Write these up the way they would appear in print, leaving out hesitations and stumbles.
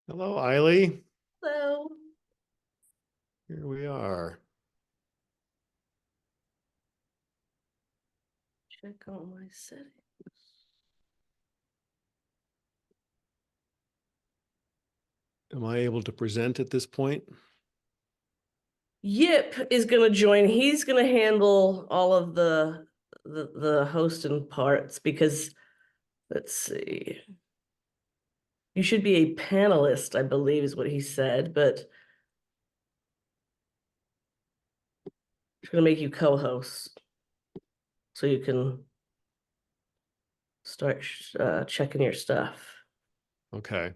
Hello, Eiley. Hello. Here we are. Check on my settings. Am I able to present at this point? Yip is gonna join. He's gonna handle all of the hosting parts because let's see. You should be a panelist, I believe is what he said, but he's gonna make you co-host so you can start checking your stuff. Okay.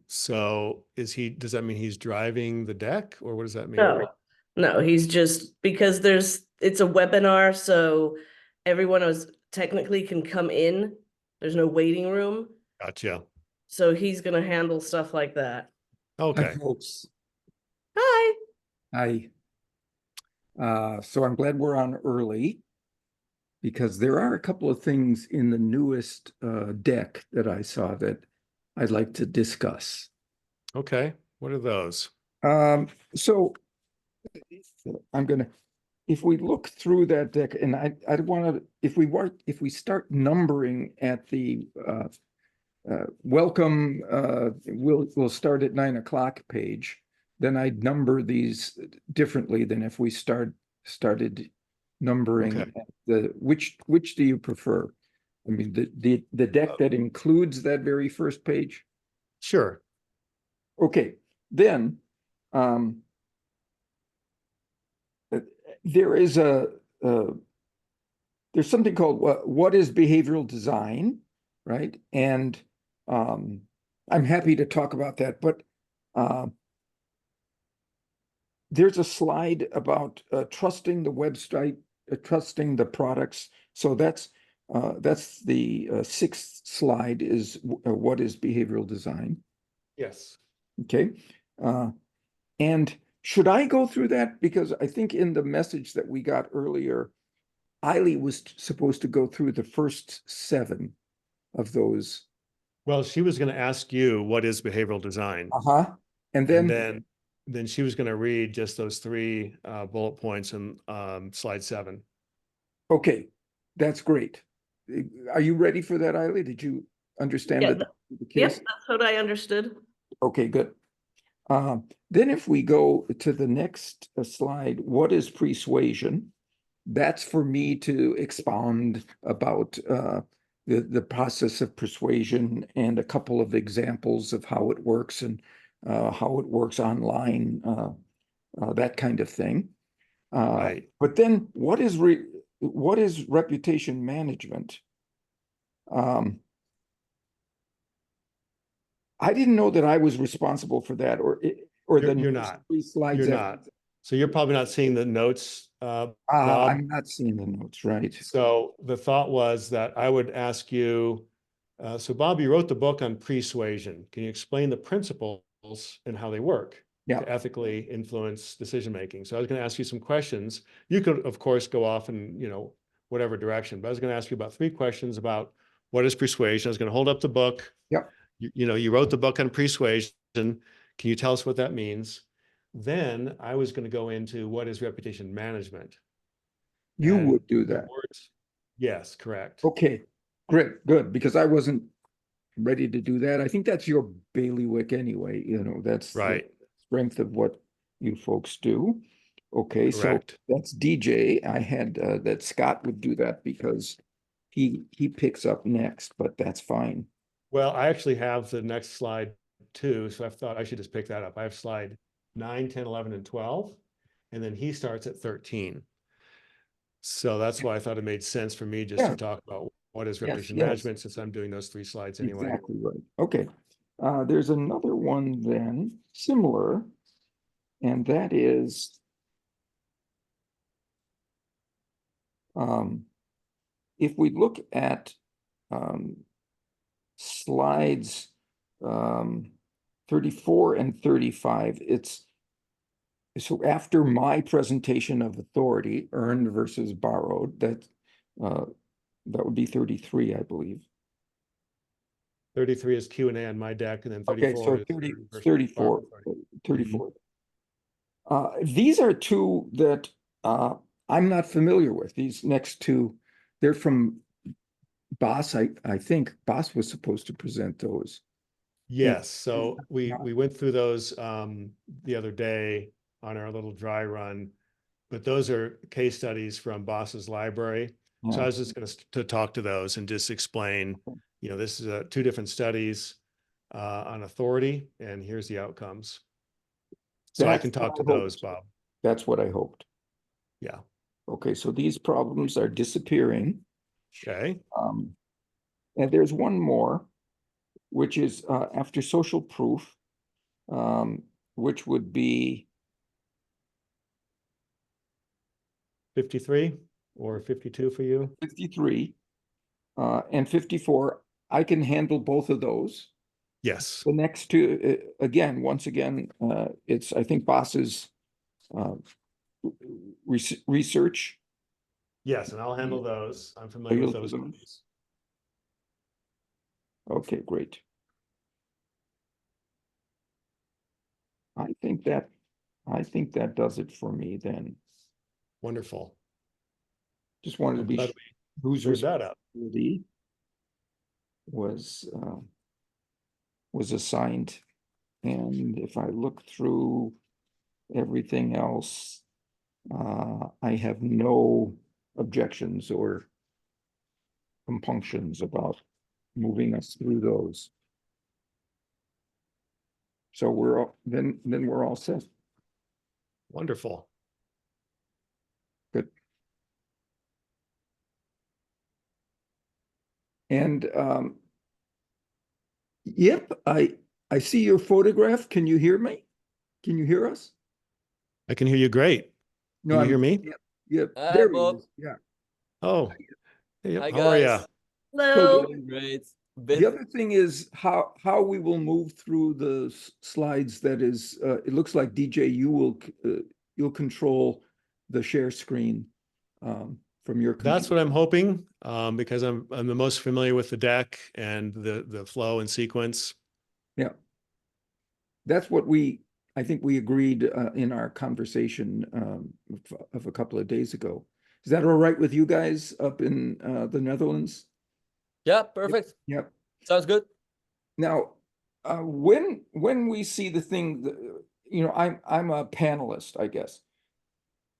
So does that mean he's driving the deck or what does that mean? No, he's just because it's a webinar, so everyone was technically can come in. There's no waiting room. Gotcha. So he's gonna handle stuff like that. Hi, Okay. folks. Hi. Hi. So I'm glad we're on early because there are a couple of things in the newest deck that I saw that I'd like to discuss. Okay. What are those? So I'm gonna, if we look through that deck, and I want to, if we start numbering at the welcome, we'll start at 9 o'clock page. Then I'd number these differently than if we started numbering Okay. at the which do you prefer? I mean the deck that includes that very first page. Sure. Okay, then there is there's something called what is behavioral design, right? And I'm happy to talk about that, but there's a slide about trusting the website, trusting the products. So that's the sixth slide is what is behavioral design. Yes. Okay. And should I go through that? Because I think in the message that we got earlier, Eiley was supposed to go through the first 7 of those. Well, she was going to ask you what is behavioral design, Uh-huh. And and then then she was going to read just those 3 bullet points in slide 7. okay, that's great. Are you ready for that, Eiley? Did you understand Yeah. that the Yep, case? that's what I understood. Okay, good. Then if we go to the next slide, what is pre-suasion? That's for me to expound about the process of persuasion and a couple of examples of how it works and how it works online, that kind of thing. Right. But then what is reputation management? I didn't know that I was responsible for that, or the You're next not. 3 slides. You're not. So you're probably not seeing the notes, Bob. I'm not seeing the notes, right? So the thought was that I would ask you, so Bob, you wrote the book on pre-suasion. Can you explain the principles and how they work Yeah. to ethically influence decision-making? So I was going to ask you some questions. You could, of course, go off in, whatever direction, but I was going to ask you about 3 questions about what is persuasion. I was going to hold up the book. Yeah. You wrote the book on persuasion. Can you tell us what that means? Then I was going to go into what is reputation management. You And would do the that. words, yes, correct. Okay, great, good, because I wasn't ready to do that. I think that's your bailiwick anyway, that's the Right, strength of what you folks do. Okay, so correct. that's DJ. I had that Scott would do that because he picks up next, but that's fine. Well, I actually have the next slide too, so I thought I should just pick that up. I have slide 9, 10, 11, and 12, and then he starts at 13. So that's why I thought it made sense for me just to Yeah, talk about what is yes, reputation yes, management, since I'm doing those 3 slides anyway. exactly right. Okay, there's another one then, similar, and that is if we look at slides 34 and 35, so after my presentation of authority, earned versus borrowed, that would be 33, I believe. 33 is Q&A on my deck, and then Okay, 34 so is 30, versus 34, Department 34. These are two that I'm not familiar with. These next two, they're from Boss. I think Boss was supposed to present those. Yes, so Yeah. we went through those the other day on our little dry run, but those are case studies from Boss's library. So I Yeah. was just going to talk to those and just explain, this is two different studies on authority, and here's the outcomes. So I can That's what talk to I those, hoped. Bob. That's what I hoped. Yeah. Okay, so these problems are disappearing. Okay. And there's one more, which is after social proof, which would be 53 or 52 for you? 53 and 54. I can handle both of those. Yes. The next two, once again, it's, I think, Boss's research. Yes, and I'll handle those. I'm Are familiar you with looking those. at those? Okay, great. I think that does it for me then. Wonderful. Just wanted to I'm be glad sure whose cleared that up. responsibility was assigned. And if I look through everything else, I have no objections or compunctions about moving us through those. So then we're all set. Wonderful. Good. And yep, I see your photograph. Can you hear me? Can you hear us? I can hear you great. No, Can you hear me? Yep. Hi, There he Bob. is. Yeah. Oh, hey, Hi, how are you? guys. Hello. Doing great. The other thing is how we will move through the slides. That is, it looks like DJ, you'll control the share screen from your computer. That's what I'm hoping, because I'm the most familiar with the deck and the flow and sequence. Yeah, that's what I think we agreed in our conversation of a couple of days ago. Is that all right with you guys up in the Netherlands? Yeah, perfect. Yep. Sounds good. Now, when we see the thing, I'm a panelist, I guess.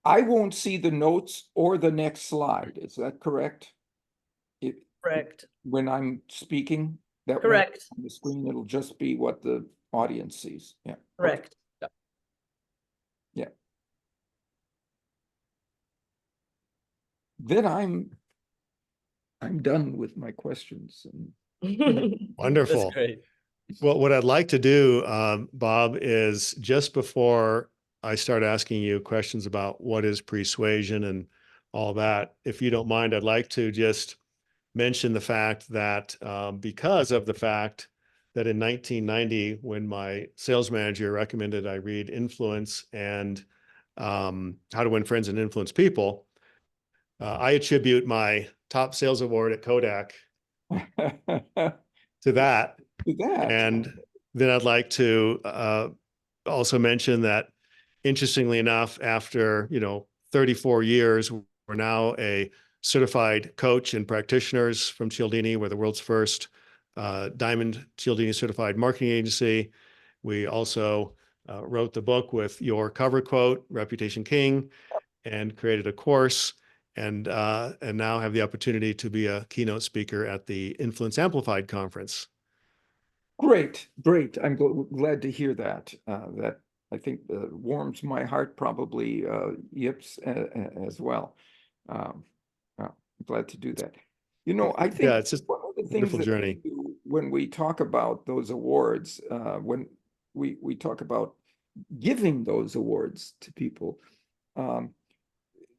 I won't see the notes or the next slide. Is that correct? Correct. When I'm speaking, that won't be Correct. on the screen, it'll just be what the audience sees. Yeah. Correct. Yeah. Then I'm done with my questions. And Wonderful. That's great. Well, what I'd like to do, Bob, is just before I start asking you questions about what is pre-suasion and all that, if you don't mind, I'd like to just mention the fact that because of the fact that in 1990, when my sales manager recommended I read Influence and How to Win Friends and Influence People, I attribute my top sales award at Kodak to that. And then I'd like to also mention that, interestingly enough, after 34 years, we're now a certified coach and practitioners from Cialdini. We're the world's first Diamond Cialdini certified marketing agency. We also wrote the book with your cover quote, Reputation King, and created a course, and now have the opportunity to be a keynote speaker at the Influence Amplified conference. Great. I'm glad to hear that. That I think warms my heart, probably Yip's as well. Glad to do that. I think it's just one of the a things wonderful that journey. we do when we talk about those awards, when we talk about giving those awards to people,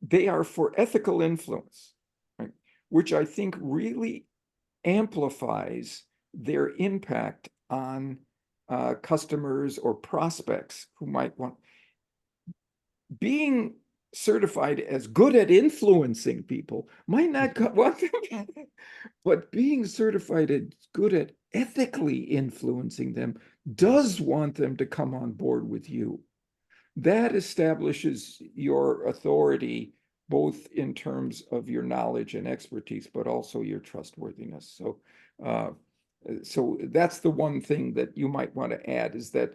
they are for ethical influence, right? Which I think really amplifies their impact on customers or prospects who might want. Being certified as good at influencing people might not want them, but being certified as good at ethically influencing them does want them to come on board with you. That establishes your authority, both in terms of your knowledge and expertise, but also your trustworthiness. So that's the one thing that you might want to add, is that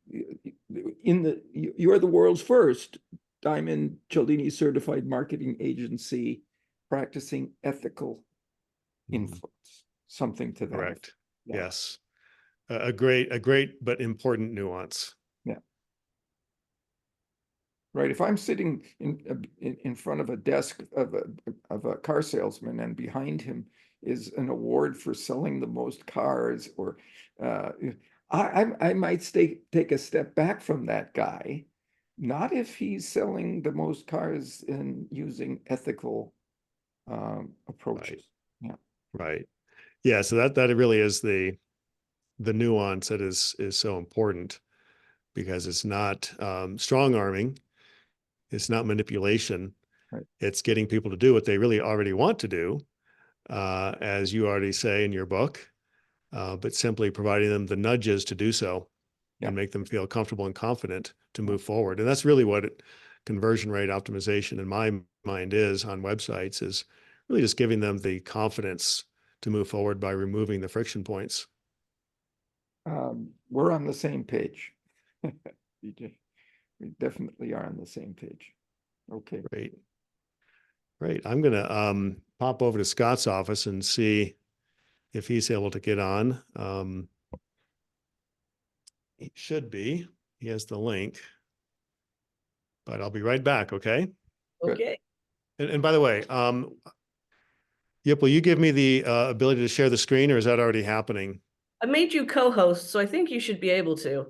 you're the world's first Diamond Cialdini certified marketing agency practicing ethical influence, something to that. Correct. Yeah. Yes. A great but important nuance. Yeah. Right. If I'm sitting in front of a desk of a car salesman, and behind him is an award for selling the most cars, or I might take a step back from that guy, not if he's selling the most cars and using ethical approaches. Yeah. Right. Yeah. So that really is the nuance that is so important, because it's not strong arming. It's not manipulation. Right. It's getting people to do what they really already want to do, as you already say in your book, but simply providing them the nudges to do so. Yeah. And make them feel comfortable and confident to move forward. And that's really what conversion rate optimization in my mind is on websites, is really just giving them the confidence to move forward by removing the friction points. We're on the same page. BJ. We definitely are on the same page. Okay. Great. Great. I'm going to pop over to Scott's office and see if he's able to get on. He should be. He has the link. But I'll be right back, okay? Good. Okay. And by the way, Yip, will you give me the ability to share the screen, or is that already happening? I made you co-host, so I think you should be able to.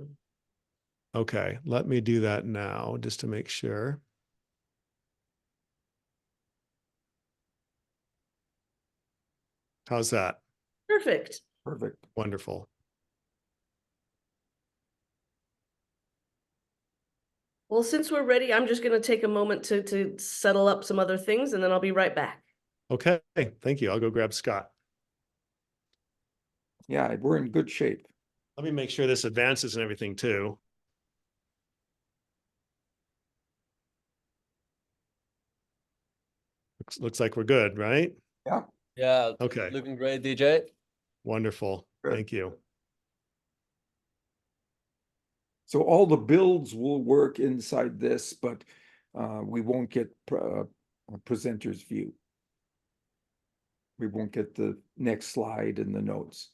Okay, let me do that now just to make sure. How's that? Perfect. Perfect. Wonderful. Well, since we're ready, I'm just going to take a moment to settle up some other things, and then I'll be right back. Okay, thank you. I'll go grab Scott. Yeah, we're in good shape. Let me make sure this advances and everything too. Looks like we're good, right? Yeah. Yeah. Okay. Looking great, DJ. Wonderful. Good. Thank you. So all the builds will work inside this, but we won't get a presenter's view. We won't get the next slide and the notes.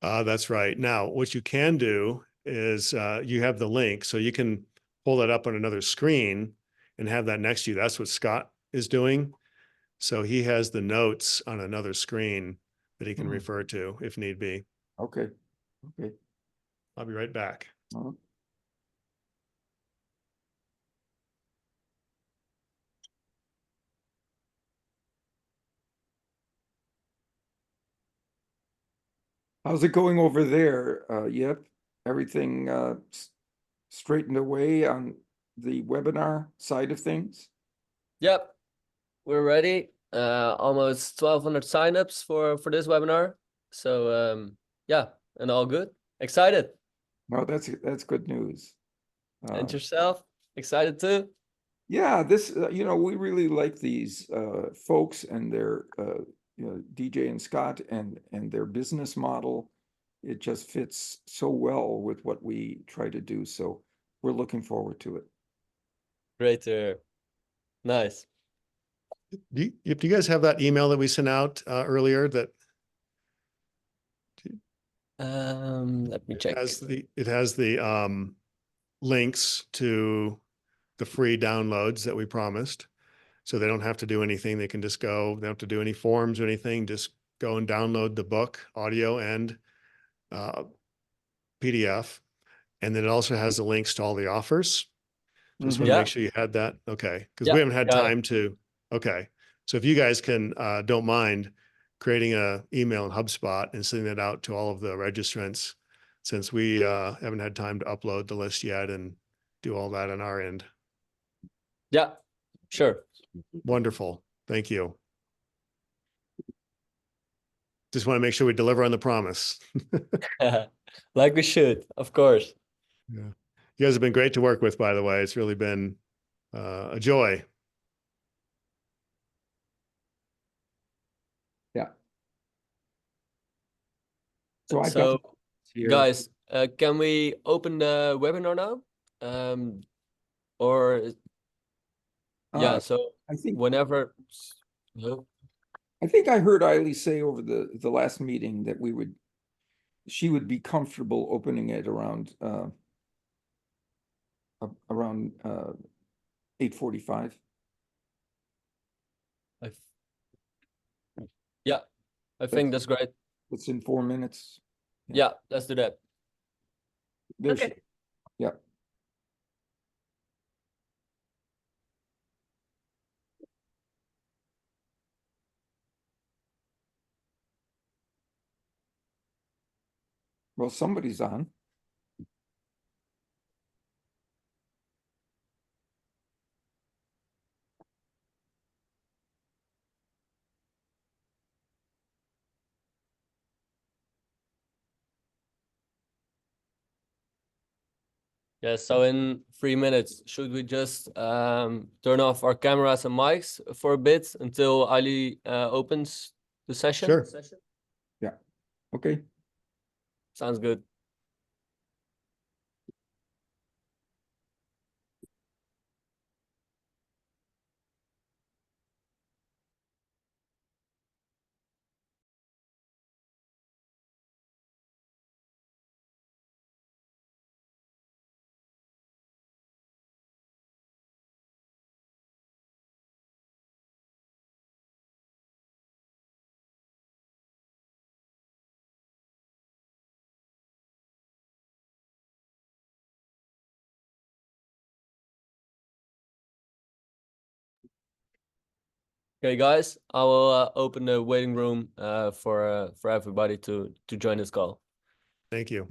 That's right. Now, what you can do is you have the link, so you can pull that up on another screen and have that next to you. That's what Scott is doing. So he has the notes on another screen that he can refer to if need be. Okay. Okay. I'll be right back. How's it going over there? Yep. Everything straightened away on the webinar side of things? Yep. We're ready. Almost 1,200 signups for this webinar. So yeah, and all good. Excited. No, that's good news. And yourself? Excited too? Yeah, this we really like these folks and their DJ and Scott and their business model. It just fits so well with what we try to do. So we're looking forward to it. Great to hear. Nice. Do you guys have that email that we sent out earlier that Let me check. it has the links to the free downloads that we promised, so they don't have to do anything. They can just go. They don't have to do any forms or anything. Just go and download the book, audio and PDF, and then it also has the links to all the offers. Just want to Yeah. make sure you had that. Okay, because Yeah, we haven't had got it. time to. Okay, so if you guys can don't mind creating a email in HubSpot and sending that out to all of the registrants, since we haven't had time to upload the list yet and do all that on our end. Yeah, sure. Wonderful. Thank you. Just want to make sure we deliver on the promise. Like we should, of course. Yeah. You guys have been great to work with, by the way. It's really been a joy. Yeah. So I got So, here. guys, can we open the webinar now? Or yeah, Uh, so I think whenever. Hello? I think I heard Eiley say over the last meeting that she would be comfortable opening it around around 8:45. I Yeah, I think that's great. It's in 4 minutes. Yeah, let's do that. There she, Okay. yeah. Well, somebody's on. Yeah, so in 3 minutes, should we just turn off our cameras and mics for a bit until Ali opens the session? Sure. Yeah. Okay. Sounds good. Okay, guys, I will open the waiting room for everybody to join this call. Thank you.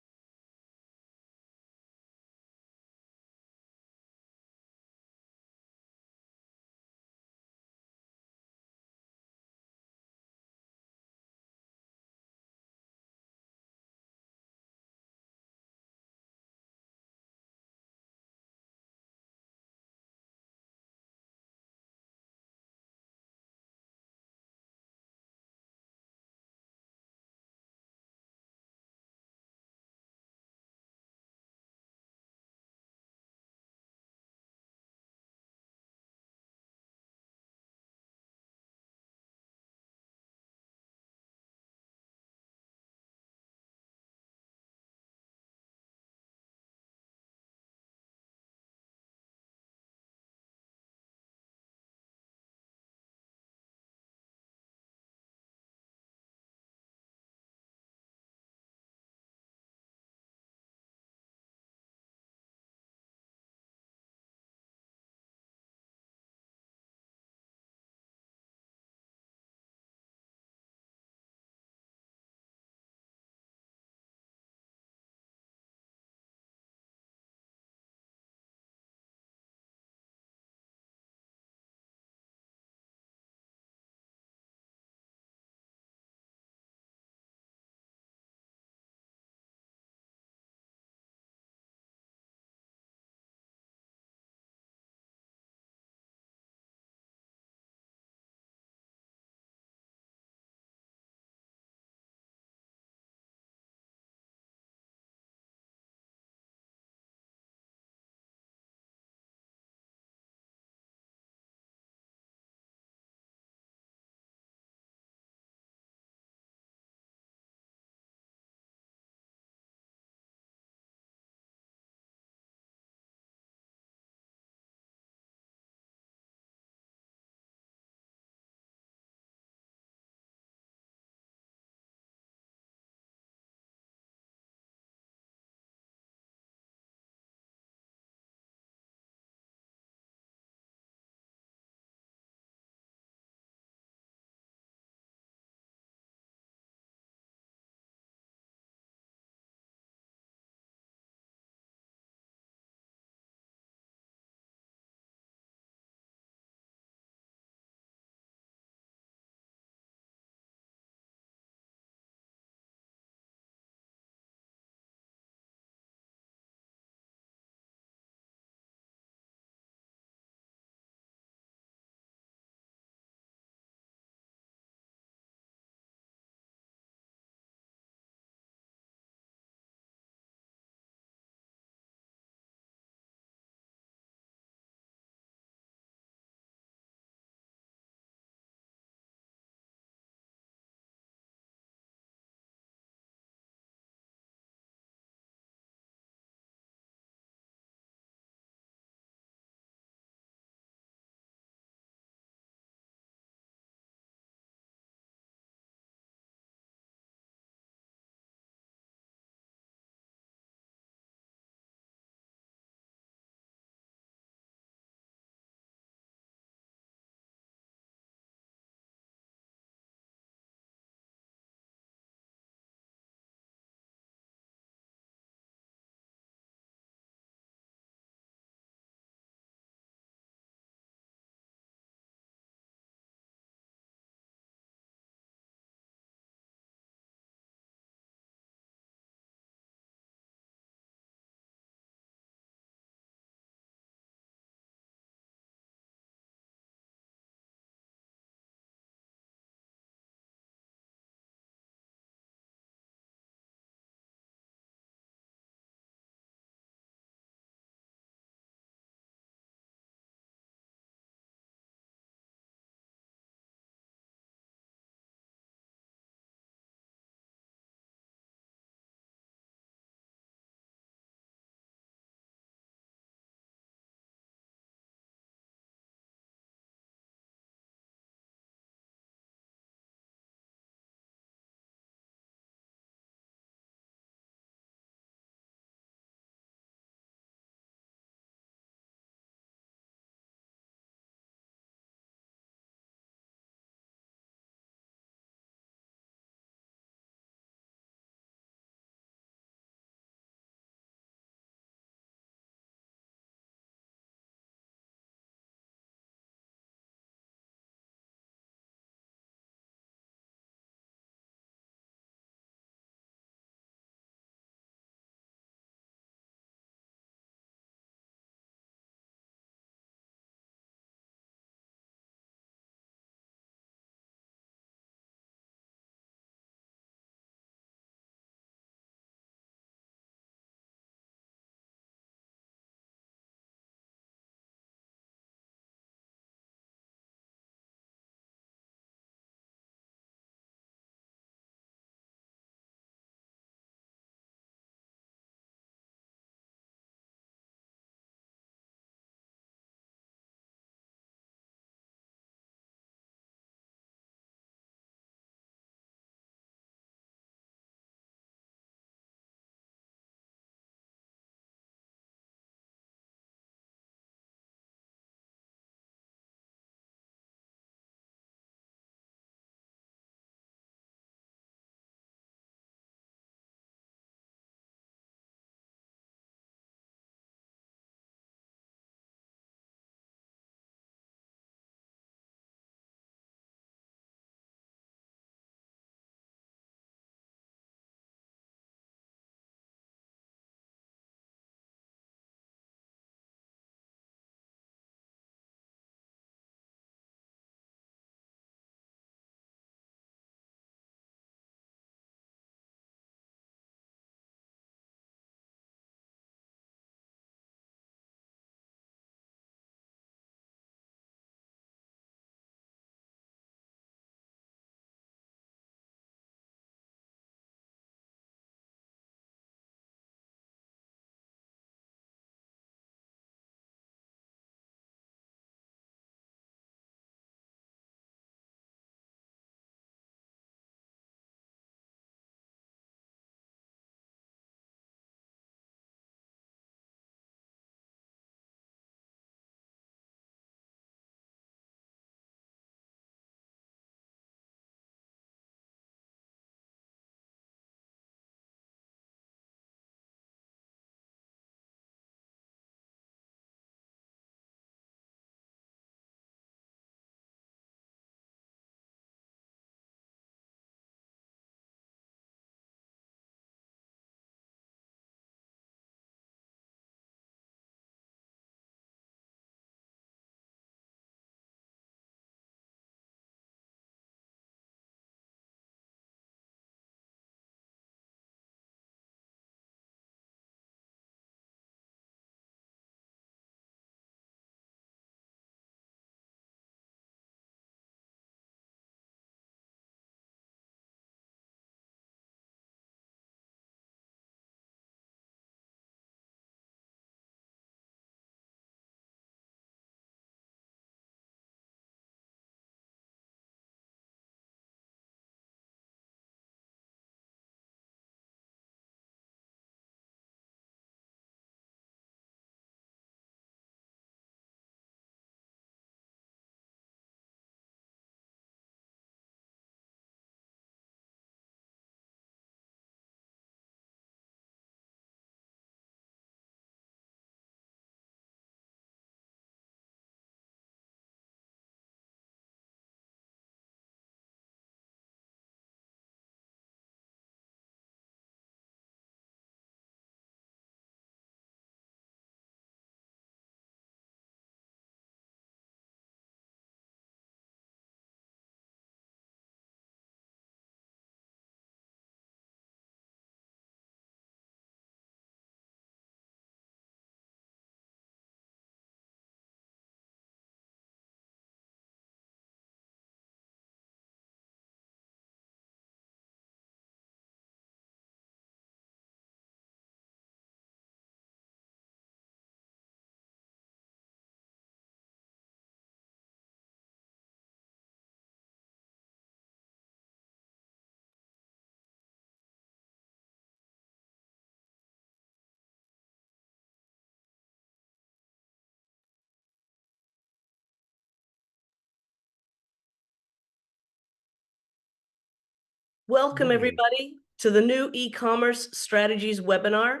Welcome, Morning. everybody, to the new e-commerce strategies webinar,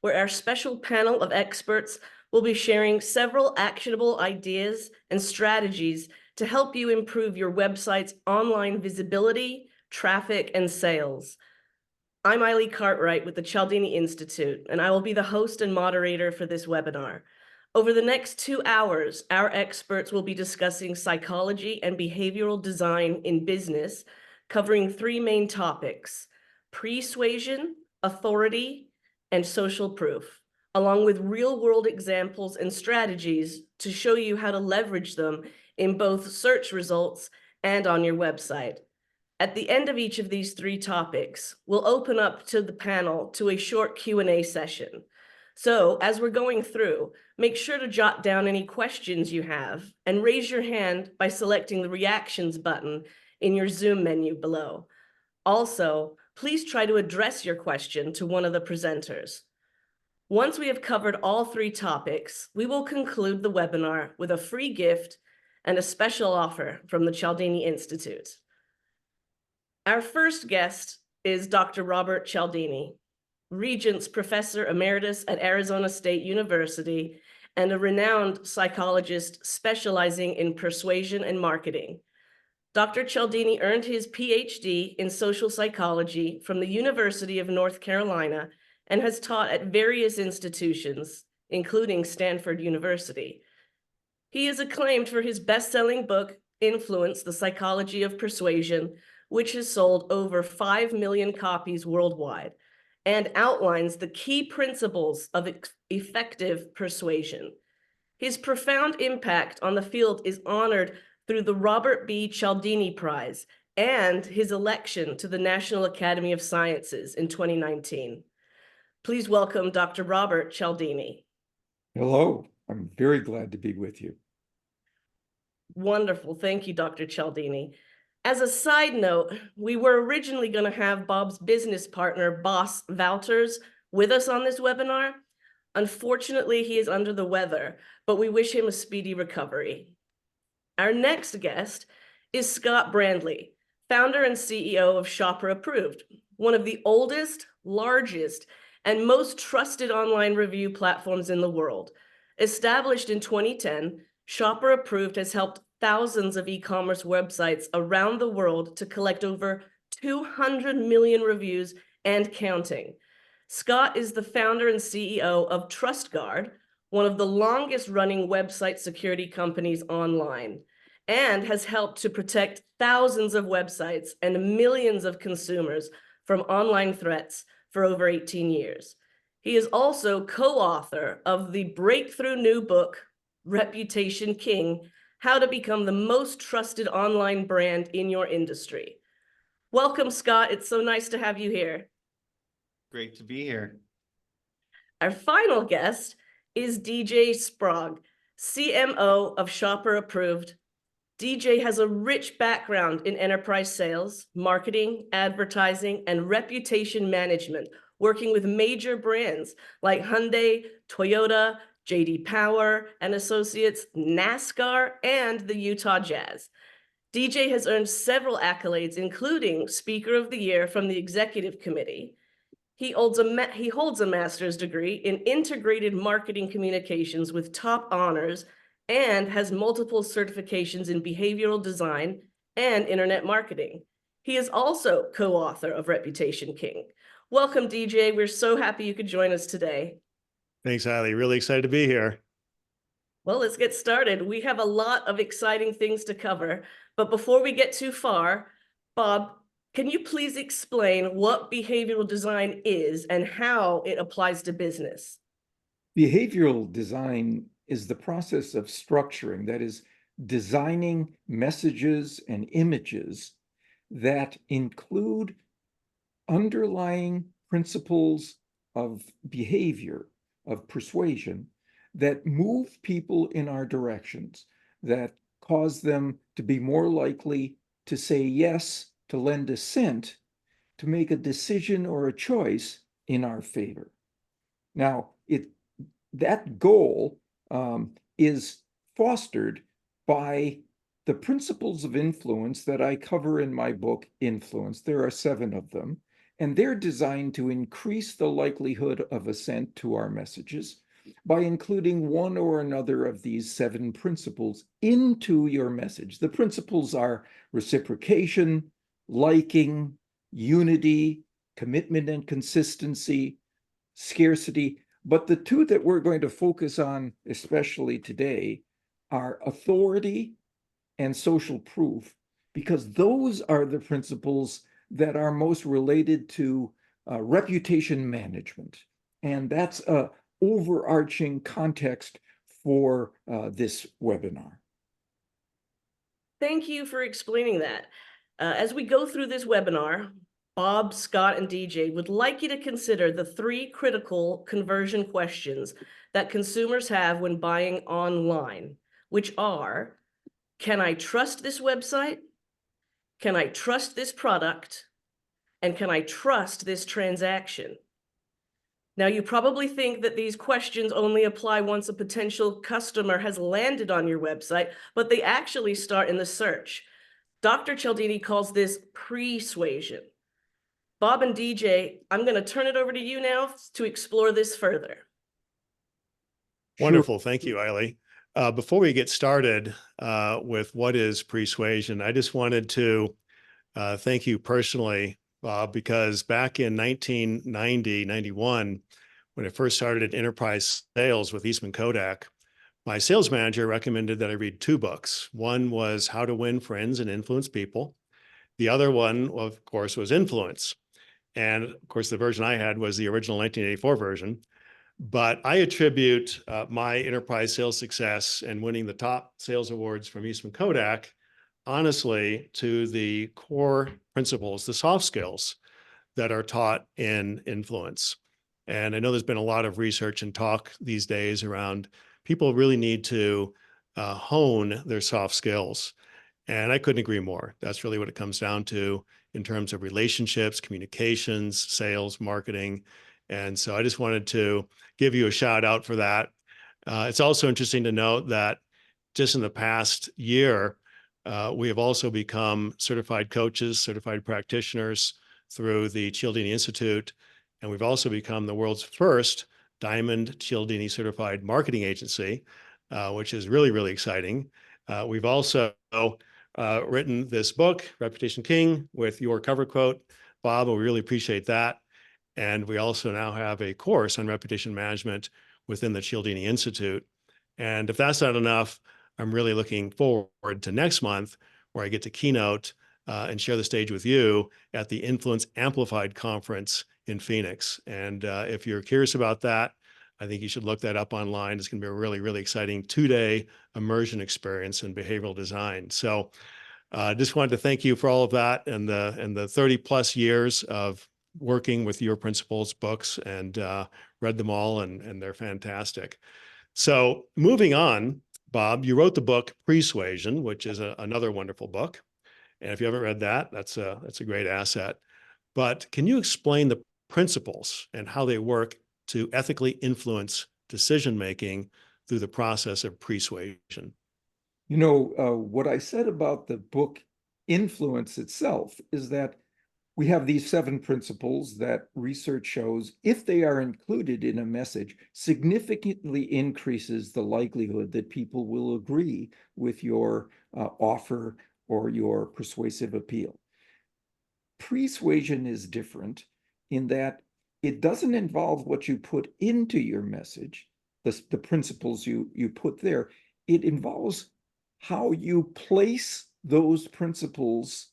where our special panel of experts will be sharing several actionable ideas and strategies to help you improve your website's online visibility, traffic, and sales. I'm Eileen Cartwright with the Cialdini Institute, and I will be the host and moderator for this webinar. Over the next 2 hours, our experts will be discussing psychology and behavioral design in business, covering 3 main topics: pre-suasion, authority, and social proof, along with real-world examples and strategies to show you how to leverage them in both search results and on your website. At the end of each of these 3 topics, we'll open up to the panel to a short Q&A session. So as we're going through, make sure to jot down any questions you have and raise your hand by selecting the reactions button in your Zoom menu below. Also, please try to address your question to one of the presenters. Once we have covered all 3 topics, we will conclude the webinar with a free gift and a special offer from the Cialdini Institute. Our first guest is Dr. Robert Cialdini, Regents Professor Emeritus at Arizona State University and a renowned psychologist specializing in persuasion and marketing. Dr. Cialdini earned his PhD in social psychology from the University of North Carolina and has taught at various institutions, including Stanford University. He is acclaimed for his best-selling book, Influence, The Psychology of Persuasion, which has sold over 5 million copies worldwide, and outlines the key principles of effective persuasion. His profound impact on the field is honored through the Robert B. Cialdini Prize and his election to the National Academy of Sciences in 2019. Please welcome Dr. Robert Cialdini. Hello, I'm very glad to be with you. Wonderful. Thank you, Dr. Cialdini. As a side note, we were originally going to have Bob's business partner, Boss Valters, with us on this webinar. Unfortunately, he is under the weather, but we wish him a speedy recovery. Our next guest is Scott Brandley, founder and CEO of Shopper Approved, one of the oldest, largest, and most trusted online review platforms in the world. Established in 2010, Shopper Approved has helped thousands of e-commerce websites around the world to collect over 200 million reviews and counting. Scott is the founder and CEO of TrustGuard, one of the longest running website security companies online, and has helped to protect thousands of websites and millions of consumers from online threats for over 18 years. He is also co-author of the breakthrough new book, Reputation King: How to Become the Most Trusted Online Brand in Your Industry. Welcome, Scott. It's so nice to have you here. Great to be here. Our final guest is DJ Sprague, CMO of Shopper Approved. DJ has a rich background in enterprise sales, marketing, advertising, and reputation management, working with major brands like Hyundai, Toyota, J.D. Power and Associates, NASCAR, and the Utah Jazz. DJ has earned several accolades, including Speaker of the Year from the Executive Committee. He holds a master's degree in integrated marketing communications with top honors and has multiple certifications in behavioral design and internet marketing. He is also co-author of Reputation King. Welcome, DJ. We're so happy you could join us today. Thanks, Eileen. Really excited to be here. Well, let's get started. We have a lot of exciting things to cover, but before we get too far, Bob, can you please explain what behavioral design is and how it applies to business? Behavioral design is the process of structuring, that is, designing messages and images that include underlying principles of behavior, of persuasion, that move people in our directions, that cause them to be more likely to say yes, to lend assent, to make a decision or a choice in our favor. Now, that goal is fostered by the principles of influence that I cover in my book, Influence, there are 7 of them, and they're designed to increase the likelihood of assent to our messages by including one or another of these 7 principles into your message. The principles are reciprocation, liking, unity, commitment and consistency, scarcity. But the 2 that we're going to focus on, especially today, are authority and social proof, because those are the principles that are most related to reputation management. And that's an overarching context for this webinar. Thank you for explaining that. As we go through this webinar, Bob, Scott, and DJ would like you to consider the 3 critical conversion questions that consumers have when buying online, which are, can I trust this website? Can I trust this product? And can I trust this transaction? Now, you probably think that these questions only apply once a potential customer has landed on your website, but they actually start in the search. Dr. Cialdini calls this pre-suasion. Bob and DJ, I'm going to turn it over to you now to explore this further. Wonderful. Thank you, Eiley. Before we get started with what is pre-suasion, I just wanted to thank you personally, Bob, because back in 1990, 91, when I first started enterprise sales with Eastman Kodak, my sales manager recommended that I read 2 books. One was How to Win Friends and Influence People. The other one, of course, was Influence. And of course, the version I had was the original 1984 version. But I attribute my enterprise sales success and winning the top sales awards from Eastman Kodak, honestly, to the core principles, the soft skills that are taught in Influence. And I know there's been a lot of research and talk these days around people really need to hone their soft skills. And I couldn't agree more. That's really what it comes down to in terms of relationships, communications, sales, marketing. And so I just wanted to give you a shout out for that. It's also interesting to note that just in the past year, we have also become certified coaches, certified practitioners through the Cialdini Institute. And we've also become the world's first Diamond Cialdini certified marketing agency, which is really, really exciting. We've also written this book, Reputation King, with your cover quote, Bob, and we really appreciate that. And we also now have a course on reputation management within the Cialdini Institute. And if that's not enough, I'm really looking forward to next month, where I get to keynote and share the stage with you at the Influence Amplified Conference in Phoenix. And if you're curious about that, I think you should look that up online. It's going to be a really, really exciting 2-day immersion experience in behavioral design. So just wanted to thank you for all of that and the 30 plus years of working with your principles books, and read them all, and they're fantastic. So moving on, Bob, you wrote the book Pre-suasion, which is another wonderful book. And if you haven't read that, that's a great asset. But can you explain the principles and how they work to ethically influence decision-making through the process of pre-suasion? You know, what I said about the book Influence itself is that we have these 7 principles that research shows, if they are included in a message, significantly increases the likelihood that people will agree with your offer or your persuasive appeal. Pre-suasion is different in that it doesn't involve what you put into your message, the principles you put there. It involves how you place those principles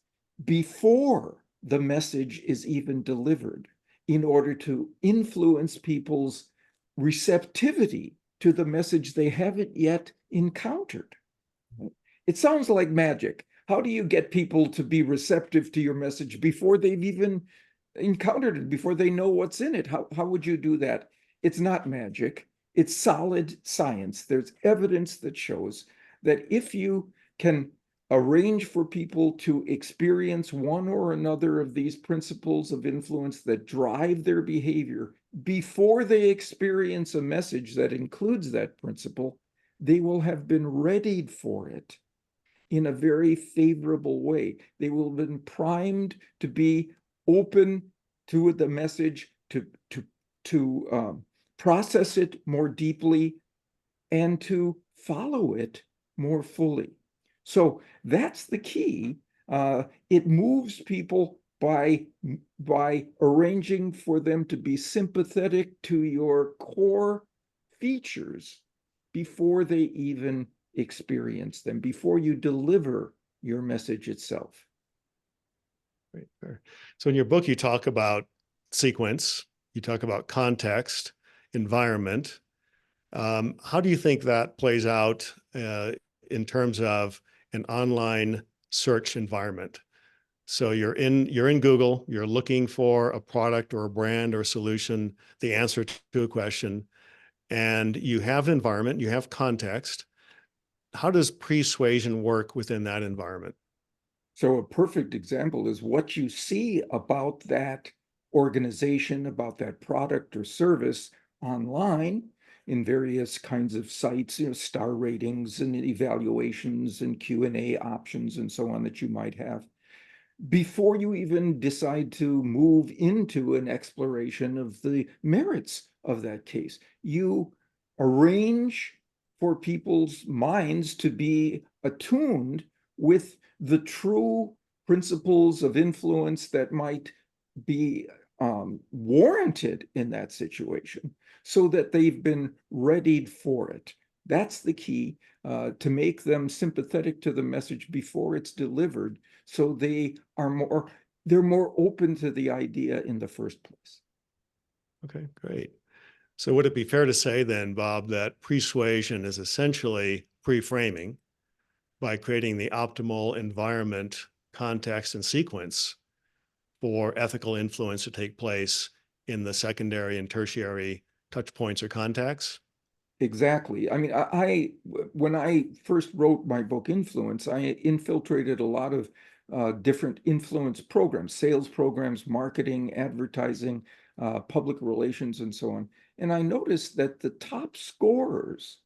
before the message is even delivered in order to influence people's receptivity to the message they haven't yet encountered. It sounds like magic. How do you get people to be receptive to your message before they've even encountered it, before they know what's in it? How would you do that? It's not magic. It's solid science. There's evidence that shows that if you can arrange for people to experience one or another of these principles of influence that drive their behavior before they experience a message that includes that principle, they will have been readied for it. in a very favorable way. They will have been primed to be open to the message, to process it more deeply, and to follow it more fully. So that's the key. It moves people by arranging for them to be sympathetic to your core features before they even experience them, before you deliver your message itself. Right there. So in your book, you talk about sequence, you talk about context, environment. How do you think that plays out in terms of an online search environment? So you're in Google, you're looking for a product or a brand or a solution, the answer to a question, and you have environment, you have context. How does pre-suasion work within that environment? So a perfect example is what you see about that organization, about that product or service online in various kinds of sites, star ratings and evaluations and Q&A options and so on that you might have. Before you even decide to move into an exploration of the merits of that case, you arrange for people's minds to be attuned with the true principles of influence that might be warranted in that situation, so that they've been readied for it. That's the key, to make them sympathetic to the message before it's delivered, so they're more open to the idea in the first place. Okay, great. So would it be fair to say then, Bob, that pre-suasion is essentially pre-framing by creating the optimal environment, context, and sequence for ethical influence to take place in the secondary and tertiary touch points or contacts? Exactly. I mean, when I first wrote my book, Influence, I infiltrated a lot of different influence programs, sales programs, marketing, advertising, public relations, and so on. And I noticed that the top scorers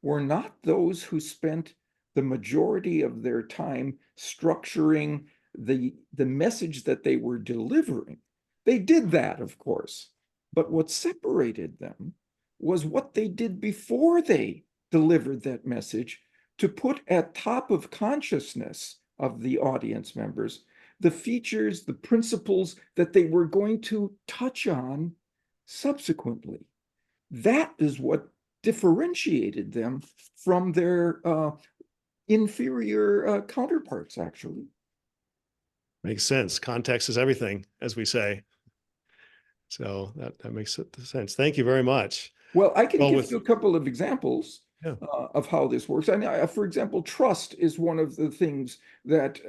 were not those who spent the majority of their time structuring the message that they were delivering. They did that, of course, but what separated them was what they did before they delivered that message, to put at top of consciousness of the audience members the features, the principles that they were going to touch on subsequently. That is what differentiated them from their inferior counterparts, actually. Makes sense. Context is everything, as we say. So that makes sense. Thank you very much. Well, I can Well, give you a couple of examples Yeah. of how this works. I mean, for example, trust is one of the things that,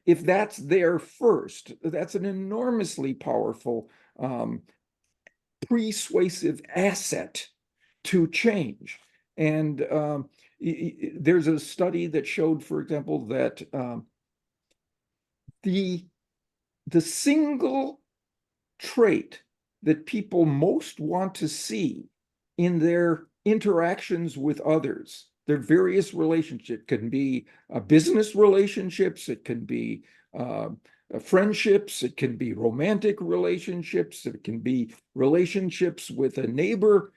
if that's there first, that's an enormously powerful persuasive asset to change. And there's a study that showed, for example, that the single trait that people most want to see in their interactions with others, their various relationships, can be business relationships, it can be friendships, it can be romantic relationships, it can be relationships with a neighbor.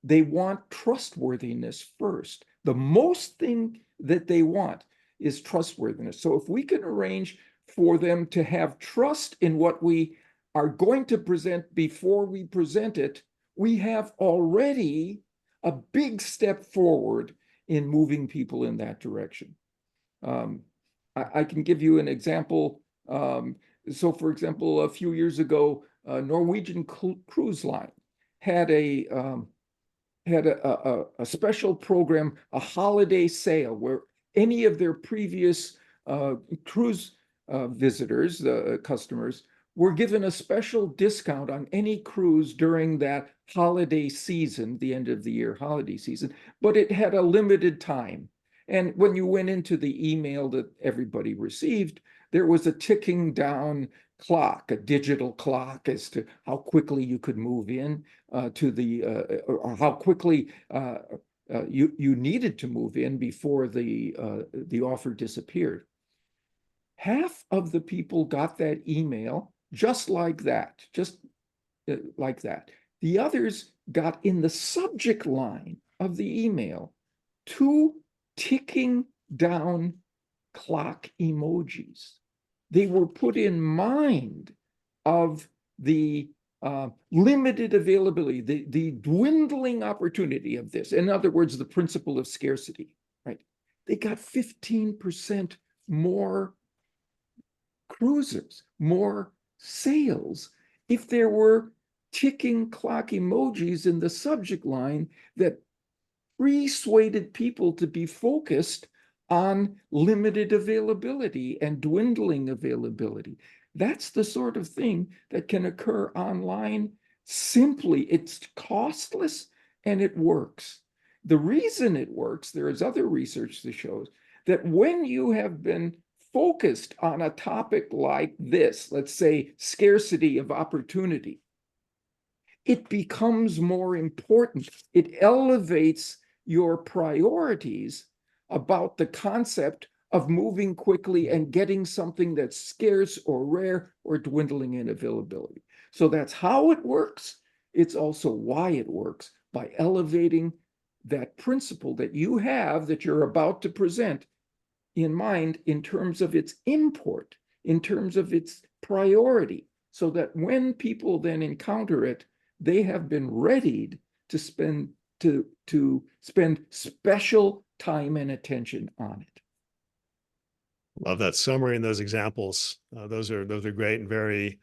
They want trustworthiness first. The most thing that they want is trustworthiness. So if we can arrange for them to have trust in what we are going to present before we present it, we have already a big step forward in moving people in that direction. I can give you an example. So, for example, a few years ago, Norwegian Cruise Line had a special program, a holiday sale, where any of their previous cruise visitors, customers, were given a special discount on any cruise during that holiday season, the end of the year holiday season, but it had a limited time. And when you went into the email that everybody received, there was a ticking down clock, a digital clock, as to how quickly you could move in to the, or how quickly you needed to move in before the offer disappeared. Half of the people got that email just like that, like that. The others got in the subject line of the email 2 ticking down clock emojis. They were put in mind of the limited availability, the dwindling opportunity of this. In other words, the principle of scarcity, right? They got 15% more cruisers, more sales if there were ticking clock emojis in the subject line that persuaded people to be focused on limited availability and dwindling availability. That's the sort of thing that can occur online simply. It's costless and it works. The reason it works, there is other research that shows that when you have been focused on a topic like this, let's say scarcity of opportunity, it becomes more important. It elevates your priorities about the concept of moving quickly and getting something that's scarce or rare or dwindling in availability. So that's how it works. It's also why it works, by elevating that principle that you have that you're about to present in mind in terms of its import, in terms of its priority, so that when people then encounter it, they have been readied to spend special time and attention on it. Love that summary and those examples. Those are great and very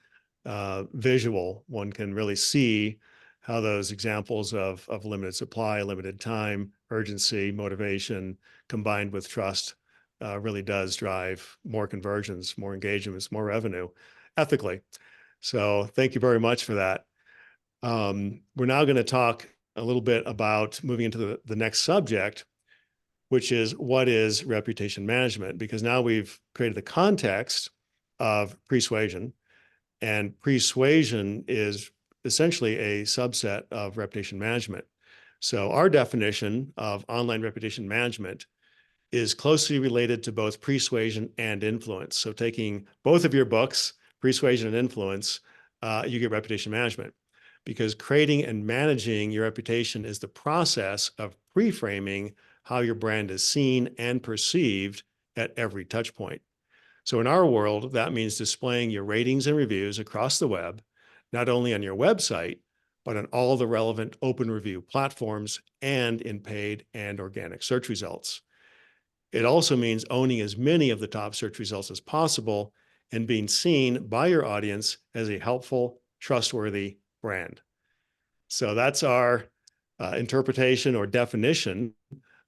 visual. One can really see how those examples of limited supply, limited time, urgency, motivation, combined with trust, really does drive more conversions, more engagements, more revenue ethically. So thank you very much for that. We're now going to talk a little bit about moving into the next subject, which is what is reputation management, because now we've created the context of pre-suasion, and pre-suasion is essentially a subset of reputation management. So our definition of online reputation management is closely related to both pre-suasion and influence. So taking both of your books, pre-suasion and influence, you get reputation management, because creating and managing your reputation is the process of pre-framing how your brand is seen and perceived at every touch point. So in our world, that means displaying your ratings and reviews across the web, not only on your website, but on all the relevant open review platforms and in paid and organic search results. It also means owning as many of the top search results as possible and being seen by your audience as a helpful, trustworthy brand. So that's our interpretation or definition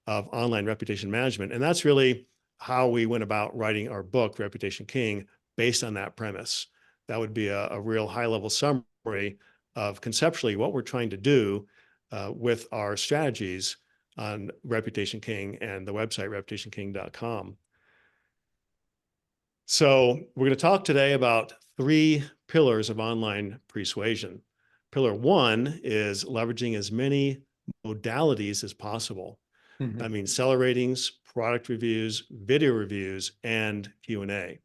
of online reputation management. And that's really how we went about writing our book, Reputation King, based on that premise. That would be a real high-level summary of conceptually what we're trying to do with our strategies on Reputation King and the website reputationking.com. So we're going to talk today about 3 pillars of online persuasion. Pillar 1 is leveraging as many modalities as possible. Mhm. That means seller ratings, product reviews, video reviews, and Q&A.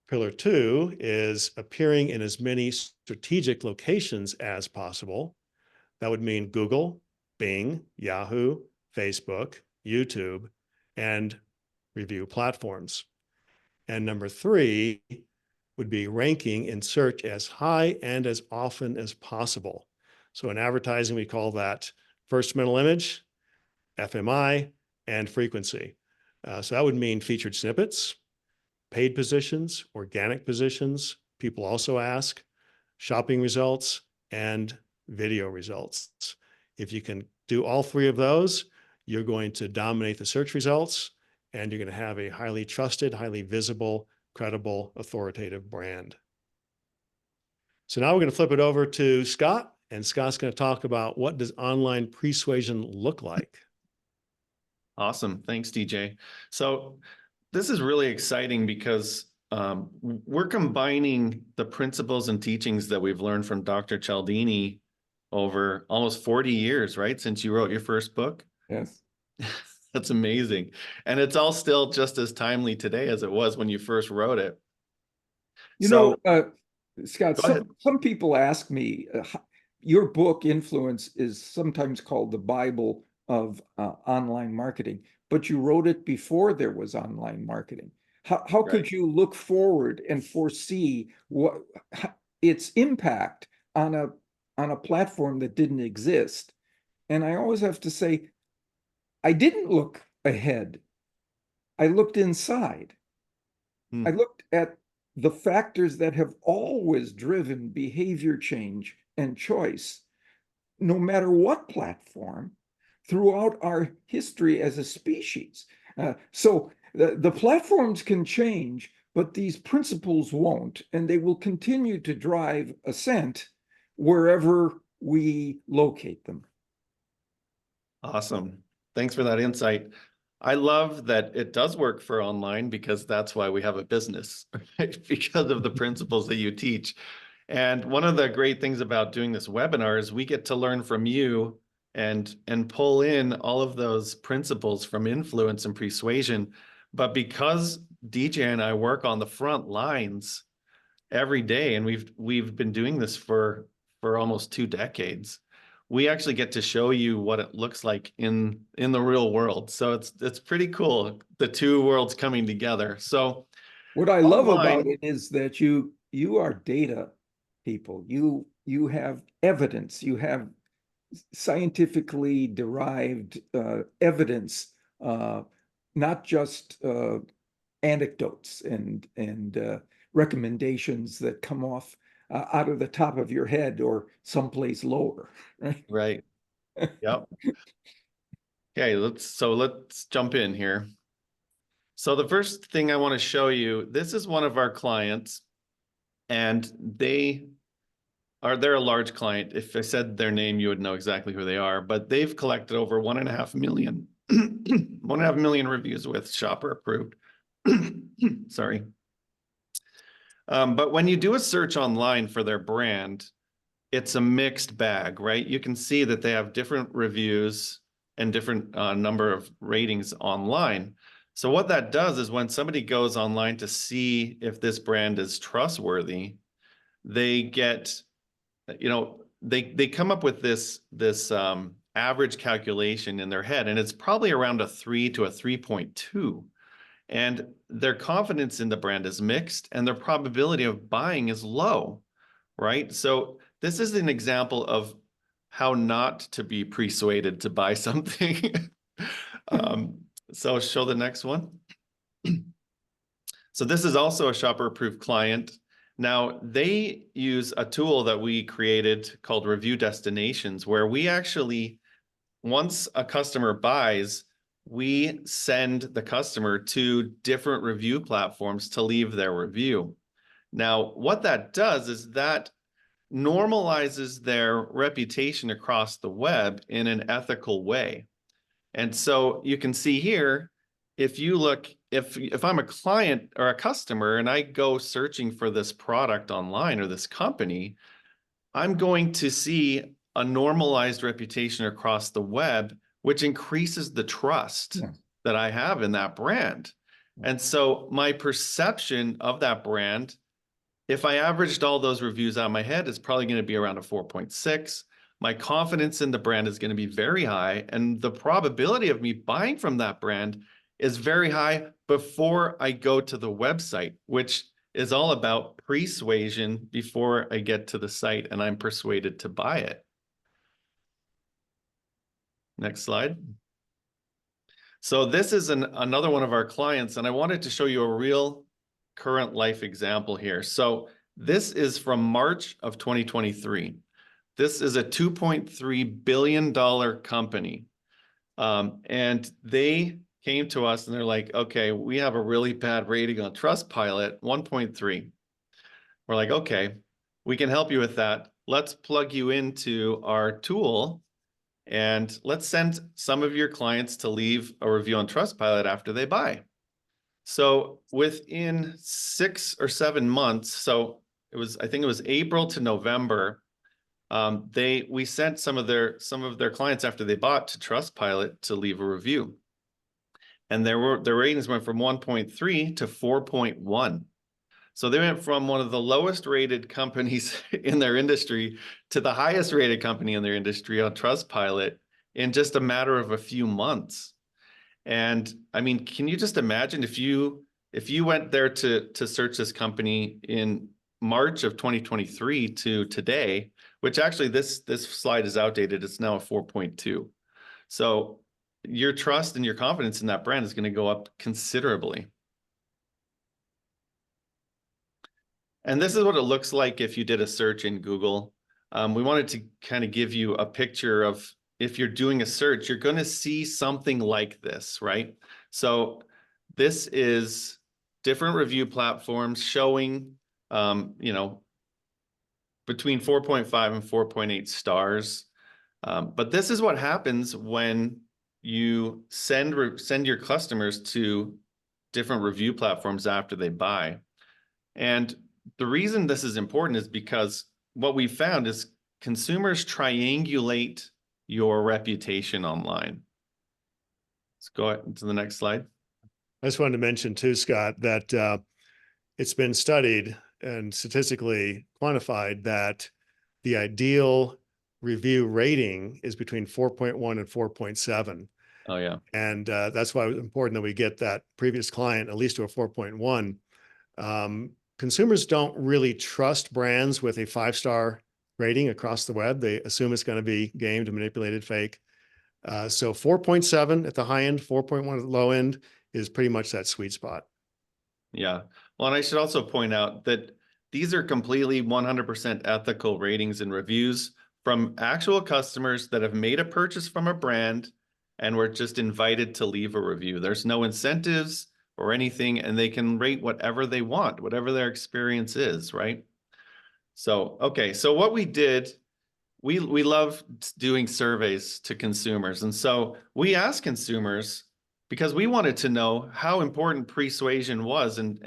Pillar 2 is appearing in as many strategic locations as possible. That would mean Google, Bing, Yahoo, Facebook, YouTube, and review platforms. And number 3 would be ranking in search as high and as often as possible. So in advertising, we call that first middle image, FMI, and frequency. So that would mean featured snippets, paid positions, organic positions, people also ask, shopping results, and video results. If you can do all 3 of those, you're going to dominate the search results, and you're going to have a highly trusted, highly visible, credible, authoritative brand. So now we're going to flip it over to Scott, and Scott's going to talk about what does online persuasion look like. Awesome. Thanks, DJ. So this is really exciting because we're combining the principles and teachings that we've learned from Dr. Cialdini over almost 40 years, right? Since you wrote your first book. Yes. That's amazing. And it's all still just as timely today as it was when you first wrote it. You So know, Scott, go ahead. some people ask me, your book Influence is sometimes called the Bible of online marketing, but you wrote it before there was online marketing. How could Right. you look forward and foresee what its impact on a platform that didn't exist? And I always have to say, I didn't look ahead. I looked inside. Hmm. I looked at the factors that have always driven behavior change and choice, no matter what platform, throughout our history as a species. So the platforms can change, but these principles won't, and they will continue to drive ascent wherever we locate them. Awesome. Thanks for that insight. I love that it does work for online because that's why we have a business, right? Because of the principles that you teach. And one of the great things about doing this webinar is we get to learn from you and pull in all of those principles from influence and persuasion. But because DJ and I work on the front lines every day, and we've been doing this for almost 2 decades, we actually get to show you what it looks like in the real world. So it's pretty cool, the two worlds coming together. So What I love about online, it is that you are data people. You have evidence. You have scientifically derived evidence, not just anecdotes and recommendations that come off out of the top of your head or someplace lower, right? right? Yep. Okay, let's jump in here. So the first thing I want to show you, this is one of our clients, and they're a large client. If I said their name, you would know exactly who they are, but they've collected over 1.5 million, 1.5 million reviews with Shopper Approved. Sorry. But when you do a search online for their brand, it's a mixed bag, right? You can see that they have different reviews and different number of ratings online. So what that does is when somebody goes online to see if this brand is trustworthy, they get, they come up with this average calculation in their head, and it's probably around a 3 to a 3.2. And their confidence in the brand is mixed, and their probability of buying is low, right? So this is an example of how not to be persuaded to buy something. So show the next one. So this is also a Shopper Approved client. Now they use a tool that we created called Review Destinations, where we actually, once a customer buys, we send the customer to different review platforms to leave their review. Now, what that does is that normalizes their reputation across the web in an ethical way. And so you can see here, if you look, if I'm a client or a customer and I go searching for this product online or this company, I'm going to see a normalized reputation across the web, which increases the trust that I have in that brand. And so my perception of that brand, if I averaged all those reviews out of my head, it's probably going to be around a 4.6. My confidence in the brand is going to be very high, and the probability of me buying from that brand is very high before I go to the website, which is all about persuasion before I get to the site and I'm persuaded to buy it. Next slide. So this is another one of our clients, and I wanted to show you a real current life example here. So this is from March of 2023. This is a $2.3 billion company. And they came to us and they're like, okay, we have a really bad rating on Trustpilot, 1.3. We're like, okay, we can help you with that. Let's plug you into our tool and let's send some of your clients to leave a review on Trustpilot after they buy. So within 6 or 7 months, so I think it was April to November, we sent some of their clients after they bought to Trustpilot to leave a review. And their ratings went from 1.3 to 4.1. So they went from one of the lowest rated companies in their industry to the highest rated company in their industry on Trustpilot in just a matter of a few months. And I mean, can you just imagine if you went there to search this company in March of 2023 to today, which actually this slide is outdated, it's now a 4.2. So your trust and your confidence in that brand is going to go up considerably. And this is what it looks like if you did a search in Google. We wanted to kind of give you a picture of if you're doing a search, you're going to see something like this, right? So this is different review platforms showing, you know, between 4.5 and 4.8 stars. But this is what happens when you send your customers to different review platforms after they buy. And the reason this is important is because what we found is consumers triangulate your reputation online. Let's go to the next slide. I just wanted to mention too, Scott, that it's been studied and statistically quantified that the ideal review rating is between 4.1 and 4.7. Oh, yeah. And that's why it's important that we get that previous client at least to a 4.1. Consumers don't really trust brands with a 5-star rating across the web. They assume it's going to be gamed, manipulated, fake. So 4.7 at the high end, 4.1 at the low end is pretty much that sweet spot. Yeah. Well, and I should also point out that these are completely 100% ethical ratings and reviews from actual customers that have made a purchase from a brand and were just invited to leave a review. There's no incentives or anything, and they can rate whatever they want, whatever their experience is, right? So, okay, so what we did, we love doing surveys to consumers. And so we asked consumers, because we wanted to know how important pre-suasion was and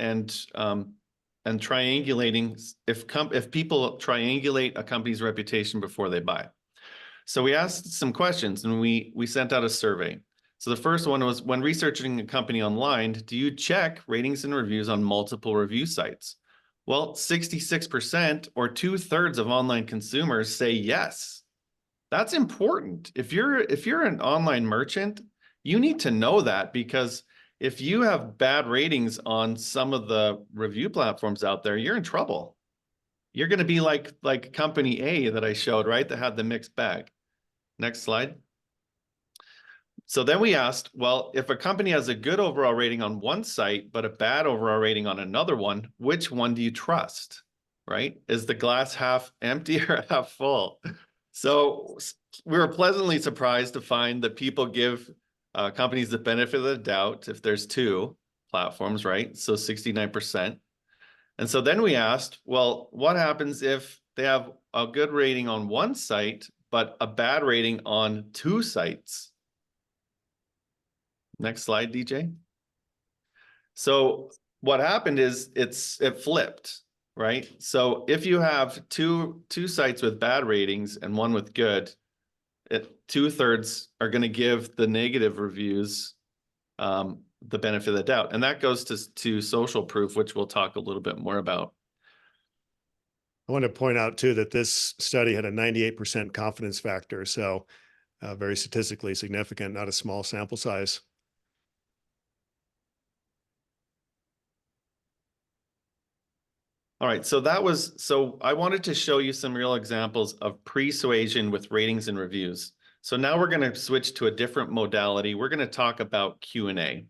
triangulating, if people triangulate a company's reputation before they buy. So we asked some questions and we sent out a survey. So the first one was, when researching a company online, do you check ratings and reviews on multiple review sites? Well, 66% or 2/3 of online consumers say yes. That's important. If you're an online merchant, you need to know that, because if you have bad ratings on some of the review platforms out there, you're in trouble. You're going to be like company A that I showed, right? That had the mixed bag. Next slide. So then we asked, well, if a company has a good overall rating on one site, but a bad overall rating on another one, which one do you trust, right? Is the glass half empty or half full? So we were pleasantly surprised to find that people give companies the benefit of the doubt if there's two platforms, right? So 69%. And so then we asked, well, what happens if they have a good rating on one site, but a bad rating on two sites? Next slide, DJ. So what happened is it flipped, right? So if you have two sites with bad ratings and one with good, 2/3 are going to give the negative reviews the benefit of the doubt. And that goes to social proof, which we'll talk a little bit more about. I want to point out too that this study had a 98% confidence factor. So very statistically significant, not a small sample size. All right, so I wanted to show you some real examples of pre-suasion with ratings and reviews. So now we're going to switch to a different modality. We're going to talk about Q&A.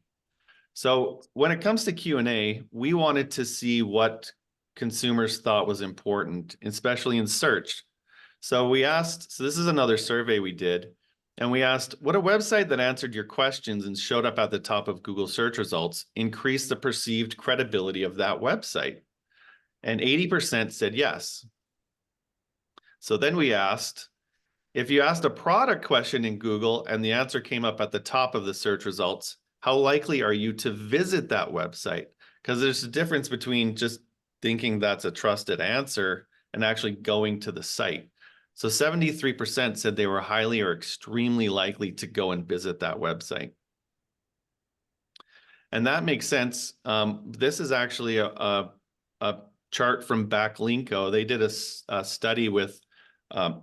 So when it comes to Q&A, we wanted to see what consumers thought was important, especially in search. So we asked, so this is another survey we did, and we asked, would a website that answered your questions and showed up at the top of Google search results increase the perceived credibility of that website? And 80% said yes. So then we asked, if you asked a product question in Google and the answer came up at the top of the search results, how likely are you to visit that website? Because there's a difference between just thinking that's a trusted answer and actually going to the site. So 73% said they were highly or extremely likely to go and visit that website. And that makes sense. This is actually a chart from Backlinko. They did a study with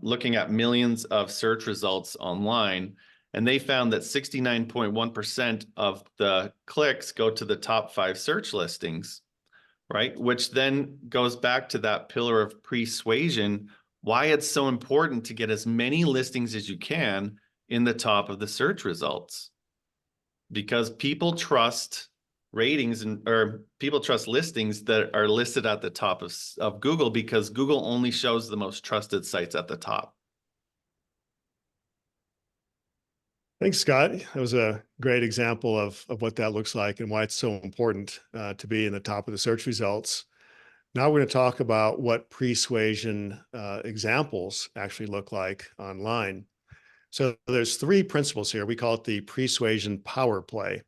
looking at millions of search results online, and they found that 69.1% of the clicks go to the top 5 search listings, right? Which then goes back to that pillar of persuasion, why it's so important to get as many listings as you can in the top of the search results. Because people trust ratings or people trust listings that are listed at the top of Google, because Google only shows the most trusted sites at the top. Thanks, Scott. That was a great example of what that looks like and why it's so important to be in the top of the search results. Now we're going to talk about what persuasion examples actually look like online. So there's 3 principles here. We call it the persuasion power play.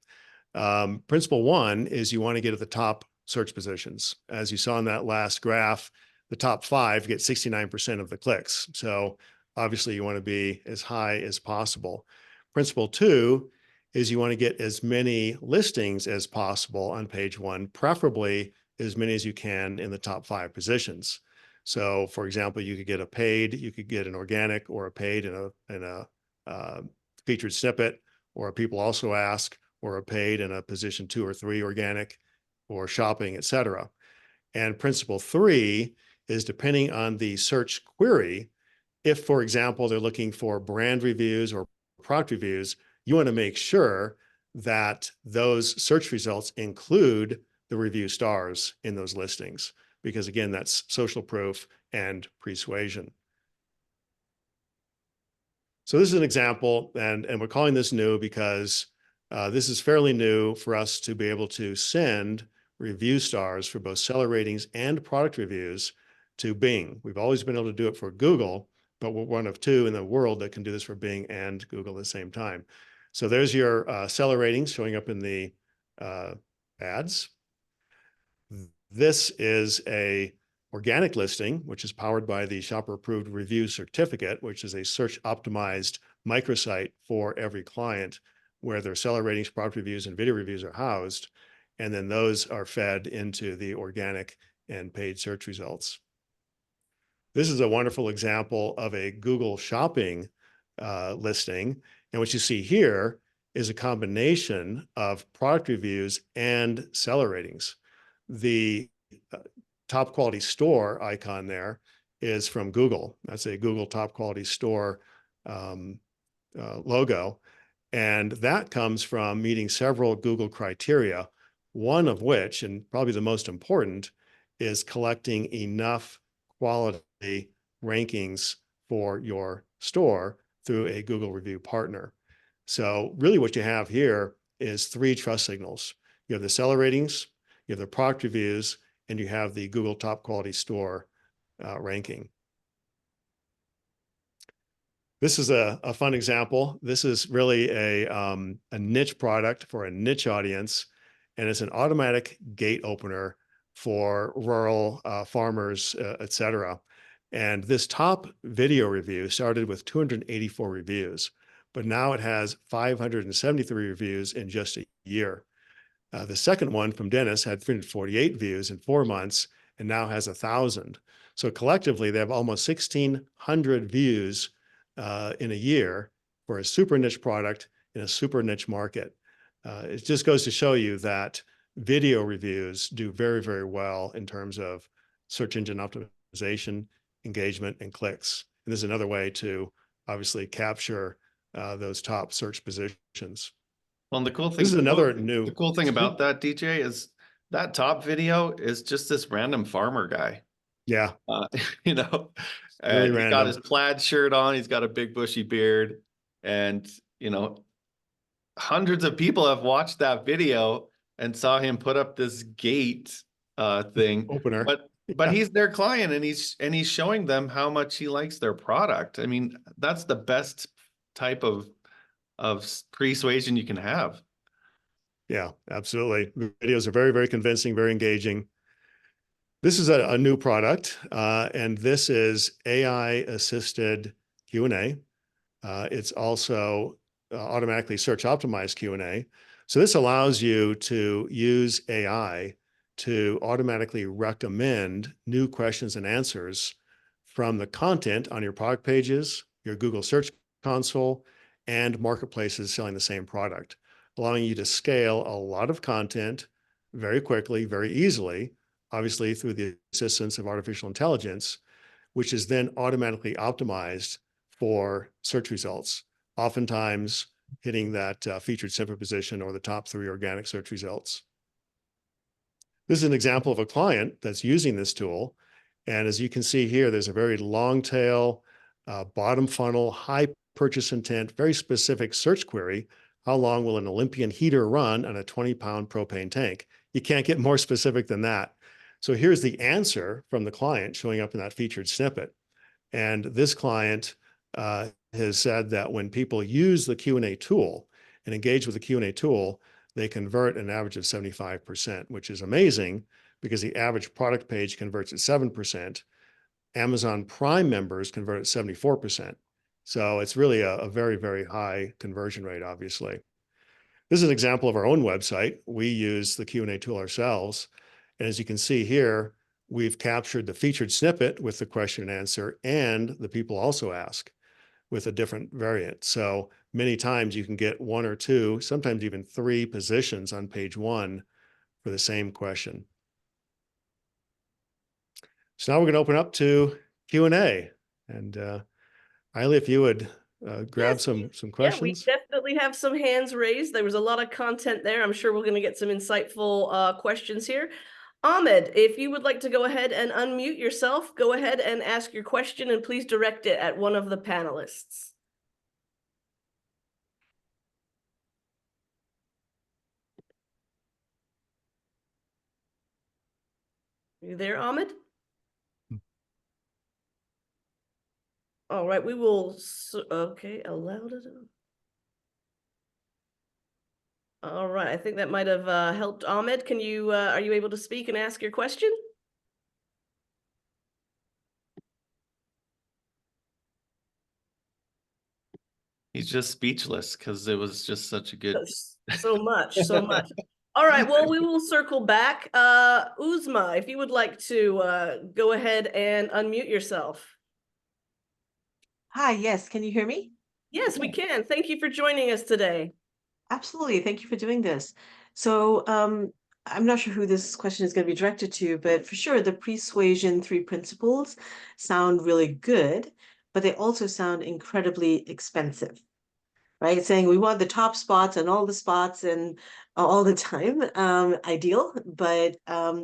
Principle 1 is you want to get at the top search positions. As you saw in that last graph, the top 5 get 69% of the clicks. So obviously you want to be as high as possible. Principle 2 is you want to get as many listings as possible on page 1, preferably as many as you can in the top 5 positions. So for example, you could get a paid, you could get an organic or a paid in a featured snippet, or a people also ask, or a paid in a position 2 or 3 organic, or shopping, etc. And principle 3 is depending on the search query. If, for example, they're looking for brand reviews or product reviews, you want to make sure that those search results include the review stars in those listings, because again, that's social proof and persuasion. So this is an example, and we're calling this new because this is fairly new for us to be able to send review stars for both seller ratings and product reviews to Bing. We've always been able to do it for Google, but we're one of 2 in the world that can do this for Bing and Google at the same time. So there's your seller ratings showing up in the ads. This is a organic listing, which is powered by the Shopper Approved Review Certificate, which is a search optimized microsite for every client where their seller ratings, product reviews, and video reviews are housed. And then those are fed into the organic and paid search results. This is a wonderful example of a Google Shopping listing. And what you see here is a combination of product reviews and seller ratings. The top quality store icon there is from Google. That's a Google top quality store logo. And that comes from meeting several Google criteria, one of which, and probably the most important, is collecting enough quality rankings for your store through a Google review partner. So really what you have here is 3 trust signals. You have the seller ratings, you have the product reviews, and you have the Google top quality store ranking. This is a fun example. This is really a niche product for a niche audience, and it's an automatic gate opener for rural farmers, etc. And this top video review started with 284 reviews, but now it has 573 reviews in just a year. The second one from Dennis had 348 views in 4 months and now has 1,000. So collectively, they have almost 1,600 views in a year for a super niche product in a super niche market. It just goes to show you that video reviews do very, very well in terms of search engine optimization, engagement, and clicks. And this is another way to obviously capture those top search positions. Well, and the cool thing, This is another new. the cool thing about that, DJ, is that top video is just this random farmer guy. Yeah. You know, Really he's random. got his plaid shirt on, he's got a big bushy beard, and you know, hundreds of people have watched that video and saw him put up this gate thing Opener. but Yeah. he's their client, and he's showing them how much he likes their product. I mean, that's the best type of persuasion you can have. Yeah, absolutely. The videos are very, very convincing, very engaging. This is a new product, and this is AI-assisted Q&A. It's also automatically search optimized Q&A. So this allows you to use AI to automatically recommend new questions and answers from the content on your product pages, your Google Search Console, and marketplaces selling the same product, allowing you to scale a lot of content very quickly, very easily, obviously through the assistance of artificial intelligence, which is then automatically optimized for search results, oftentimes hitting that featured snippet position or the top 3 organic search results. This is an example of a client that's using this tool. And as you can see here, there's a very long tail, bottom funnel, high purchase intent, very specific search query. How long will an Olympian heater run on a 20-pound propane tank? You can't get more specific than that. So here's the answer from the client showing up in that featured snippet. And this client has said that when people use the Q&A tool and engage with the Q&A tool, they convert an average of 75%, which is amazing because the average product page converts at 7%. Amazon Prime members convert at 74%. So it's really a very, very high conversion rate, obviously. This is an example of our own website. We use the Q&A tool ourselves. And as you can see here, we've captured the featured snippet with the question and answer, and the people also ask with a different variant. So many times you can get 1 or 2, sometimes even 3 positions on page 1 for the same question. So now we're going to open up to Q&A. And Eiley, if you would grab Yes, some Yeah, we questions. definitely have some hands raised. There was a lot of content there. I'm sure we're going to get some insightful questions here. Ahmed, if you would like to go ahead and unmute yourself, go ahead and ask your question, and please direct it at one of the panelists. Are you there, Ahmed? All right, we will, okay, allowed it. All right, I think that might have helped Ahmed. Can you, are you able to speak and ask your question? He's just speechless because it was just such a good. So much, so much. All right, well, we will circle back. Uzma, if you would like to go ahead and unmute yourself. Hi, yes, can you hear me? Yes, we can. Thank you for joining us today. Absolutely, thank you for doing this. So I'm not sure who this question is going to be directed to, but for sure the pre-suasion 3 principles sound really good, but they also sound incredibly expensive, right? Saying we want the top spots and all the spots and all the time, ideal, but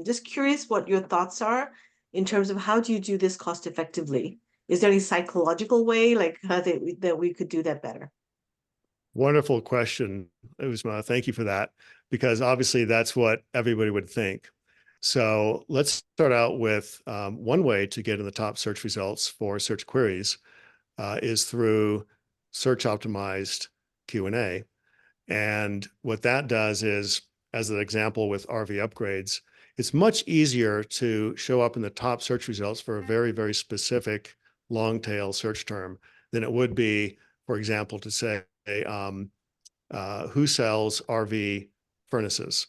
just curious what your thoughts are in terms of how do you do this cost effectively? Is there any psychological way like that we could do that better? Wonderful question, Uzma. Thank you for that, because obviously that's what everybody would think. So let's start out with one way to get in the top search results for search queries is through search optimized Q&A. And what that does is, as an example with RV upgrades, it's much easier to show up in the top search results for a very, very specific long tail search term than it would be, for example, to say, who sells RV furnaces?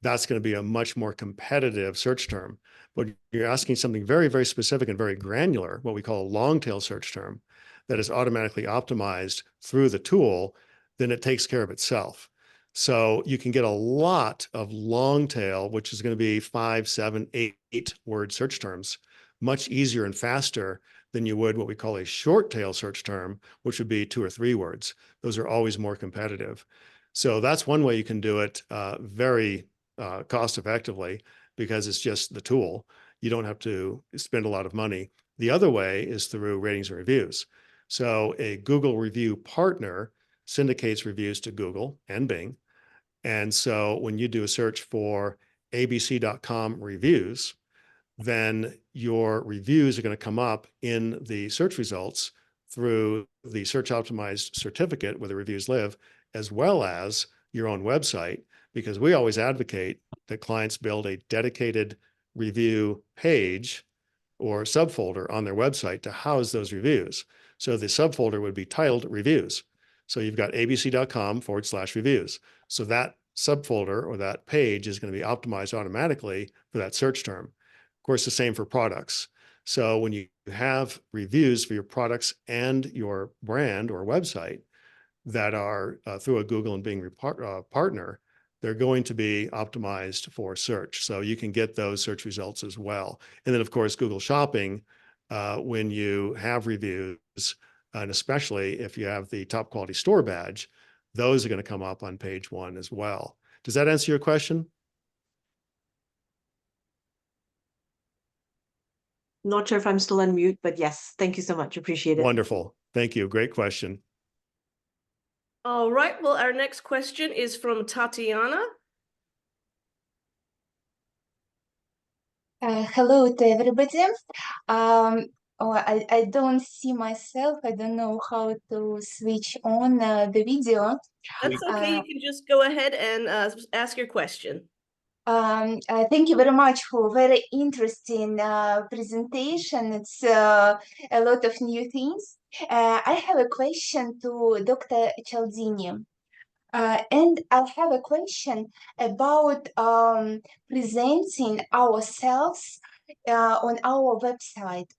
That's going to be a much more competitive search term. But you're asking something very, very specific and very granular, what we call a long tail search term, that is automatically optimized through the tool, then it takes care of itself. So you can get a lot of long tail, which is going to be 5, 7, 8 word search terms, much easier and faster than you would what we call a short tail search term, which would be 2 or 3 words. Those are always more competitive. So that's one way you can do it very cost effectively, because it's just the tool. You don't have to spend a lot of money. The other way is through ratings and reviews. So a Google review partner syndicates reviews to Google and Bing. And so when you do a search for abc.com reviews, then your reviews are going to come up in the search results through the search optimized certificate where the reviews live, as well as your own website, because we always advocate that clients build a dedicated review page or subfolder on their website to house those reviews. So the subfolder would be titled reviews. So you've got abc.com/reviews. So that subfolder or that page is going to be optimized automatically for that search term. Of course, the same for products. So when you have reviews for your products and your brand or website that are through a Google and Bing partner, they're going to be optimized for search. So you can get those search results as well. And then of course, Google Shopping, when you have reviews, and especially if you have the top quality store badge, those are going to come up on page 1 as well. Does that answer your question? Not sure if I'm still on mute, but yes, thank you so much. Appreciate it. Wonderful. Thank you. Great question. All right, well, our next question is from Tatiana. Hello to everybody. I don't see myself. I don't know how to switch on the video. That's okay, you can just go ahead and ask your question. Thank you very much for very interesting presentation. It's a lot of new things. I have a question to Dr. Cialdini. And I have a question about presenting ourselves on our website.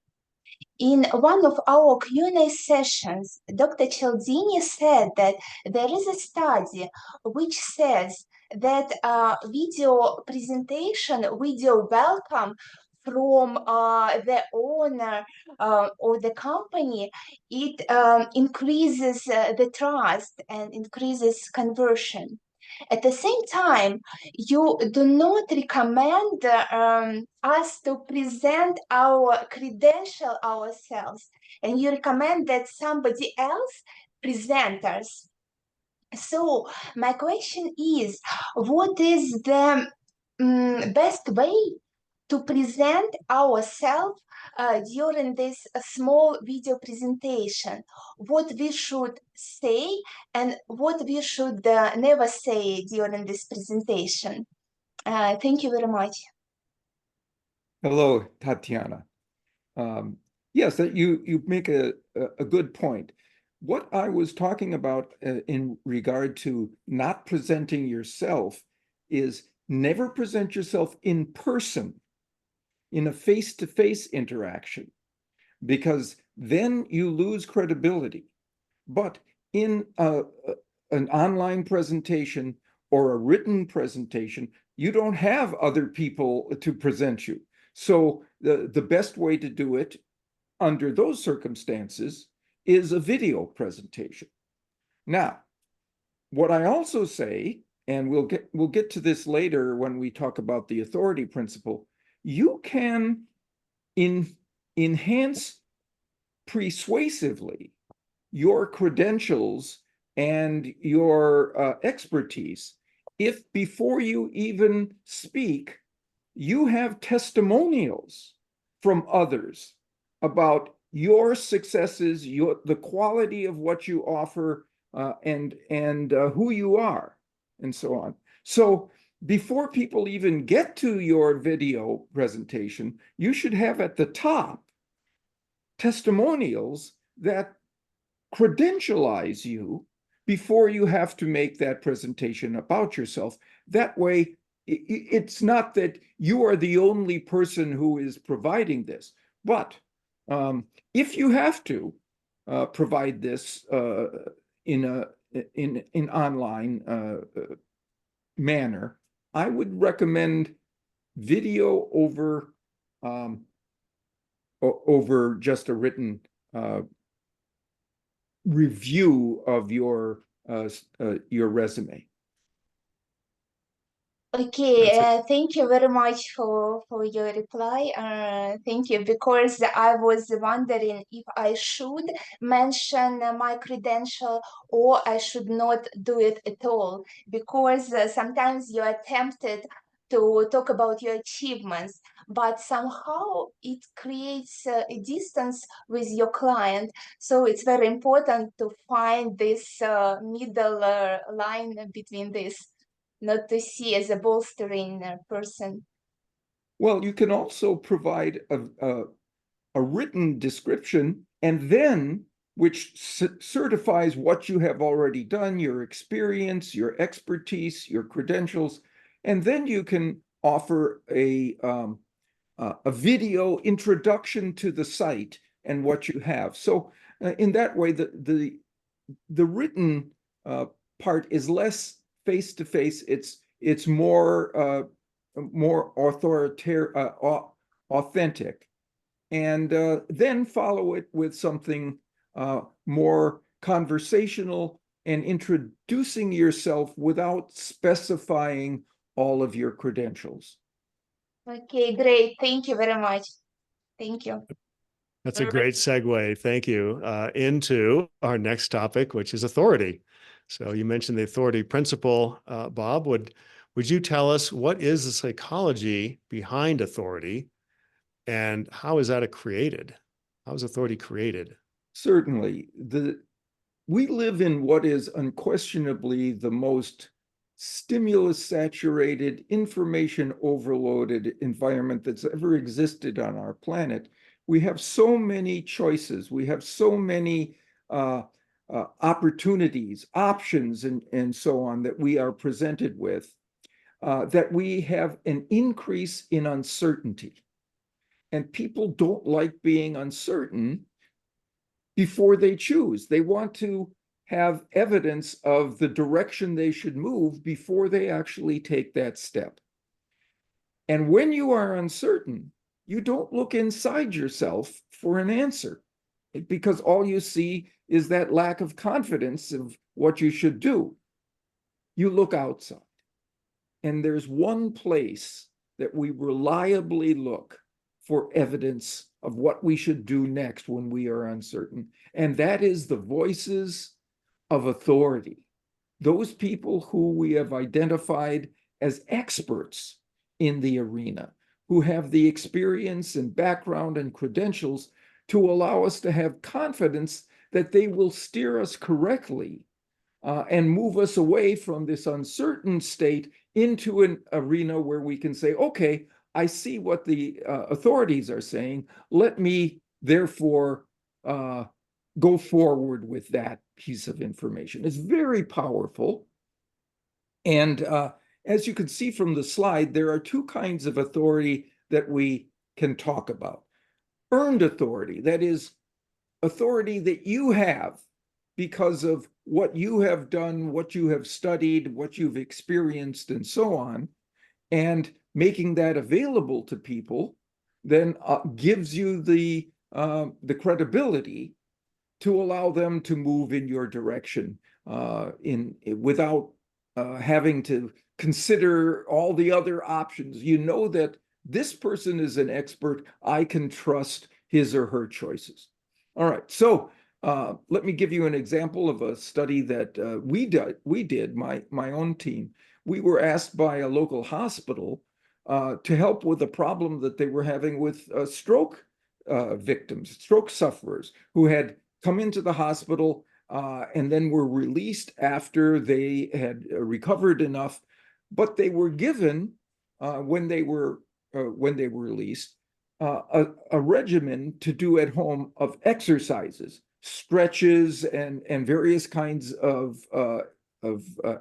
In one of our Q&A sessions, Dr. Cialdini said that there is a study which says that video presentation, video welcome from the owner or the company, it increases the trust and increases conversion. At the same time, you do not recommend us to present our credential ourselves, and you recommend that somebody else present us. So my question is, what is the best way to present ourselves during this small video presentation? What we should say and what we should never say during this presentation? Thank you very much. Hello, Tatiana. Yes, that you make a good point. What I was talking about in regard to not presenting yourself is never present yourself in person, in a face-to-face interaction, because then you lose credibility. But in an online presentation or a written presentation, you don't have other people to present you. So the best way to do it under those circumstances is a video presentation. Now, what I also say, and we'll get to this later when we talk about the authority principle, you can enhance persuasively your credentials and your expertise if before you even speak, you have testimonials from others about your successes, the quality of what you offer, and who you are, and so on. So before people even get to your video presentation, you should have at the top testimonials that credentialize you before you have to make that presentation about yourself. That way, it's not that you are the only person who is providing this, but if you have to provide this in online manner, I would recommend video over just a written review of your resume. Okay, thank you very much for your reply. Thank you, because I was wondering if I should mention my credential or I should not do it at all, because sometimes you are tempted to talk about your achievements, but somehow it creates a distance with your client. So it's very important to find this middle line between this, not to see as a bolstering person. Well, you can also provide a written description, and then which certifies what you have already done, your experience, your expertise, your credentials, and then you can offer a video introduction to the site and what you have. So in that way, the written part is less face-to-face. It's more authentic, and then follow it with something more conversational and introducing yourself without specifying all of your credentials. Okay, great. Thank you very much. Thank you. That's a great segue. Thank you. Into our next topic, which is authority. So you mentioned the authority principle, Bob. Would you tell us what is the psychology behind authority, and how is that created? How is authority created? Certainly. We live in what is unquestionably the most stimulus-saturated, information-overloaded environment that's ever existed on our planet. We have so many choices. We have so many opportunities, options, and so on that we are presented with, that we have an increase in uncertainty. And people don't like being uncertain before they choose. They want to have evidence of the direction they should move before they actually take that step. And when you are uncertain, you don't look inside yourself for an answer, because all you see is that lack of confidence of what you should do. You look outside, and there's one place that we reliably look for evidence of what we should do next when we are uncertain, and that is the voices of authority. Those people who we have identified as experts in the arena, who have the experience and background and credentials to allow us to have confidence that they will steer us correctly and move us away from this uncertain state into an arena where we can say, okay, I see what the authorities are saying. Let me therefore go forward with that piece of information. It's very powerful. And as you can see from the slide, there are two kinds of authority that we can talk about. Earned authority, that is authority that you have because of what you have done, what you have studied, what you've experienced, and so on. And making that available to people then gives you the credibility to allow them to move in your direction without having to consider all the other options. You know that this person is an expert. I can trust his or her choices. All right, so let me give you an example of a study that we did, my own team. We were asked by a local hospital to help with a problem that they were having with stroke victims, stroke sufferers who had come into the hospital and then were released after they had recovered enough, but they were given when they were released a regimen to do at home of exercises, stretches, and various kinds of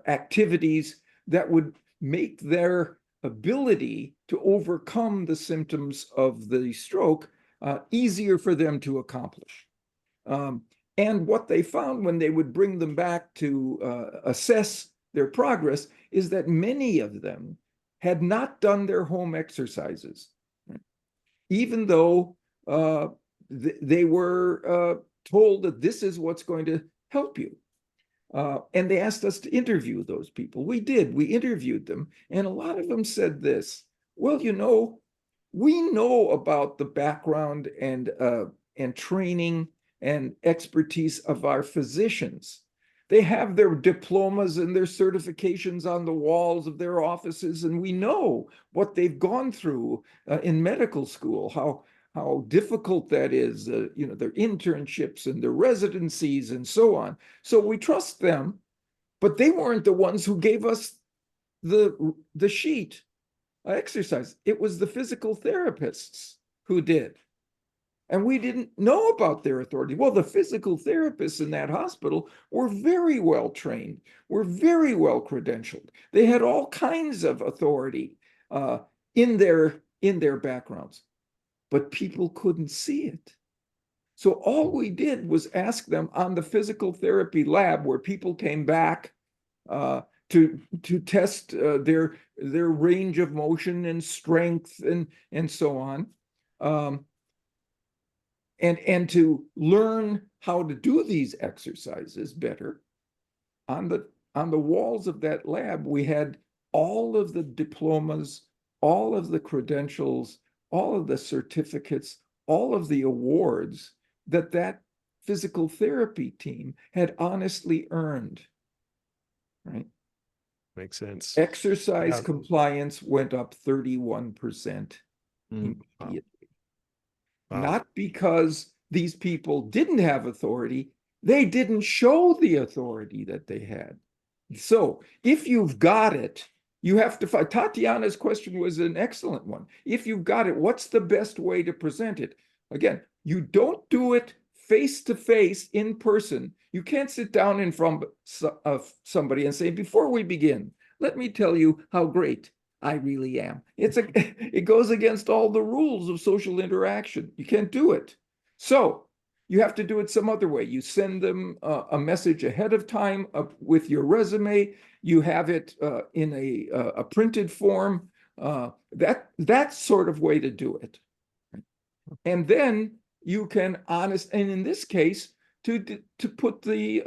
activities that would make their ability to overcome the symptoms of the stroke easier for them to accomplish. And what they found when they would bring them back to assess their progress is that many of them had not done their home exercises, even though they were told that this is what's going to help you. And they asked us to interview those people. We did. We interviewed them. And a lot of them said this, well, you know, we know about the background and training and expertise of our physicians. They have their diplomas and their certifications on the walls of their offices, and we know what they've gone through in medical school, how difficult that is, you know, their internships and their residencies and so on. So we trust them, but they weren't the ones who gave us the sheet. exercise. It was the physical therapists who did. And we didn't know about their authority. Well, the physical therapists in that hospital were very well trained, were very well credentialed. They had all kinds of authority in their backgrounds, but people couldn't see it. So all we did was ask them on the physical therapy lab, where people came back to test their range of motion and strength and so on. And to learn how to do these exercises better. On the walls of that lab, we had all of the diplomas, all of the credentials, all of the certificates, all of the awards that physical therapy team had honestly earned, right? Makes sense. Exercise Yeah. compliance went up 31% immediately. Wow. Not because these people didn't have authority, they didn't show the authority that they had. So if you've got it, you have to find. Tatiana's question was an excellent one. If you've got it, what's the best way to present it? Again, you don't do it face to face in person. You can't sit down in front of somebody and say, before we begin, let me tell you how great I really am. It goes against all the rules of social interaction. You can't do it. So you have to do it some other way. You send them a message ahead of time with your resume. You have it in a printed form. That sort of way to do it. And then you can and in this case, to put the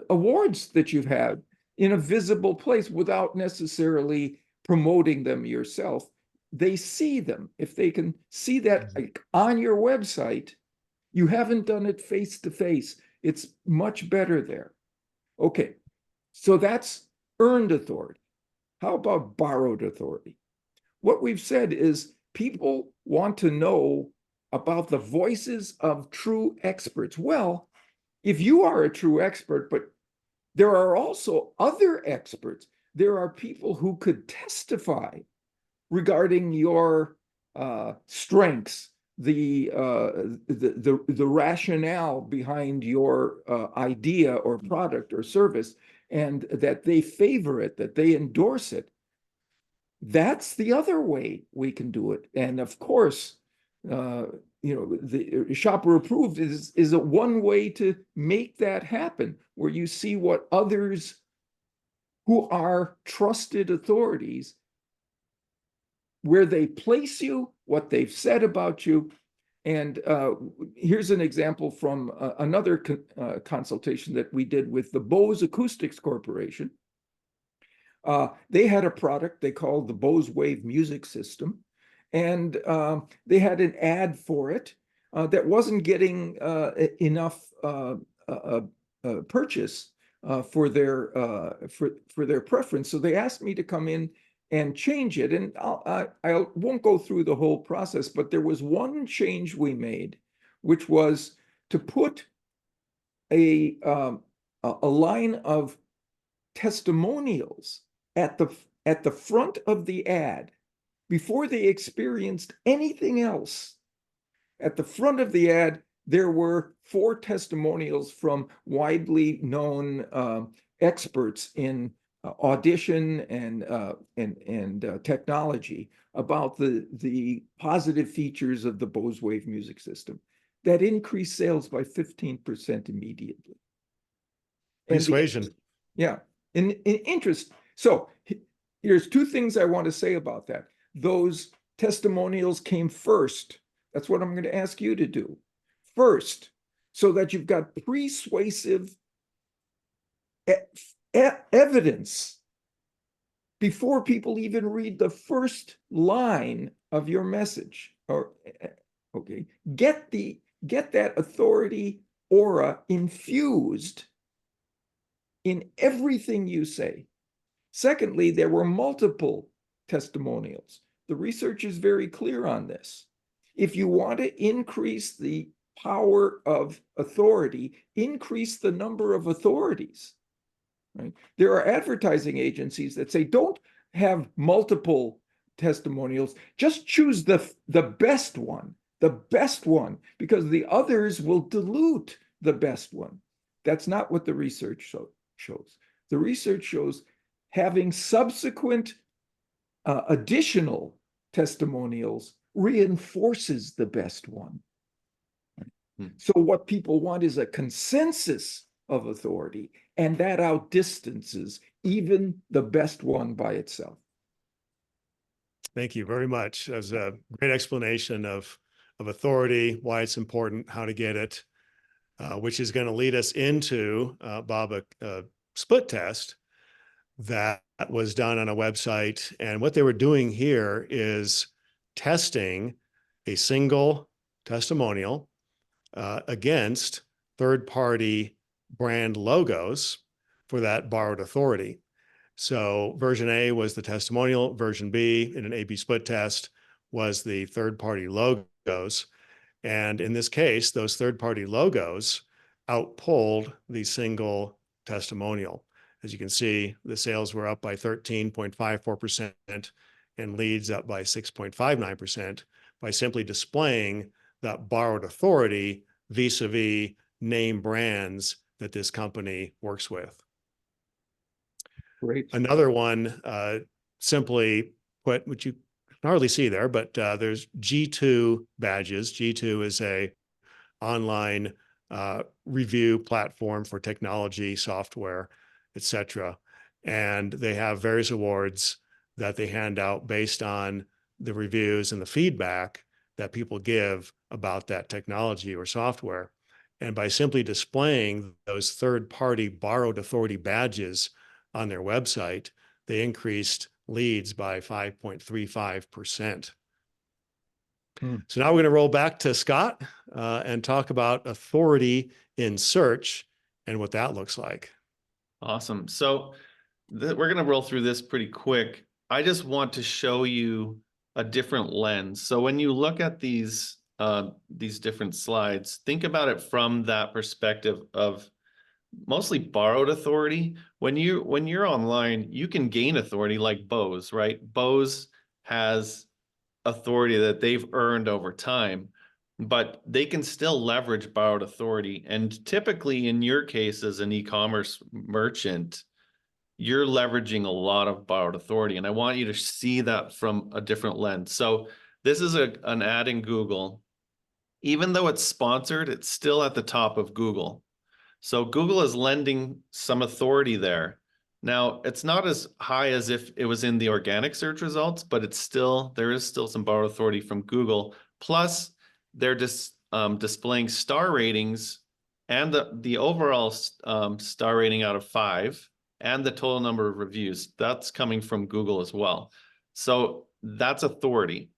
awards that you've had in a visible place without necessarily promoting them yourself. They see them. If they can see that on your website, you haven't done it face to face. It's much better there. Okay, so that's earned authority. How about borrowed authority? What we've said is people want to know about the voices of true experts. Well, if you are a true expert, but there are also other experts. There are people who could testify regarding your strengths, the rationale behind your idea or product or service, and that they favor it, that they endorse it. That's the other way we can do it. And of course, the shopper approved is a one way to make that happen, where you see what others who are trusted authorities, where they place you, what they've said about you. And here's an example from another consultation that we did with the Bose Acoustics Corporation. They had a product they called the Bose Wave Music System. And they had an ad for it that wasn't getting enough purchase for their preference. So they asked me to come in and change it. And I won't go through the whole process, but there was one change we made, which was to put a line of testimonials at the front of the ad. Before they experienced anything else, at the front of the ad, there were 4 testimonials from widely known experts in audition and technology about the positive features of the Bose Wave music system. That increased sales by 15% immediately. Persuasion. Yeah, in interest. So here's 2 things I want to say about that. Those testimonials came first. That's what I'm going to ask you to do. First, so that you've got persuasive evidence before people even read the first line of your message. Okay, get that authority aura infused in everything you say. Secondly, there were multiple testimonials. The research is very clear on this. If you want to increase the power of authority, increase the number of authorities. Right? There are advertising agencies that say, don't have multiple testimonials. Just choose the best one, because the others will dilute the best one. That's not what the research shows. The research shows having subsequent additional testimonials reinforces the best one. So what people want is a consensus of authority, and that outdistances even the best one by itself. Thank you very much. That was a great explanation of authority, why it's important, how to get it, which is going to lead us into, Bob, a split test that was done on a website. And what they were doing here is testing a single testimonial against third-party brand logos for that borrowed authority. So version A was the testimonial, version B in an A/B split test was the third-party logos. And in this case, those third-party logos outpulled the single testimonial. As you can see, the sales were up by 13.54% and leads up by 6.59% by simply displaying that borrowed authority vis-a-vis name brands that this company works with. Great. Another one, simply put, which you can hardly see there, but there's G2 badges. G2 is a online review platform for technology, software, etc. And they have various awards that they hand out based on the reviews and the feedback that people give about that technology or software. And by simply displaying those third-party borrowed authority badges on their website, they increased leads by 5.35%. So now we're going to roll back to Scott and talk about authority in search and what that looks like. Awesome. So we're going to roll through this pretty quick. I just want to show you a different lens. So when you look at these different slides, think about it from that perspective of mostly borrowed authority. When you're online, you can gain authority like Bose, right? Bose has authority that they've earned over time, but they can still leverage borrowed authority. And typically in your case as an e-commerce merchant, you're leveraging a lot of borrowed authority. And I want you to see that from a different lens. So this is an ad in Google. Even though it's sponsored, it's still at the top of Google. So Google is lending some authority there. Now, it's not as high as if it was in the organic search results, but there is still some borrowed authority from Google. Plus, they're just displaying star ratings and the overall star rating out of 5 and the total number of reviews. That's coming from Google as well. So that's authority.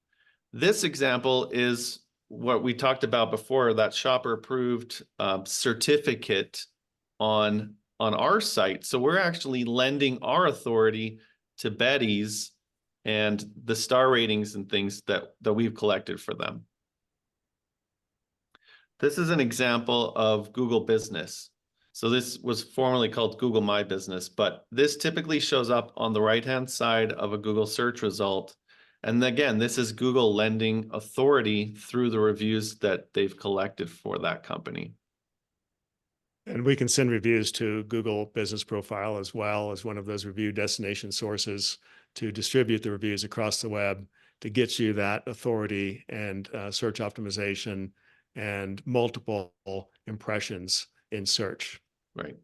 This example is what we talked about before, that shopper approved certificate on our site. So we're actually lending our authority to Betty's and the star ratings and things that we've collected for them. This is an example of Google Business. So this was formerly called Google My Business, but this typically shows up on the right-hand side of a Google search result. And again, this is Google lending authority through the reviews that they've collected for that company. And we can send reviews to Google Business Profile as well as one of those review destination sources to distribute the reviews across the web to get you that authority and search optimization and multiple impressions in search. Right.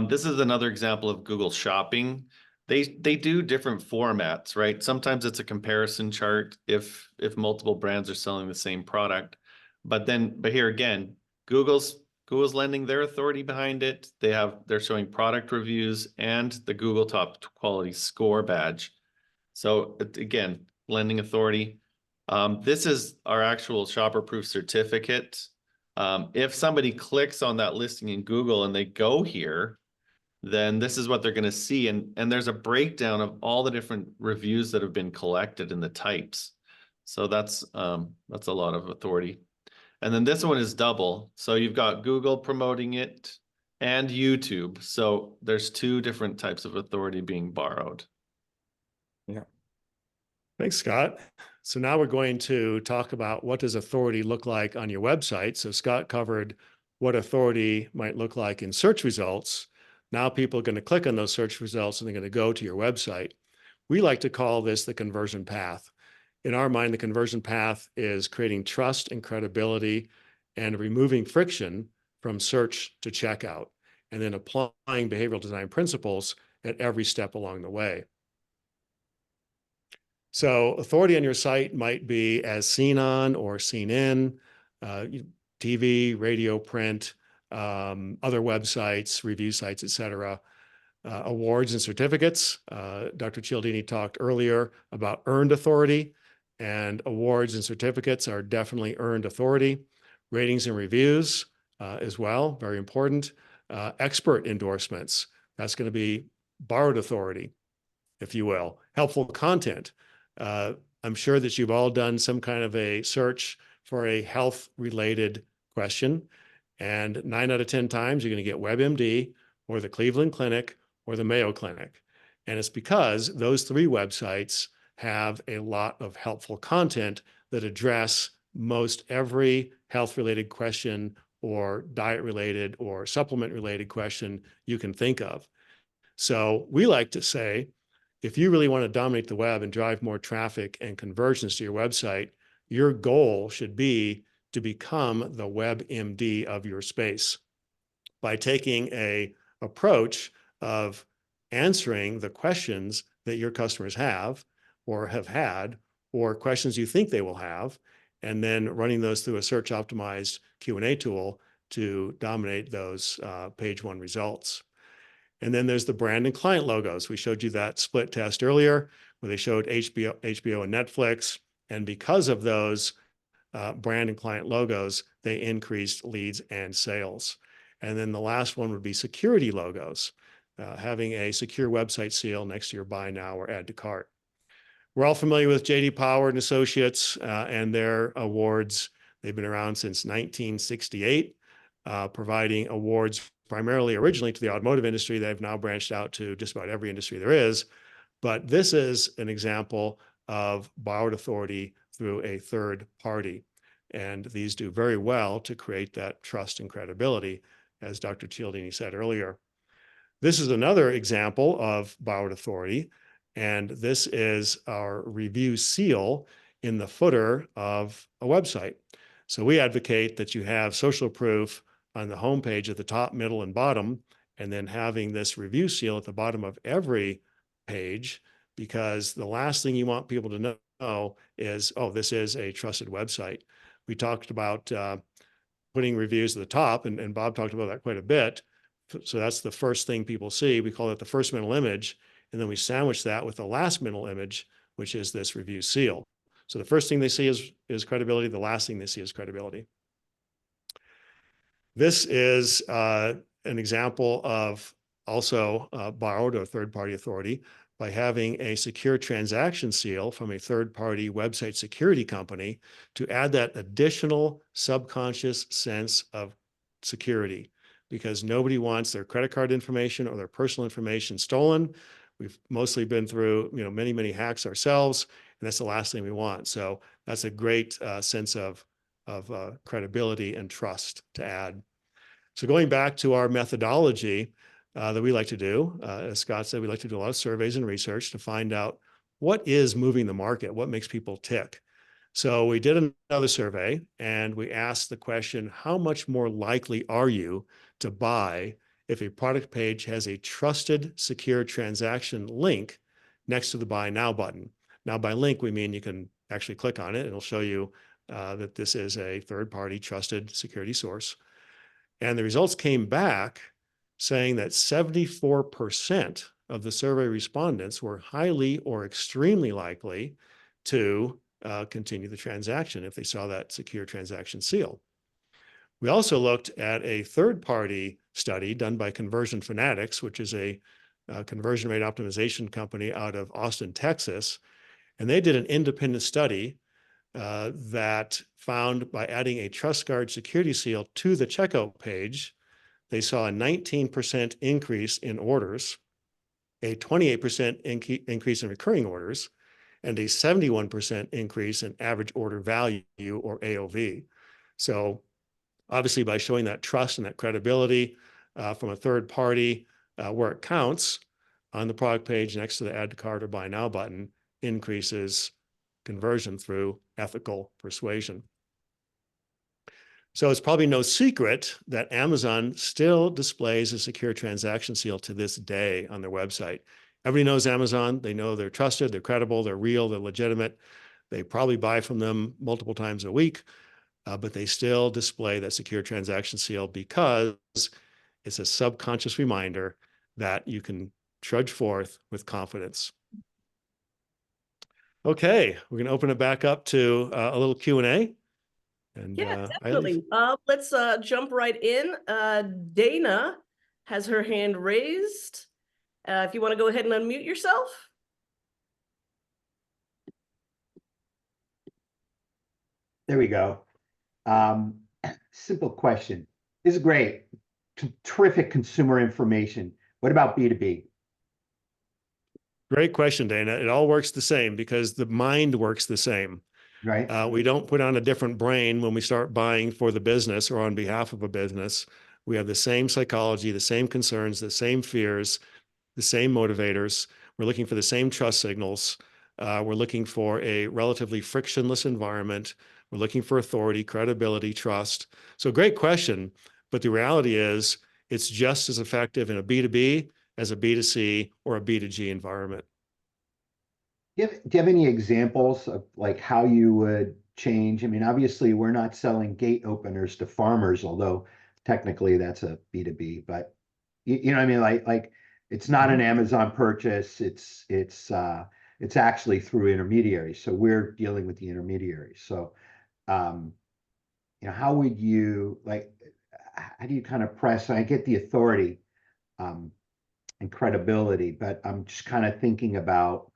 This is another example of Google Shopping. They do different formats, right? Sometimes it's a comparison chart if multiple brands are selling the same product. But here again, Google's lending their authority behind it. They're showing product reviews and the Google Top Quality Score badge. So again, lending authority. This is our actual shopper proof certificate. If somebody clicks on that listing in Google and they go here, then this is what they're going to see. And there's a breakdown of all the different reviews that have been collected in the types. So that's a lot of authority. And then this one is double. So you've got Google promoting it, and YouTube. So there's two different types of authority being borrowed. Thanks, Scott. So now we're going to talk about what does authority look like on your website. So Scott covered what authority might look like in search results. Now people are going to click on those search results and they're going to go to your website. We like to call this the conversion path. In our mind, the conversion path is creating trust and credibility and removing friction from search to checkout, and then applying behavioral design principles at every step along the way. So authority on your site might be as seen on or seen in TV, radio, print, other websites, review sites, etc. Awards and certificates. Dr. Cialdini talked earlier about earned authority, and awards and certificates are definitely earned authority. Ratings and reviews as well, very important. Expert endorsements, that's going to be borrowed authority, if you will. Helpful content. I'm sure that you've all done some kind of a search for a health-related question, and 9 out of 10 times you're going to get WebMD or the Cleveland Clinic or the Mayo Clinic. And it's because those 3 websites have a lot of helpful content that address most every health-related question or diet-related or supplement-related question you can think of. So we like to say, if you really want to dominate the web and drive more traffic and conversions to your website, your goal should be to become the WebMD of your space by taking an approach of answering the questions that your customers have or have had, or questions you think they will have, and then running those through a search optimized Q&A tool to dominate those page 1 results. And then there's the brand and client logos. We showed you that split test earlier where they showed HBO and Netflix. And because of those brand and client logos, they increased leads and sales. And then the last one would be security logos, having a secure website seal next to your buy now or add to cart. We're all familiar with J.D. Power and Associates and their awards. They've been around since 1968, providing awards primarily originally to the automotive industry. They've now branched out to just about every industry there is. But this is an example of borrowed authority through a third party. And these do very well to create that trust and credibility, as Dr. Cialdini said earlier. This is another example of borrowed authority. And this is our review seal in the footer of a website. So we advocate that you have social proof on the homepage at the top, middle, and bottom, and then having this review seal at the bottom of every page, because the last thing you want people to know is, oh, this is a trusted website. We talked about putting reviews at the top, and Bob talked about that quite a bit. So that's the first thing people see. We call it the first middle image, and then we sandwich that with the last middle image, which is this review seal. So the first thing they see is credibility. The last thing they see is credibility. This is an example of also borrowed or third-party authority by having a secure transaction seal from a third-party website security company to add that additional subconscious sense of security, because nobody wants their credit card information or their personal information stolen. We've mostly been through many, many hacks ourselves, and that's the last thing we want. So that's a great sense of credibility and trust to add. So going back to our methodology that we like to do, as Scott said, we like to do a lot of surveys and research to find out what is moving the market, what makes people tick. So we did another survey and we asked the question, how much more likely are you to buy if a product page has a trusted, secure transaction link next to the Buy Now button? Now, by link, we mean you can actually click on it. It'll show you that this is a third-party trusted security source. And the results came back saying that 74% of the survey respondents were highly or extremely likely to continue the transaction if they saw that secure transaction seal. We also looked at a third-party study done by Conversion Fanatics, which is a conversion rate optimization company out of Austin, Texas. And they did an independent study that found by adding a TrustGuard security seal to the checkout page, they saw a 19% increase in orders, a 28% increase in recurring orders, and a 71% increase in average order value, or AOV. So obviously, by showing that trust and that credibility from a third party where it counts on the product page next to the add to cart or buy now button, increases conversion through ethical persuasion. So it's probably no secret that Amazon still displays a secure transaction seal to this day on their website. Everybody knows Amazon. They know they're trusted, they're credible, they're real, they're legitimate. They probably buy from them multiple times a week, but they still display that secure transaction seal because it's a subconscious reminder that you can trudge forth with confidence. Okay, we're going to open it back up to a little Q&A. And Yeah, definitely. Let's jump right in. Dana has her hand raised. If you want to go ahead and unmute yourself. There we go. Simple question. This is great. Terrific consumer information. What about B2B? Great question, Dana. It all works the same because the mind works the same. Right? We don't put on a different brain when we start buying for the business or on behalf of a business. We have the same psychology, the same concerns, the same fears, the same motivators. We're looking for the same trust signals. We're looking for a relatively frictionless environment. We're looking for authority, credibility, trust. So great question. But the reality is it's just as effective in a B2B as a B2C or a B2G environment. Do you have any examples of like how you would change? I mean, obviously we're not selling gate openers to farmers, although technically that's a B2B, but you know what I mean? Like it's not an Amazon purchase. It's actually through intermediaries. So we're dealing with the intermediaries. So, you know, how would you how do you kind of press? I get the authority and credibility, but I'm just kind of thinking about,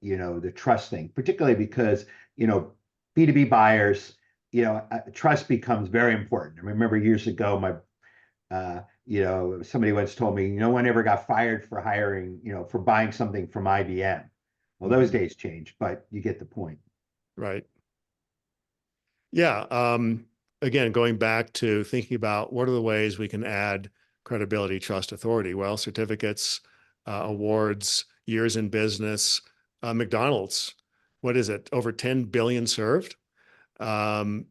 you know, the trust thing, particularly because, you know, B2B buyers, you know, trust becomes very important. I remember years ago, you know, somebody once told me, no one ever got fired for hiring, you know, for buying something from IBM. Well, those days changed, but you get the point. Right. Yeah. Again, going back to thinking about what are the ways we can add credibility, trust, authority. Well, certificates, awards, years in business. McDonald's, what is it? Over 10 billion served. It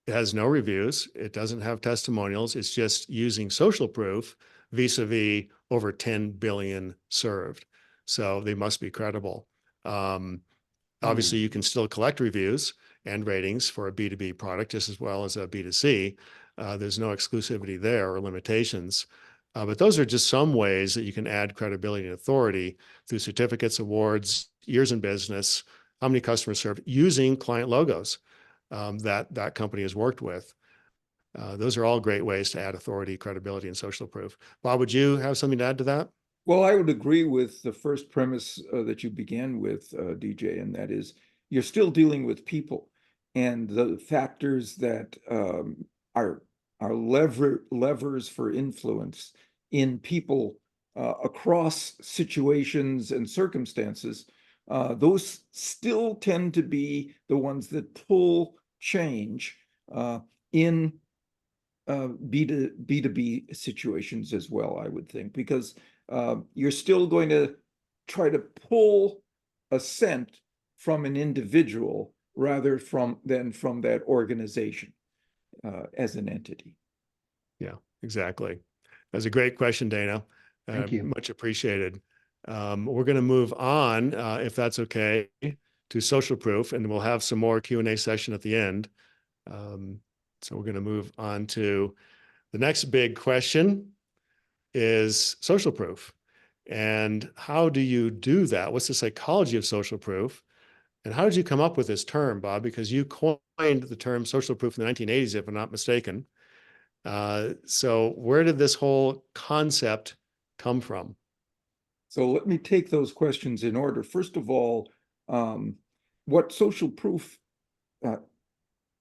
has no reviews. It doesn't have testimonials. It's just using social proof vis-a-vis over 10 billion served. So they must be credible. Obviously, you can still collect reviews and ratings for a B2B product just as well as a B2C. There's no exclusivity there or limitations. But those are just some ways that you can add credibility and authority through certificates, awards, years in business, how many customers served, using client logos that company has worked with. Those are all great ways to add authority, credibility, and social proof. Bob, would you have something to add to that? Well, I would agree with the first premise that you began with, DJ, and that is you're still dealing with people, and the factors that are levers for influence in people across situations and circumstances. Those still tend to be the ones that pull change in B2B situations as well, I would think, because you're still going to try to pull assent from an individual rather than from that organization as an entity. Yeah, exactly. That's a great question, Dana. Thank you. Much appreciated. We're going to move on, if that's okay, to social proof, and we'll have some more Q&A session at the end. So we're going to move on to the next big question is social proof. And how do you do that? What's the psychology of social proof? And how did you come up with this term, Bob? Because you coined the term social proof in the 1980s, if I'm not mistaken. So where did this whole concept come from? So let me take those questions in order. First of all, what social proof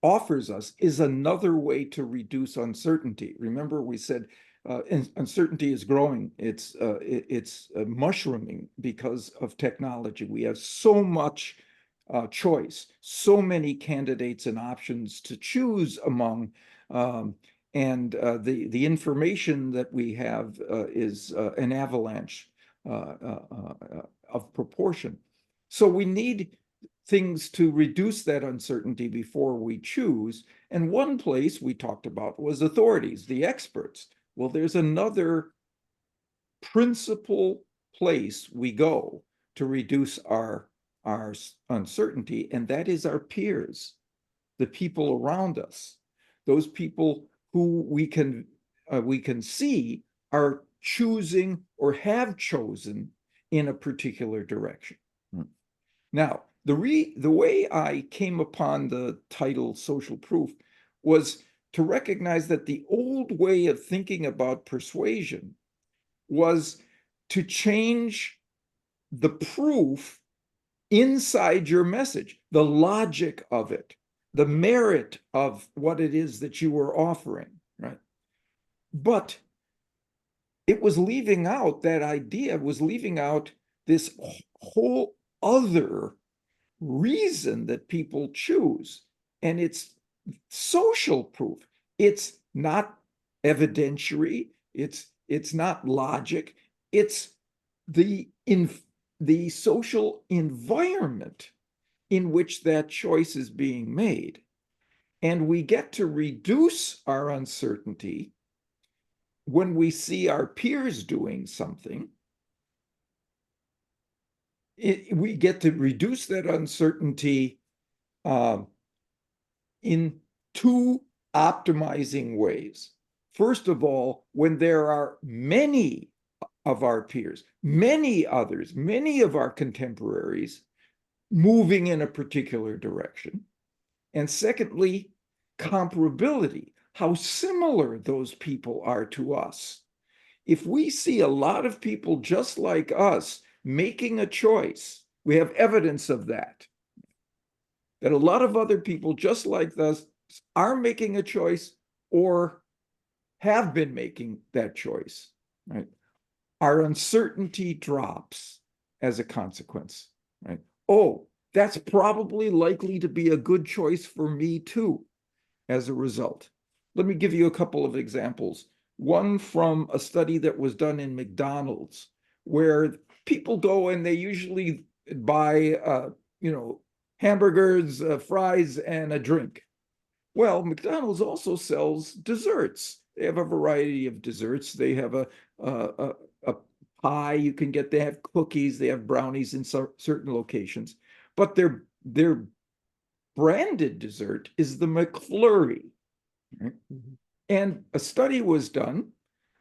offers us is another way to reduce uncertainty. Remember, we said uncertainty is growing. It's mushrooming because of technology. We have so much choice, so many candidates and options to choose among, and the information that we have is an avalanche of proportion. So we need things to reduce that uncertainty before we choose. And one place we talked about was authorities, the experts. Well, there's another principal place we go to reduce our uncertainty, and that is our peers, the people around us, those people who we can see are choosing or have chosen in a particular direction. Now, the way I came upon the title social proof was to recognize that the old way of thinking about persuasion was to change the proof inside your message, the logic of it, the merit of what it is that you were offering, right? But it was leaving out, that idea was leaving out this whole other reason that people choose, and it's social proof. It's not evidentiary, it's not logic, it's the social environment in which that choice is being made. And we get to reduce our uncertainty when we see our peers doing something. We get to reduce that uncertainty in two optimizing ways. First of all, when there are many of our peers, many others, many of our contemporaries moving in a particular direction. And secondly, comparability, how similar those people are to us. If we see a lot of people just like us making a choice, we have evidence of that a lot of other people just like us are making a choice or have been making that choice, right? Our uncertainty drops as a consequence, right? Oh, that's probably likely to be a good choice for me too, as a result. Let me give you a couple of examples. One from a study that was done in McDonald's, where people go and they usually buy, hamburgers, fries, and a drink. Well, McDonald's also sells desserts. They have a variety of desserts. They have a pie you can get. They have cookies. They have brownies in certain locations. But their branded dessert is the McFlurry. Right? Mm-hmm. And a study was done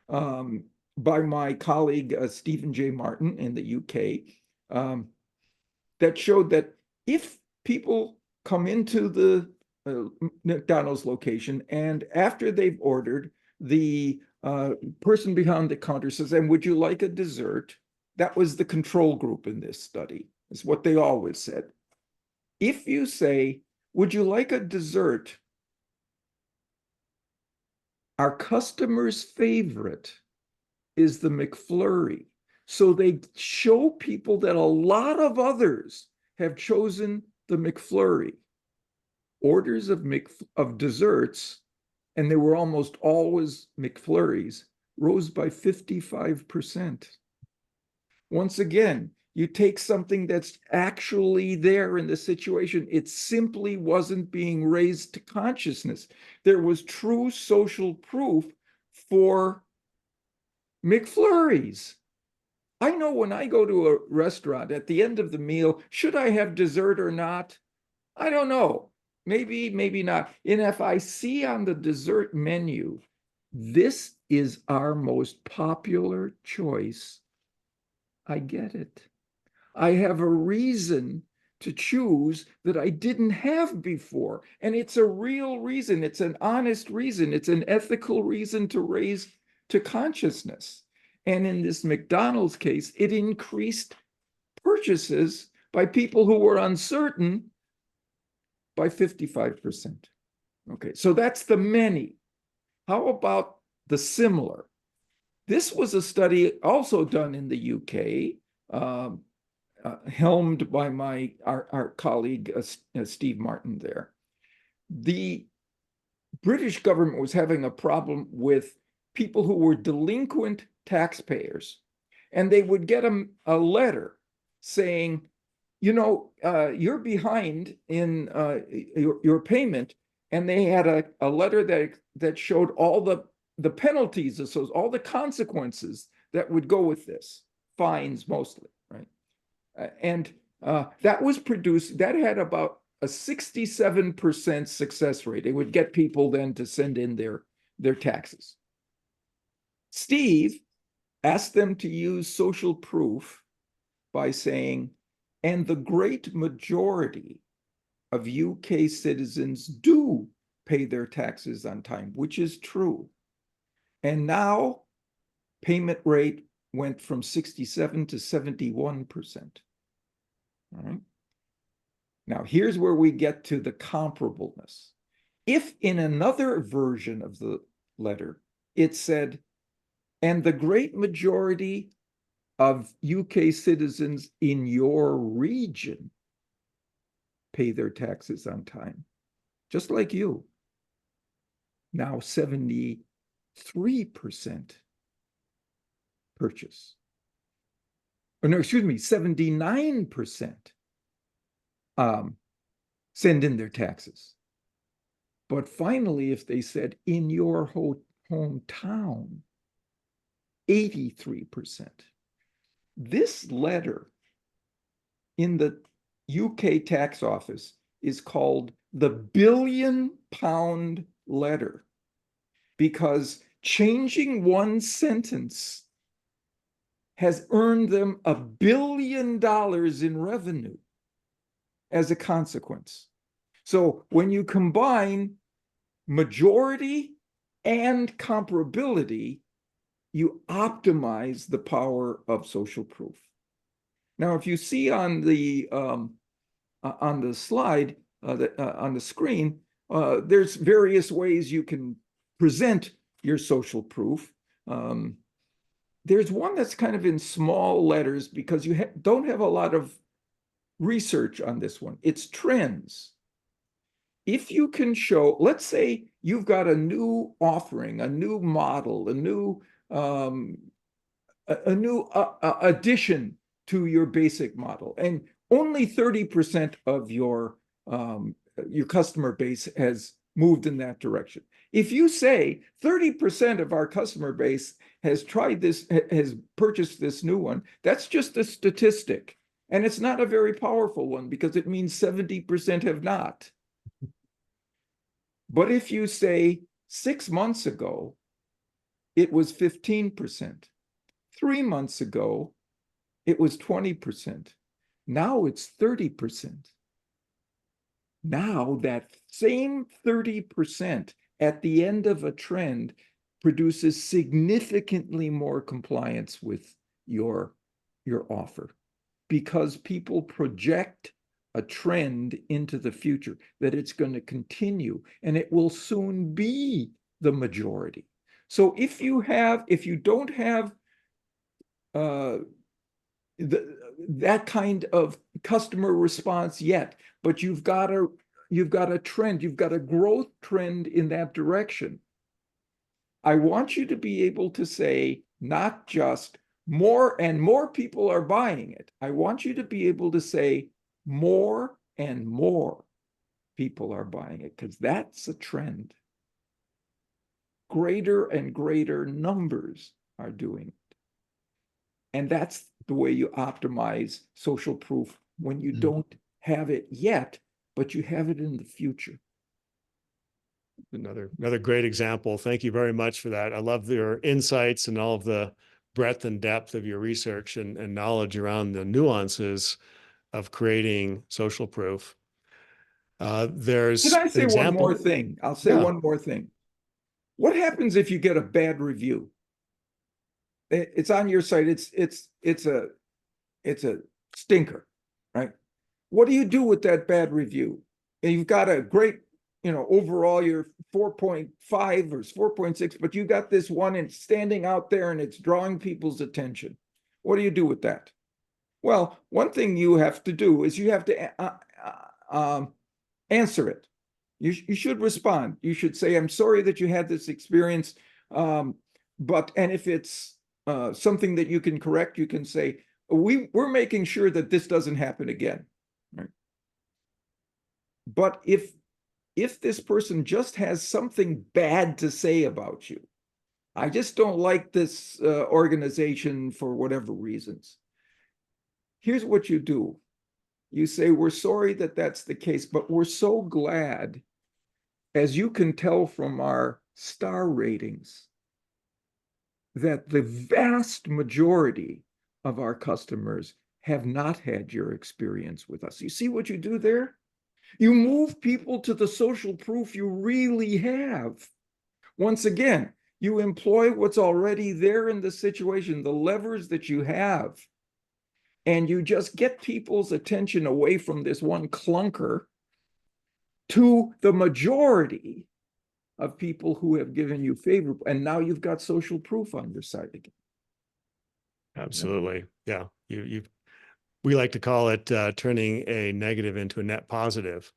by my colleague, Stephen J. Martin in the UK, that showed that if people come into the McDonald's location and after they've ordered, the person behind the counter says, "And would you like a dessert?" That was the control group in this study. It's what they always said. If you say, "Would you like a dessert?" Our customer's favorite is the McFlurry. So they show people that a lot of others have chosen the McFlurry. Orders of desserts, and they were almost always McFlurries, rose by 55%. Once again, you take something that's actually there in the situation, it simply wasn't being raised to consciousness. There was true social proof for McFlurries. I know when I go to a restaurant at the end of the meal, should I have dessert or not? I don't know. Maybe, maybe not. And if I see on the dessert menu, this is our most popular choice, I get it. I have a reason to choose that I didn't have before. And it's a real reason. It's an honest reason. It's an ethical reason to raise to consciousness. And in this McDonald's case, it increased purchases by people who were uncertain by 55%. Okay, so that's the many. How about the similar? This was a study also done in the UK, helmed by our colleague Steve Martin there. The British government was having a problem with people who were delinquent taxpayers, and they would get a letter saying, you know, you're behind in your payment, and they had a letter that showed all the penalties, so all the consequences that would go with this, fines mostly, right? And that was produced, that had about a 67% success rate. It would get people then to send in their taxes. Steve asked them to use social proof by saying, and the great majority of UK citizens do pay their taxes on time, which is true. And now payment rate went from 67 to 71%. All right. Now, here's where we get to the comparableness. If in another version of the letter, it said, and the great majority of UK citizens in your region pay their taxes on time, just like you. Now 73% purchase. Or no, excuse me, 79% send in their taxes. But finally, if they said in your hometown, 83%. This letter in the UK tax office is called the £1 billion letter, because changing one sentence has earned them $1 billion in revenue as a consequence. So when you combine majority and comparability, you optimize the power of social proof. Now, if you see on the slide, on the screen, there's various ways you can present your social proof. There's one that's kind of in small letters because you don't have a lot of research on this one. It's trends. If you can show, let's say you've got a new offering, a new model, a new addition to your basic model, and only 30% of your customer base has moved in that direction. If you say 30% of our customer base has tried this, has purchased this new one, that's just a statistic. And it's not a very powerful one because it means 70% have not. But if you say 6 months ago, it was 15%. 3 months ago, it was 20%. Now it's 30%. Now that same 30% at the end of a trend produces significantly more compliance with your offer, because people project a trend into the future, that it's going to continue and it will soon be the majority. So if you don't have that kind of customer response yet, but you've got a trend, you've got a growth trend in that direction, I want you to be able to say not just more and more people are buying it. I want you to be able to say more and more people are buying it, because that's a trend. Greater and greater numbers are doing it. And that's the way you optimize social proof when you don't have it yet, but you have it in the future. Another great example. Thank you very much for that. I love your insights and all of the breadth and depth of your research and knowledge around the nuances of creating social proof. There's Can I say an one more example. thing? I'll say one more thing. What happens if you get a bad review? It's on your site. It's a stinker, right? What do you do with that bad review? And you've got a great overall you're 4.5 or 4.6, but you got this one and it's standing out there and it's drawing people's attention. What do you do with that? Well, one thing you have to do is you have to answer it. You should respond. You should say, I'm sorry that you had this experience. And if it's something that you can correct, you can say, we're making sure that this doesn't happen again. Right? But if this person just has something bad to say about you, I just don't like this organization for whatever reasons. Here's what you do. You say, we're sorry that that's the case, but we're so glad, as you can tell from our star ratings, that the vast majority of our customers have not had your experience with us. You see what you do there? You move people to the social proof you really have. Once again, you employ what's already there in the situation, the levers that you have, and you just get people's attention away from this one clunker to the majority of people who have given you favorable, and now you've got social proof on your side again. Absolutely. Yeah. We like to call it turning a negative into a net positive.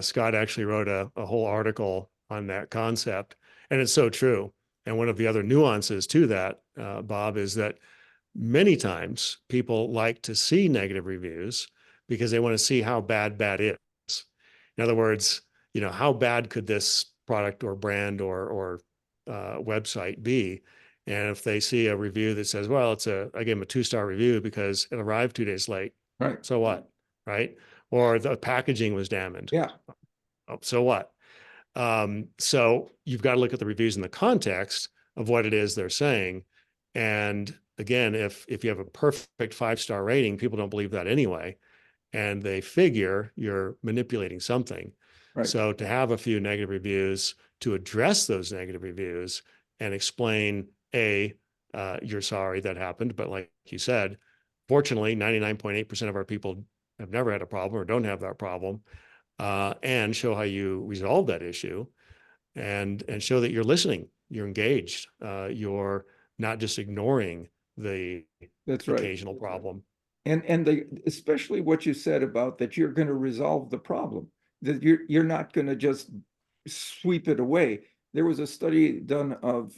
Scott actually wrote a whole article on that concept, and it's so true. And one of the other nuances to that, Bob, is that many times people like to see negative reviews because they want to see how bad is. In other words, how bad could this product or brand or website be? And if they see a review that says, well, I gave them a 2-star review because it arrived 2 days late. Right. So what? Right. Or the packaging was damaged. Yeah. Oh, so what? So you've got to look at the reviews in the context of what it is they're saying. And again, if you have a perfect 5-star rating, people don't believe that anyway. And they figure you're manipulating something. Right. So to have a few negative reviews, to address those negative reviews and explain, you're sorry that happened, but like you said, fortunately, 99.8% of our people have never had a problem or don't have that problem, and show how you resolve that issue, and show that you're listening, you're engaged, you're not just ignoring the That's right. occasional problem. And especially what you said about that you're going to resolve the problem, that you're not going to just sweep it away. There was a study done of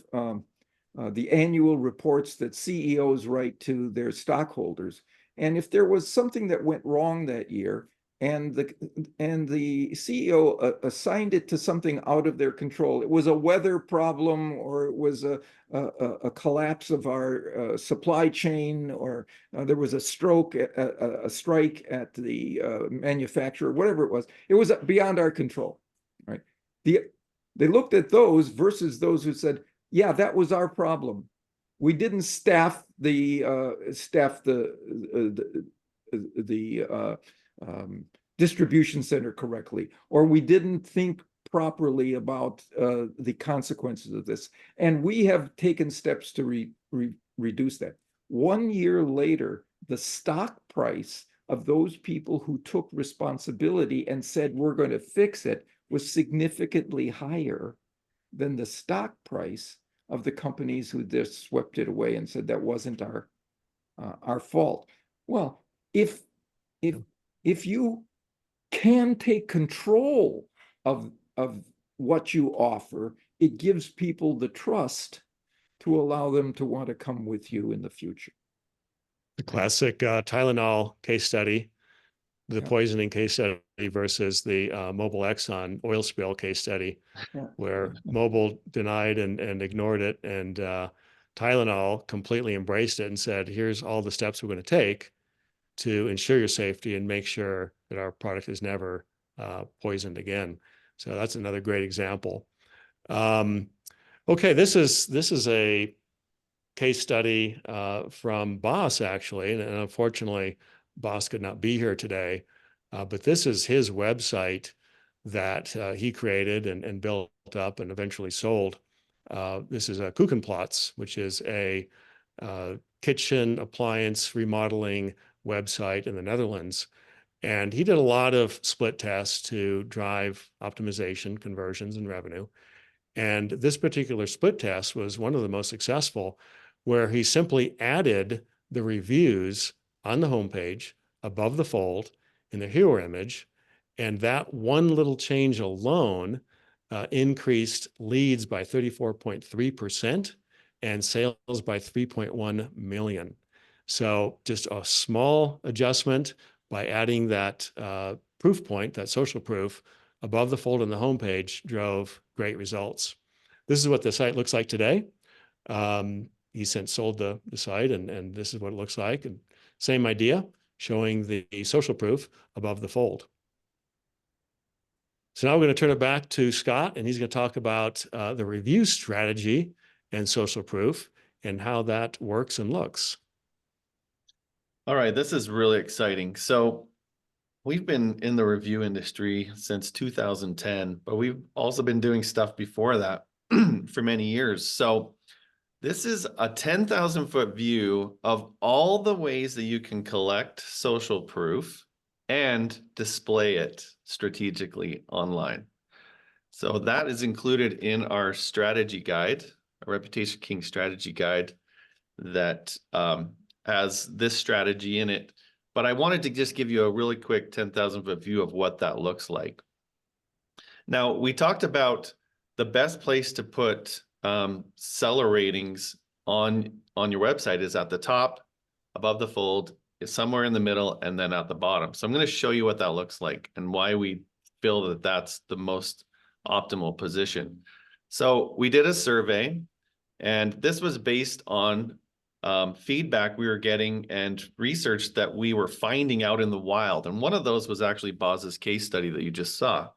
the annual reports that CEOs write to their stockholders. And if there was something that went wrong that year, and the CEO assigned it to something out of their control, it was a weather problem, or it was a collapse of our supply chain, or there was a strike at the manufacturer, whatever it was beyond our control, right? They looked at those versus those who said, yeah, that was our problem. We didn't staff the distribution center correctly, or we didn't think properly about the consequences of this. And we have taken steps to reduce that. 1 year later, the stock price of those people who took responsibility and said, we're going to fix it, was significantly higher than the stock price of the companies who just swept it away and said that wasn't our fault. Well, if you can take control of what you offer, it gives people the trust to allow them to want to come with you in the future. The classic Tylenol case study, the Yeah. poisoning case study versus the Mobil Exxon oil spill case study, Yeah. where Mobil denied and ignored it, and Tylenol completely embraced it and said, here's all the steps we're going to take to ensure your safety and make sure that our product is never poisoned again. So that's another great example. Okay, this is a case study from Boss, actually, and unfortunately, Boss could not be here today, but this is his website that he created and built up and eventually sold. This is a Kuchenplatz, which is a kitchen appliance remodeling website in the Netherlands. And he did a lot of split tests to drive optimization, conversions, and revenue. And this particular split test was one of the most successful, where he simply added the reviews on the homepage above the fold in the hero image. And that one little change alone increased leads by 34.3% and sales by 3.1 million. So just a small adjustment by adding that proof point, that social proof, above the fold on the homepage drove great results. This is what the site looks like today. He since sold the site, and this is what it looks like. And same idea, showing the social proof above the fold. So now we're going to turn it back to Scott, and he's going to talk about the review strategy and social proof and how that works and looks. All right, this is really exciting. So we've been in the review industry since 2010, but we've also been doing stuff before that for many years. So this is a 10,000-foot view of all the ways that you can collect social proof and display it strategically online. So that is included in our strategy guide, our Reputation King strategy guide that has this strategy in it. But I wanted to just give you a really quick 10,000-foot view of what that looks like. Now, we talked about the best place to put seller ratings on your website is at the top, above the fold, is somewhere in the middle, and then at the bottom. So I'm going to show you what that looks like and why we feel that that's the most optimal position. So we did a survey, and this was based on feedback we were getting and research that we were finding out in the wild. And one of those was actually Boz's case study that you just saw.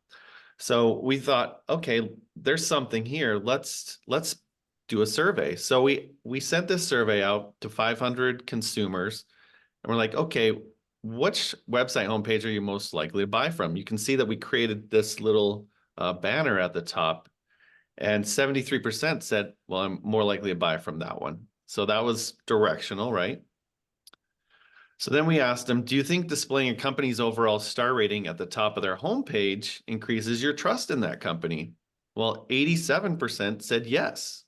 So we thought, okay, there's something here. Let's do a survey. So we sent this survey out to 500 consumers, and we're like, okay, which website homepage are you most likely to buy from? You can see that we created this little banner at the top, and 73% said, well, I'm more likely to buy from that one. So that was directional, right? So then we asked them, do you think displaying a company's overall star rating at the top of their homepage increases your trust in that company? Well, 87% said yes.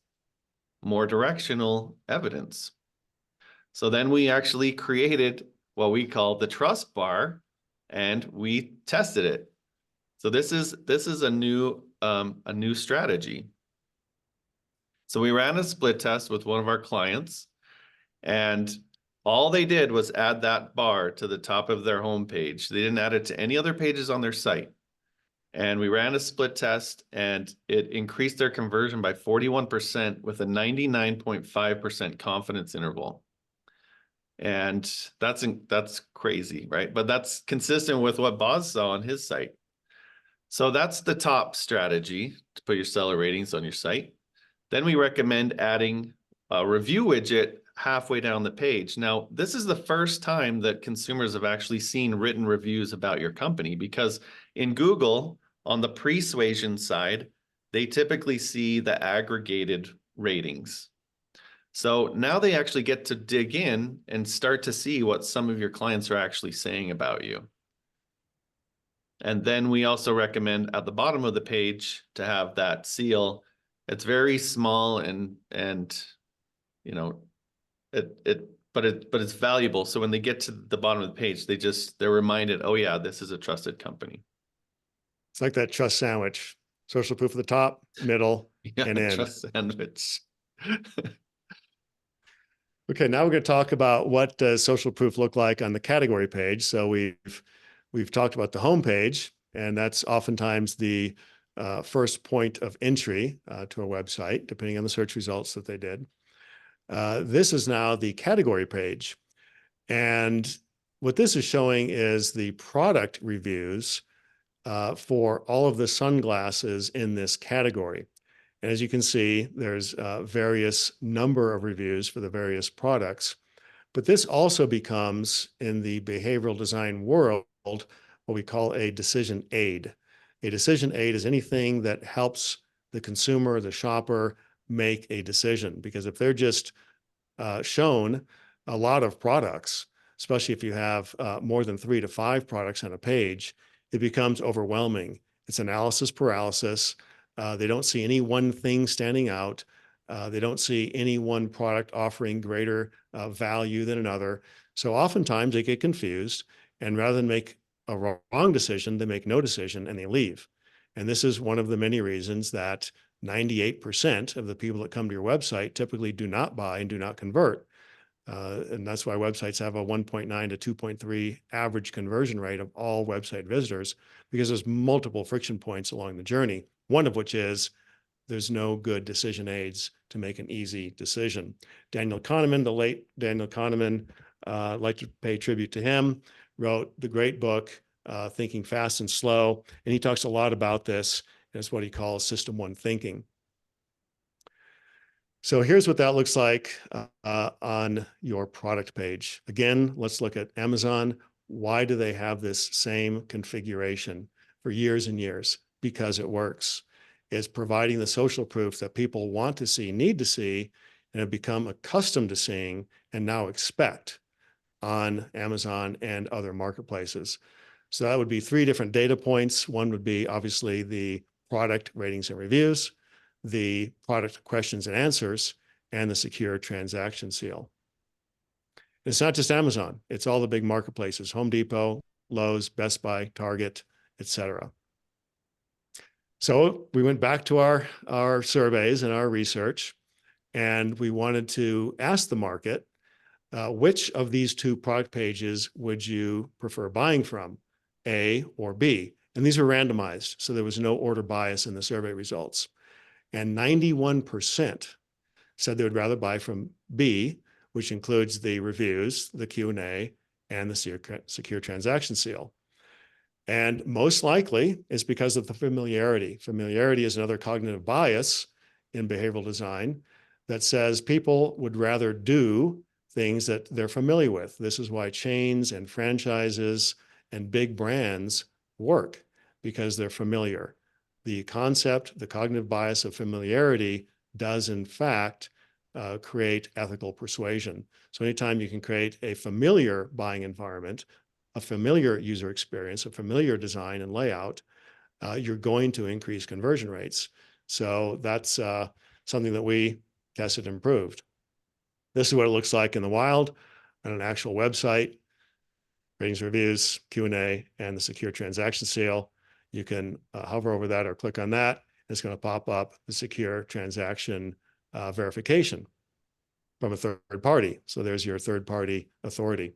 More directional evidence. So then we actually created what we call the trust bar, and we tested it. So this is a new strategy. So we ran a split test with one of our clients, and all they did was add that bar to the top of their homepage. They didn't add it to any other pages on their site. And we ran a split test, and it increased their conversion by 41% with a 99.5% confidence interval. And that's crazy, right? But that's consistent with what Boz saw on his site. So that's the top strategy, to put your seller ratings on your site. Then we recommend adding a review widget halfway down the page. Now, this is the first time that consumers have actually seen written reviews about your company, because in Google, on the pre-suasion side, they typically see the aggregated ratings. So now they actually get to dig in and start to see what some of your clients are actually saying about you. And then we also recommend at the bottom of the page to have that seal. It's very small and you know, but it's valuable. So when they get to the bottom of the page, they're reminded, oh yeah, this is a trusted company. It's like that trust sandwich. Social proof at the top, middle, Yeah, and end. trust sandwich. Okay, now we're going to talk about what does social proof look like on the category page. So we've talked about the home page, and that's oftentimes the first point of entry to a website, depending on the search results that they did. This is now the category page. And what this is showing is the product reviews for all of the sunglasses in this category. And as you can see, there's various number of reviews for the various products. But this also becomes, in the behavioral design world, what we call a decision aid. A decision aid is anything that helps the consumer, the shopper, make a decision. Because if they're just shown a lot of products, especially if you have more than 3 to 5 products on a page, it becomes overwhelming. It's analysis paralysis. They don't see any one thing standing out. They don't see any one product offering greater value than another. So oftentimes they get confused, and rather than make a wrong decision, they make no decision and they leave. And this is one of the many reasons that 98% of the people that come to your website typically do not buy and do not convert. And that's why websites have a 1.9 to 2.3 average conversion rate of all website visitors, because there's multiple friction points along the journey, one of which is there's no good decision aids to make an easy decision. Daniel Kahneman, the late Daniel Kahneman, I'd like to pay tribute to him, wrote the great book, Thinking Fast and Slow. And he talks a lot about this. It's what he calls System 1 thinking. So here's what that looks like on your product page. Again, let's look at Amazon. Why do they have this same configuration for years and years? Because it works. It's providing the social proof that people want to see, need to see, and have become accustomed to seeing and now expect on Amazon and other marketplaces. So that would be 3 different data points. One would be obviously the product ratings and reviews, the product questions and answers, and the secure transaction seal. It's not just Amazon. It's all the big marketplaces, Home Depot, Lowe's, Best Buy, Target, etc. So we went back to our surveys and our research, and we wanted to ask the market, which of these 2 product pages would you prefer buying from, A or B? And these were randomized, so there was no order bias in the survey results. And 91% said they would rather buy from B, which includes the reviews, the Q&A, and the secure transaction seal. And most likely is because of the familiarity. Familiarity is another cognitive bias in behavioral design that says people would rather do things that they're familiar with. This is why chains and franchises and big brands work, because they're familiar. The concept, the cognitive bias of familiarity does in fact create ethical persuasion. So anytime you can create a familiar buying environment, a familiar user experience, a familiar design and layout, you're going to increase conversion rates. So that's something that we tested and improved. This is what it looks like in the wild on an actual website. Ratings, reviews, Q&A, and the secure transaction seal. You can hover over that or click on that. It's going to pop up the secure transaction verification from a third party. So there's your third party authority.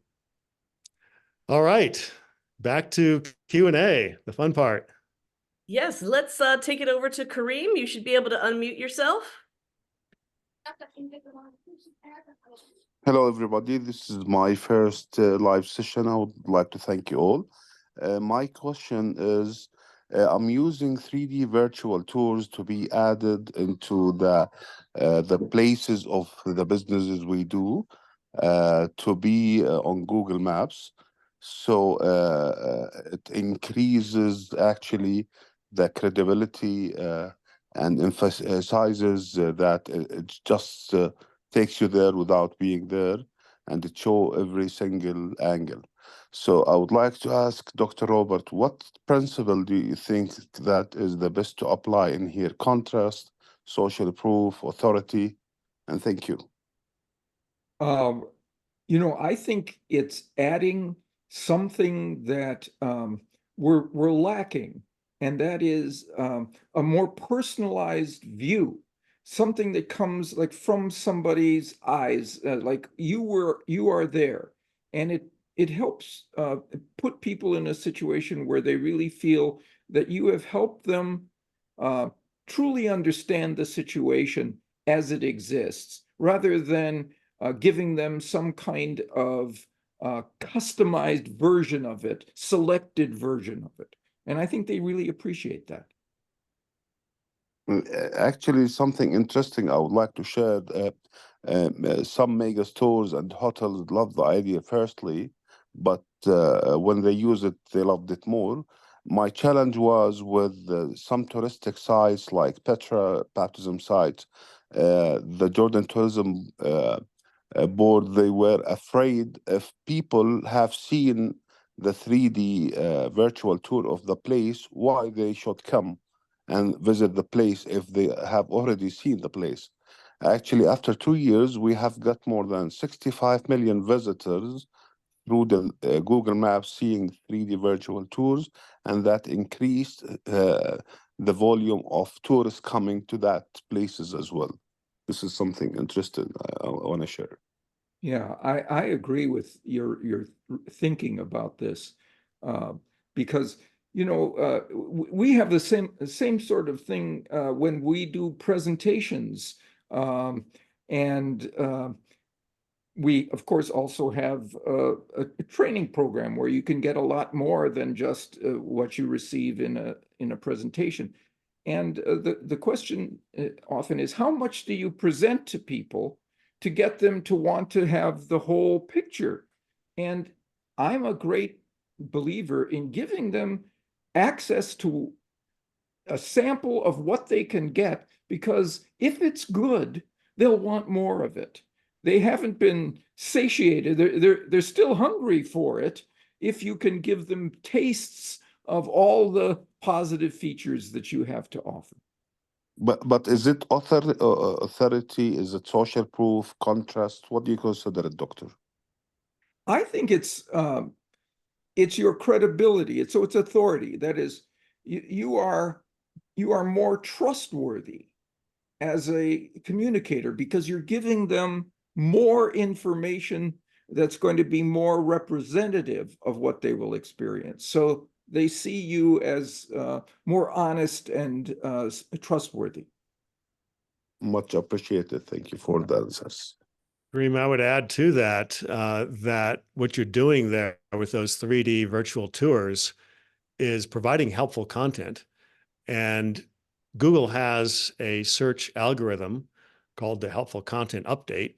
All right, back to Q&A, the fun part. Yes, let's take it over to Kareem. You should be able to unmute yourself. Hello, everybody. This is my first live session. I would like to thank you all. My question is, I'm using 3D virtual tours to be added into the places of the businesses we do to be on Google Maps. So it increases actually the credibility and emphasizes that it just takes you there without being there, and it shows every single angle. So I would like to ask Dr. Robert, what principle do you think that is the best to apply in here? Contrast, social proof, authority, and thank you. I think it's adding something that we're lacking, and that is a more personalized view, something that comes like from somebody's eyes, like you are there, and it helps put people in a situation where they really feel that you have helped them truly understand the situation as it exists, rather than giving them some kind of customized version of it, selected version of it. And I think they really appreciate that. Actually, something interesting I would like to share. Some mega stores and hotels love the idea firstly, but when they use it, they loved it more. My challenge was with some touristic sites like Petra baptism sites, the Jordan tourism board, they were afraid if people have seen the 3D virtual tour of the place, why they should come and visit the place if they have already seen the place. Actually, after 2 years, we have got more than 65 million visitors through the Google Maps seeing 3D virtual tours, and that increased the volume of tourists coming to that places as well. This is something interesting I want to share. Yeah, I agree with your thinking about this, because we have the same sort of thing when we do presentations, and we of course also have a training program where you can get a lot more than just what you receive in a presentation. And the question often is, how much do you present to people to get them to want to have the whole picture? And I'm a great believer in giving them access to a sample of what they can get, because if it's good, they'll want more of it. They haven't been satiated. They're still hungry for it if you can give them tastes of all the positive features that you have to offer. But is it authority? Is it social proof, contrast? What do you consider it, doctor? I think it's your credibility. It's authority. That is, you are more trustworthy as a communicator because you're giving them more information that's going to be more representative of what they will experience. So they see you as more honest and trustworthy. Much appreciated. Thank you for the answers. Kareem, I would add to that, that what you're doing there with those 3D virtual tours is providing helpful content. And Google has a search algorithm called the Helpful Content Update.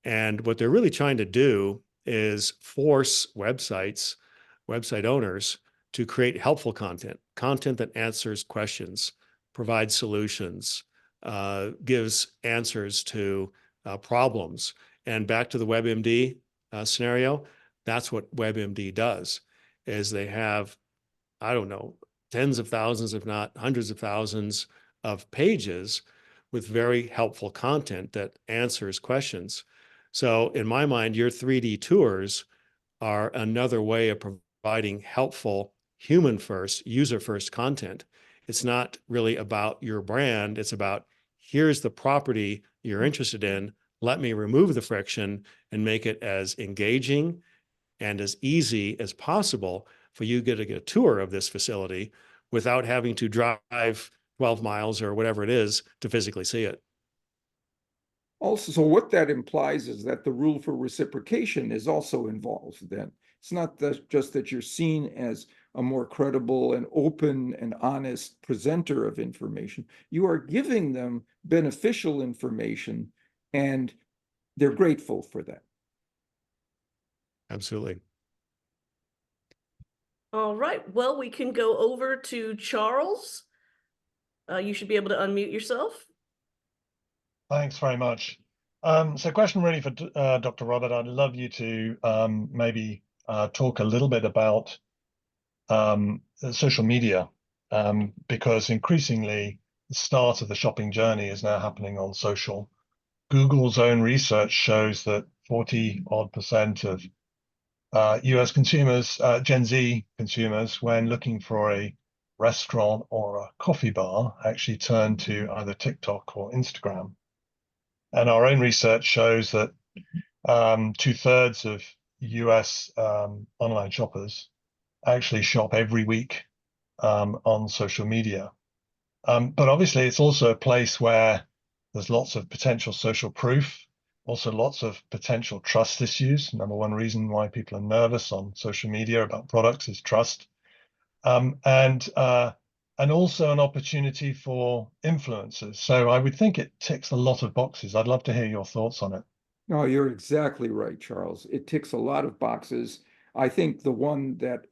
And what they're really trying to do is force website owners to create helpful content that answers questions, provides solutions, gives answers to problems. And back to the WebMD scenario, that's what WebMD does, is they have, I don't know, tens of thousands, if not hundreds of thousands of pages with very helpful content that answers questions. So in my mind, your 3D tours are another way of providing helpful human first, user first content. It's not really about your brand. It's about, here's the property you're interested in. Let me remove the friction and make it as engaging and as easy as possible for you to get a tour of this facility without having to drive 12 miles or whatever it is to physically see it. Also, so what that implies is that the rule for reciprocation is also involved then. It's not just that you're seen as a more credible and open and honest presenter of information. You are giving them beneficial information, and they're grateful for that. Absolutely. All right, well, we can go over to Charles. You should be able to unmute yourself. Thanks very much. So question really for Dr. Robert. I'd love you to maybe talk a little bit about social media, because increasingly the start of the shopping journey is now happening on social. Google's own research shows that 40% of US consumers, Gen Z consumers, when looking for a restaurant or a coffee bar, actually turn to either TikTok or Instagram. And our own research shows that 2/3 of US online shoppers actually shop every week on social media. But obviously, it's also a place where there's lots of potential social proof, also lots of potential trust issues. Number one reason why people are nervous on social media about products is trust. And also an opportunity for influencers. So I would think it ticks a lot of boxes. I'd love to hear your thoughts on it. No, you're exactly right, Charles. It ticks a lot of boxes. I think the one that,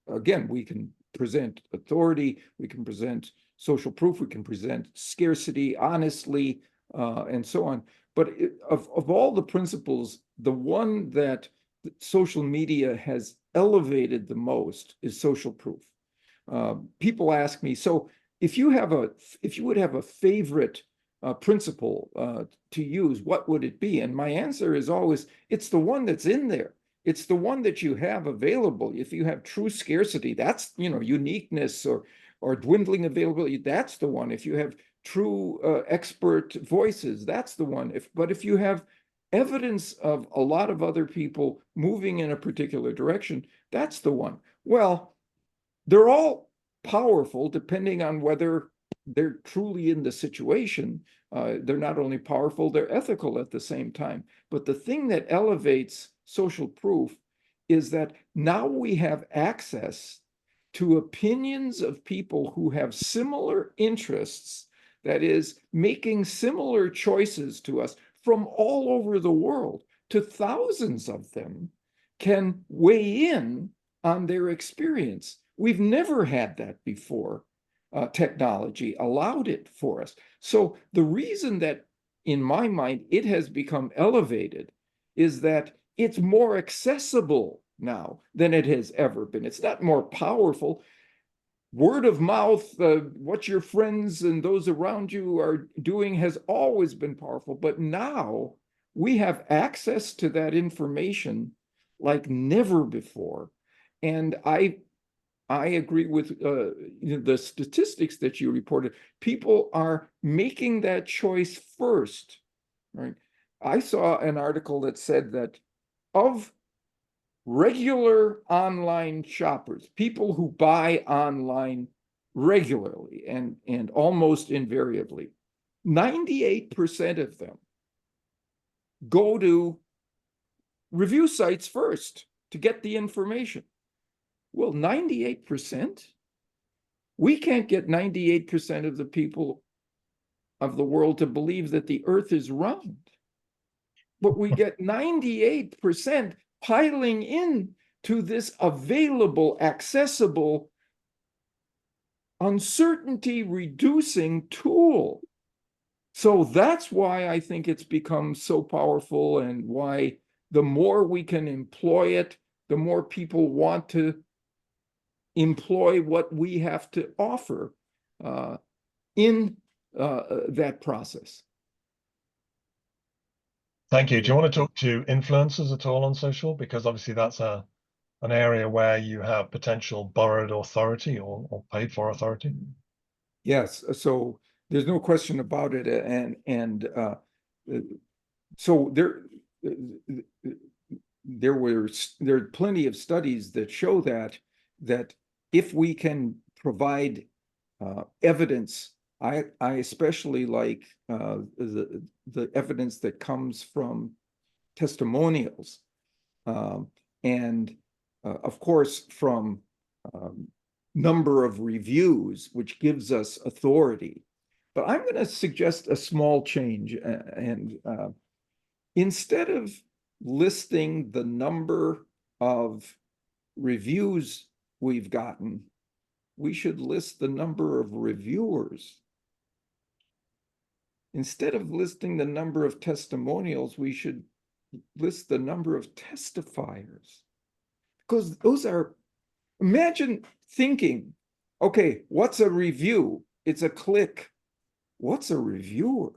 again, we can present authority, we can present social proof, we can present scarcity honestly. and so on. But of all the principles, the one that social media has elevated the most is social proof. People ask me, so if you would have a favorite principle to use, what would it be? And my answer is always, it's the one that's in there. It's the one that you have available. If you have true scarcity, that's, uniqueness or dwindling availability, that's the one. If you have true expert voices, that's the one. But if you have evidence of a lot of other people moving in a particular direction, that's the one. Well, they're all powerful depending on whether they're truly in the situation. They're not only powerful, they're ethical at the same time. But the thing that elevates social proof is that now we have access to opinions of people who have similar interests, that is, making similar choices to us from all over the world, to thousands of them, can weigh in on their experience. We've never had that before. Technology allowed it for us. So the reason that, in my mind, it has become elevated is that it's more accessible now than it has ever been. It's not more powerful. Word of mouth, what your friends and those around you are doing has always been powerful, but now we have access to that information like never before. And I agree with the statistics that you reported. People are making that choice first, right? I saw an article that said that of regular online shoppers, people who buy online regularly and almost invariably, 98% of them go to review sites first to get the information. Well, 98%? We can't get 98% of the people of the world to believe that the earth is round. But we get 98% piling in to this available, accessible, uncertainty reducing tool. So that's why I think it's become so powerful, and why the more we can employ it, the more people want to employ what we have to offer in that process. Thank you. Do you want to talk to influencers at all on social? Because obviously that's an area where you have potential borrowed authority or paid for authority. Yes, so there's no question about it, so there are plenty of studies that show that if we can provide evidence, I especially like the evidence that comes from testimonials, and of course from number of reviews, which gives us authority. But I'm going to suggest a small change, and instead of listing the number of reviews we've gotten, we should list the number of reviewers. Instead of listing the number of testimonials, we should list the number of testifiers. Because those are, imagine thinking, okay, what's a review? It's a click. What's a reviewer?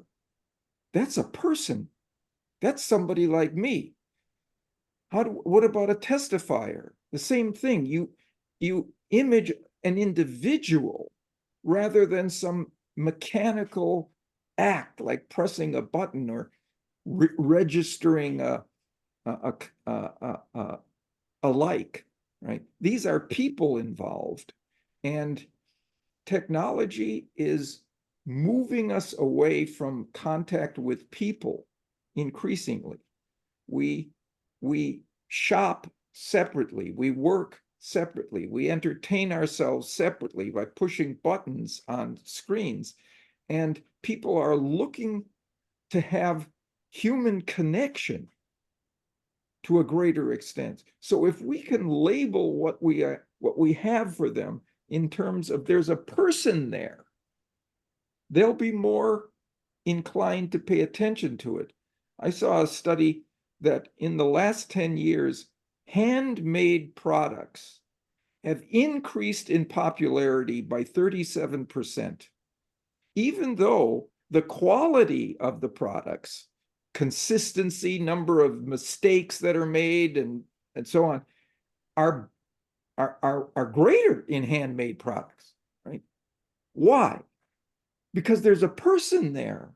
That's a person. That's somebody like me. What about a testifier? The same thing. You image an individual rather than some mechanical act like pressing a button or registering a like, right? These are people involved, and technology is moving us away from contact with people increasingly. We shop separately, we work separately, we entertain ourselves separately by pushing buttons on screens, and people are looking to have human connection to a greater extent. So if we can label what we have for them in terms of there's a person there, they'll be more inclined to pay attention to it. I saw a study that in the last 10 years, handmade products have increased in popularity by 37%, even though the quality of the products, consistency, number of mistakes that are made, and so on, are greater in handmade products, right? Why? Because there's a person there,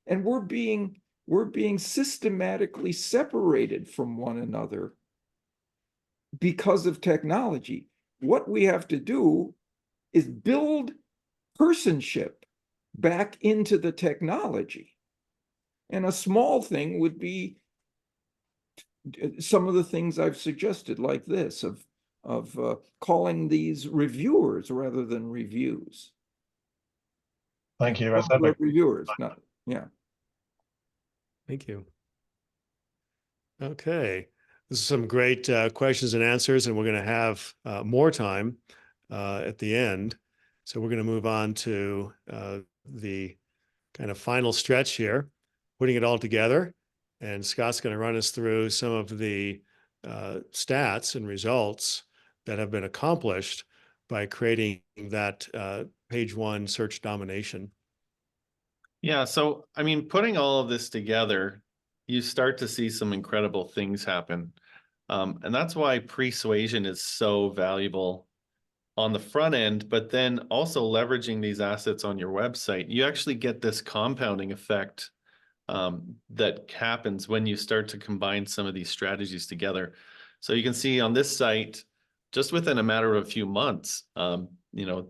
and we're being systematically separated from one another because of technology. What we have to do is build personship back into the technology. And a small thing would be some of the things I've suggested, like this, of calling these reviewers rather than reviews. Thank you. As ever. Reviewers, not, yeah. Thank you. Okay, this is some great questions and answers, and we're going to have more time at the end. So we're going to move on to the kind of final stretch here, putting it all together. And Scott's going to run us through some of the stats and results that have been accomplished by creating that page one search domination. Yeah, so I mean, putting all of this together, you start to see some incredible things happen. And that's why pre-suasion is so valuable on the front end, but then also leveraging these assets on your website. You actually get this compounding effect that happens when you start to combine some of these strategies together. So you can see on this site, just within a matter of a few months, you know,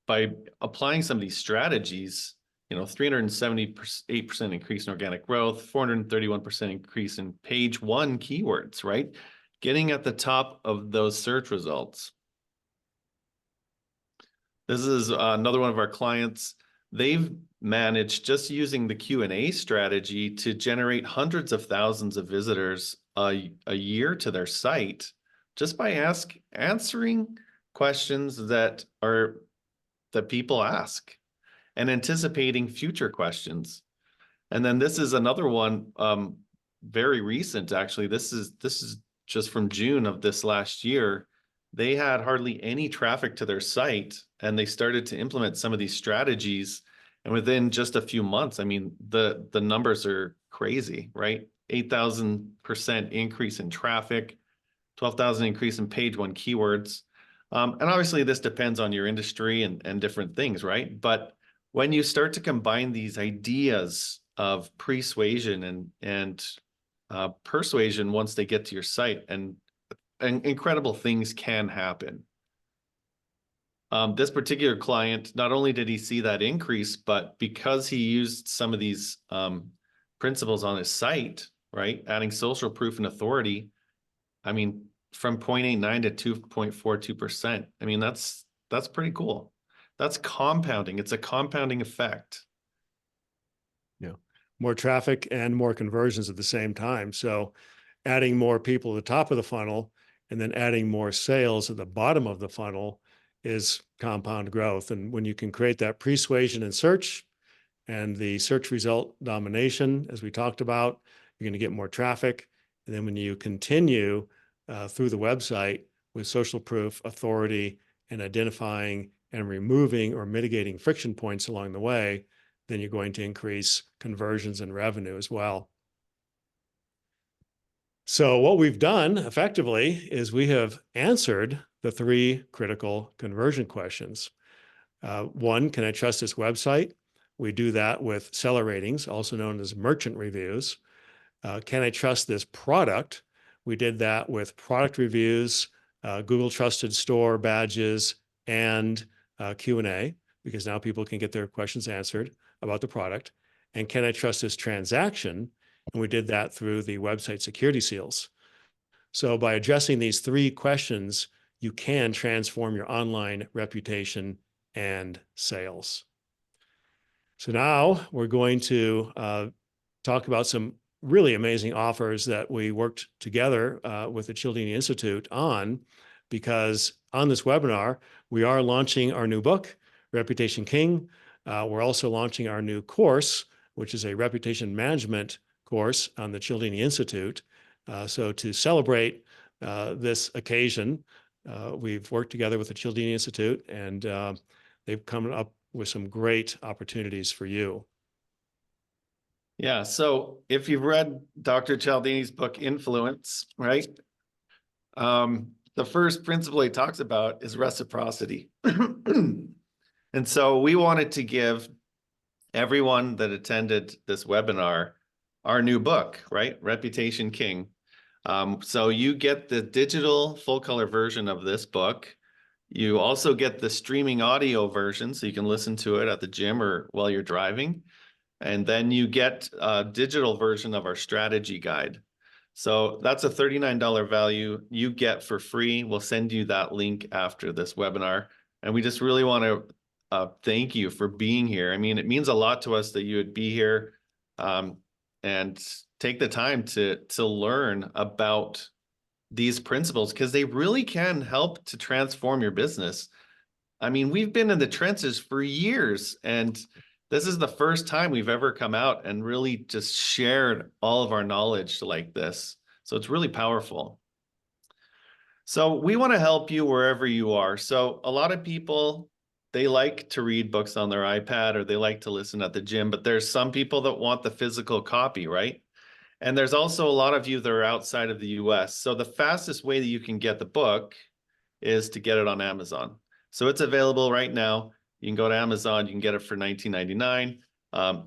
by applying some of these strategies, you know, 378% increase in organic growth, 431% increase in page one keywords, right? Getting at the top of those search results. This is another one of our clients. They've managed, just using the Q&A strategy, to generate hundreds of thousands of visitors a year to their site, just by answering questions that people ask and anticipating future questions. And then this is another one, very recent, actually. This is just from June of this last year. They had hardly any traffic to their site, and they started to implement some of these strategies. And within just a few months, I mean, the numbers are crazy, right? 8,000% increase in traffic, 12,000 increase in page one keywords. And obviously this depends on your industry and different things, right? But when you start to combine these ideas of pre-suasion and persuasion, once they get to your site, and incredible things can happen. This particular client, not only did he see that increase, but because he used some of these principles on his site, right? Adding social proof and authority, I mean, from 0.89 to 2.42%. I mean, that's pretty cool. That's compounding. It's a compounding effect. Yeah, more traffic and more conversions at the same time. So adding more people at the top of the funnel and then adding more sales at the bottom of the funnel is compound growth. And when you can create that pre-suasion in search and the search result domination, as we talked about, you're going to get more traffic. And then when you continue through the website with social proof, authority, and identifying and removing or mitigating friction points along the way, then you're going to increase conversions and revenue as well. So what we've done effectively is we have answered the three critical conversion questions. One, can I trust this website? We do that with seller ratings, also known as merchant reviews. Can I trust this product? We did that with product reviews, Google Trusted Store badges, and Q&A, because now people can get their questions answered about the product. And can I trust this transaction? And we did that through the website security seals. So by addressing these three questions, you can transform your online reputation and sales. So now we're going to talk about some really amazing offers that we worked together with the Cialdini Institute on, because on this webinar, we are launching our new book, Reputation King. We're also launching our new course, which is a reputation management course on the Cialdini Institute. So to celebrate this occasion, we've worked together with the Cialdini Institute, and they've come up with some great opportunities for you. Yeah, so if you've read Dr. Cialdini's book, Influence, right? The first principle he talks about is reciprocity. And so we wanted to give everyone that attended this webinar our new book, right? Reputation King. So you get the digital full color version of this book. You also get the streaming audio version, so you can listen to it at the gym or while you're driving. And then you get a digital version of our strategy guide. So that's a $39 value you get for free. We'll send you that link after this webinar. And we just really want to thank you for being here. I mean, it means a lot to us that you would be here and take the time to learn about these principles, because they really can help to transform your business. I mean, we've been in the trenches for years, and this is the first time we've ever come out and really just shared all of our knowledge like this. So it's really powerful. So we want to help you wherever you are. So a lot of people, they like to read books on their iPad, or they like to listen at the gym, but there's some people that want the physical copy, right? And there's also a lot of you that are outside of the US. So the fastest way that you can get the book is to get it on Amazon. So it's available right now. You can go to Amazon, you can get it for $19.99.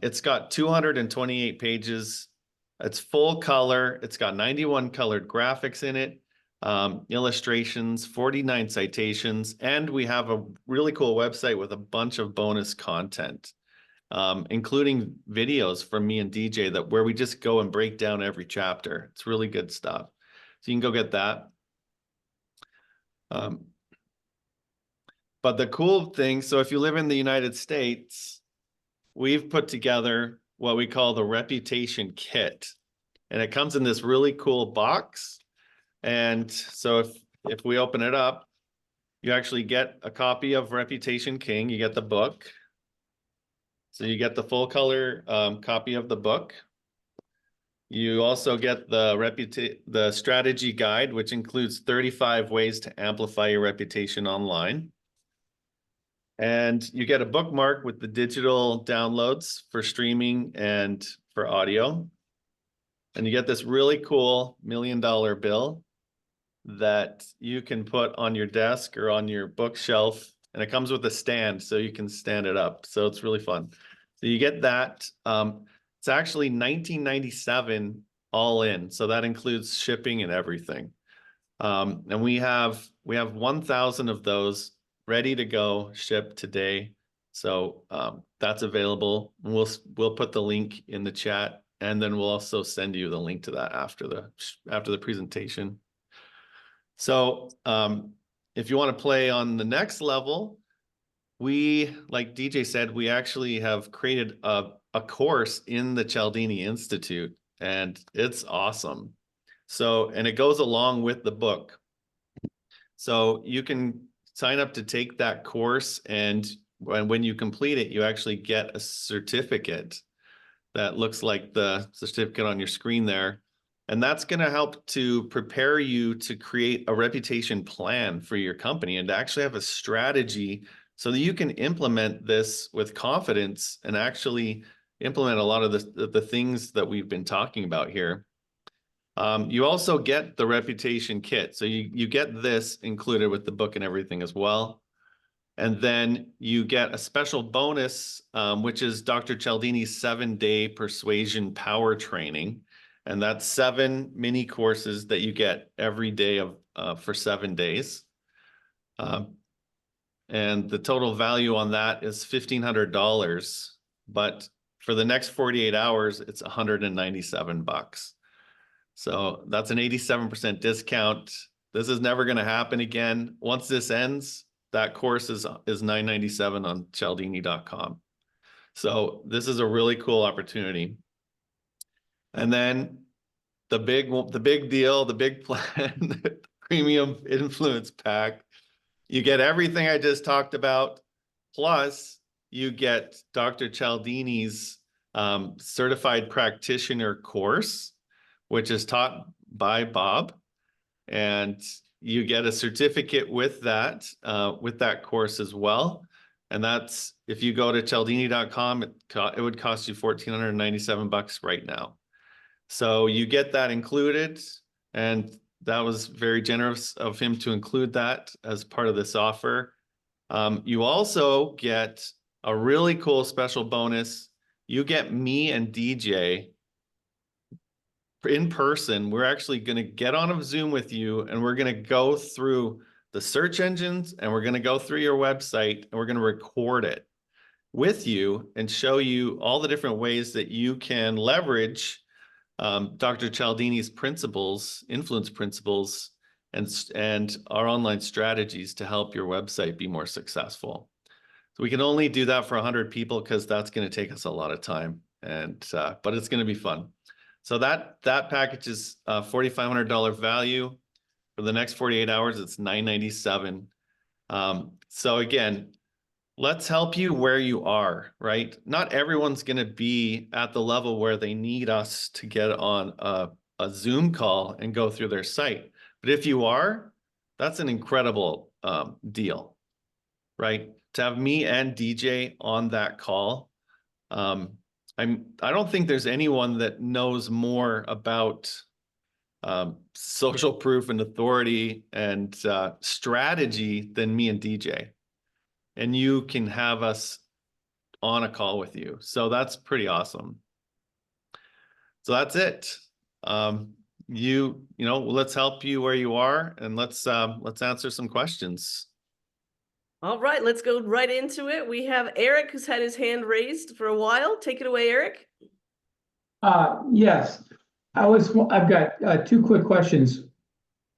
It's got 228 pages. It's full color. It's got 91 colored graphics in it, illustrations, 49 citations, and we have a really cool website with a bunch of bonus content, including videos from me and DJ where we just go and break down every chapter. It's really good stuff. So you can go get that. But the cool thing, so if you live in the United States, we've put together what we call the Reputation Kit. And it comes in this really cool box. And so if we open it up, you actually get a copy of Reputation King. You get the book. So you get the full color copy of the book. You also get the strategy guide, which includes 35 ways to amplify your reputation online. And you get a bookmark with the digital downloads for streaming and for audio. And you get this really cool $1 million bill that you can put on your desk or on your bookshelf. And it comes with a stand, so you can stand it up. So it's really fun. So you get that. It's actually $19.97 all in. So that includes shipping and everything. And we have 1,000 of those ready to go, ship today. So that's available. We'll put the link in the chat, and then we'll also send you the link to that after the presentation. So if you want to play on the next level, we, like DJ said, we actually have created a course in the Cialdini Institute, and it's awesome. So, and it goes along with the book. So you can sign up to take that course, and when you complete it, you actually get a certificate that looks like the certificate on your screen there. And that's going to help to prepare you to create a reputation plan for your company and to actually have a strategy so that you can implement this with confidence and actually implement a lot of the things that we've been talking about here. You also get the reputation kit. So you get this included with the book and everything as well. And then you get a special bonus, which is Dr. Cialdini's 7-day persuasion power training. And that's 7 mini courses that you get every day for 7 days. And the total value on that is $1,500. But for the next 48 hours, it's $197. So that's an 87% discount. This is never going to happen again. Once this ends, that course is $997 on Cialdini.com. So this is a really cool opportunity. And then the big deal, the big plan, the premium influence pack. You get everything I just talked about, plus you get Dr. Cialdini's certified practitioner course, which is taught by Bob. And you get a certificate with that course as well. And that's, if you go to cialdini.com, it would cost you $1,497 right now. So you get that included, and that was very generous of him to include that as part of this offer. You also get a really cool special bonus. You get me and DJ in person. We're actually going to get on a Zoom with you, and we're going to go through the search engines, and we're going to go through your website, and we're going to record it with you and show you all the different ways that you can leverage Dr. Cialdini's principles, influence principles, and our online strategies to help your website be more successful. So we can only do that for 100 people because that's going to take us a lot of time, and but it's going to be fun. So that package is $4,500 value. For the next 48 hours, it's $997. So again, let's help you where you are, right? Not everyone's going to be at the level where they need us to get on a Zoom call and go through their site. But if you are, that's an incredible deal, right? To have me and DJ on that call. I don't think there's anyone that knows more about social proof and authority and strategy than me and DJ. And you can have us on a call with you. So that's pretty awesome. So that's it. You know, let's help you where you are, and let's answer some questions. All right, let's go right into it. We have Eric, who's had his hand raised for a while. Take it away, Eric. Yes, I've got two quick questions.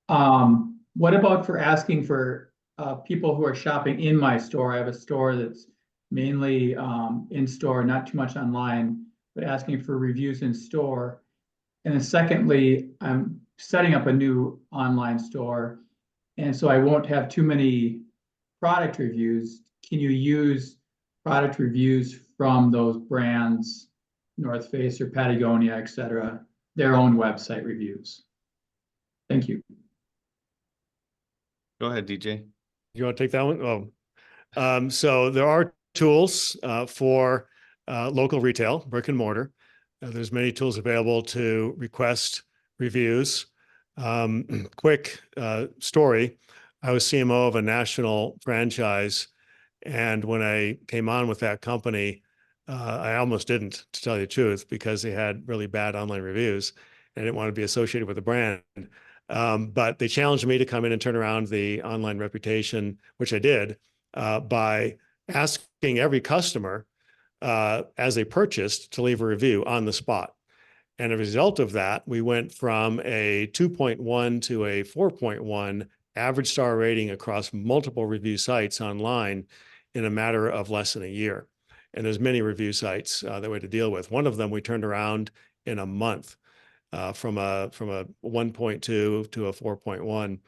What about for asking for people who are shopping in my store? I have a store that's mainly in store, not too much online, but asking for reviews in store. And then secondly, I'm setting up a new online store, and so I won't have too many product reviews. Can you use product reviews from those brands, North Face or Patagonia, etc., their own website reviews? Thank you. Go ahead, DJ. You want to take that one? Oh, so there are tools for local retail, brick and mortar. There's many tools available to request reviews. Quick story. I was CMO of a national franchise, and when I came on with that company, I almost didn't, to tell you the truth, because they had really bad online reviews and I didn't want to be associated with the brand. But they challenged me to come in and turn around the online reputation, which I did, by asking every customer as they purchased to leave a review on the spot. And as a result of that, we went from a 2.1 to a 4.1 average star rating across multiple review sites online in a matter of less than a year. And there's many review sites that we had to deal with. One of them we turned around in a month from a 1.2 to a 4.1.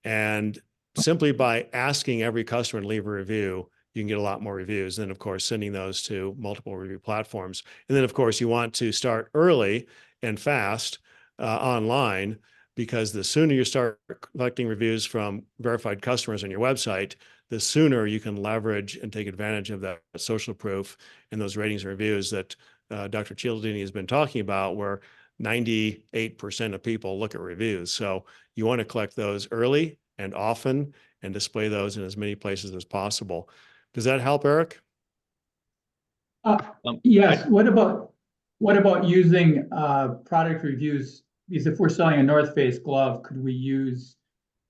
And simply by asking every customer to leave a review, you can get a lot more reviews. And of course, sending those to multiple review platforms. And then of course, you want to start early and fast online, because the sooner you start collecting reviews from verified customers on your website, the sooner you can leverage and take advantage of that social proof and those ratings and reviews that Dr. Cialdini has been talking about, where 98% of people look at reviews. So you want to collect those early and often and display those in as many places as possible. Does that help, Eric? Yes. What about using product reviews? Because if we're selling a North Face glove, could we use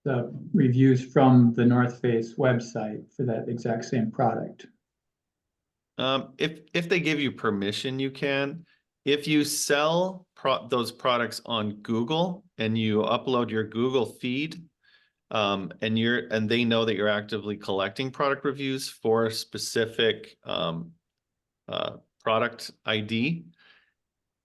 the reviews from the North Face website for that exact same product? If they give you permission, you can. If you sell those products on Google and you upload your Google feed, and they know that you're actively collecting product reviews for a specific product ID,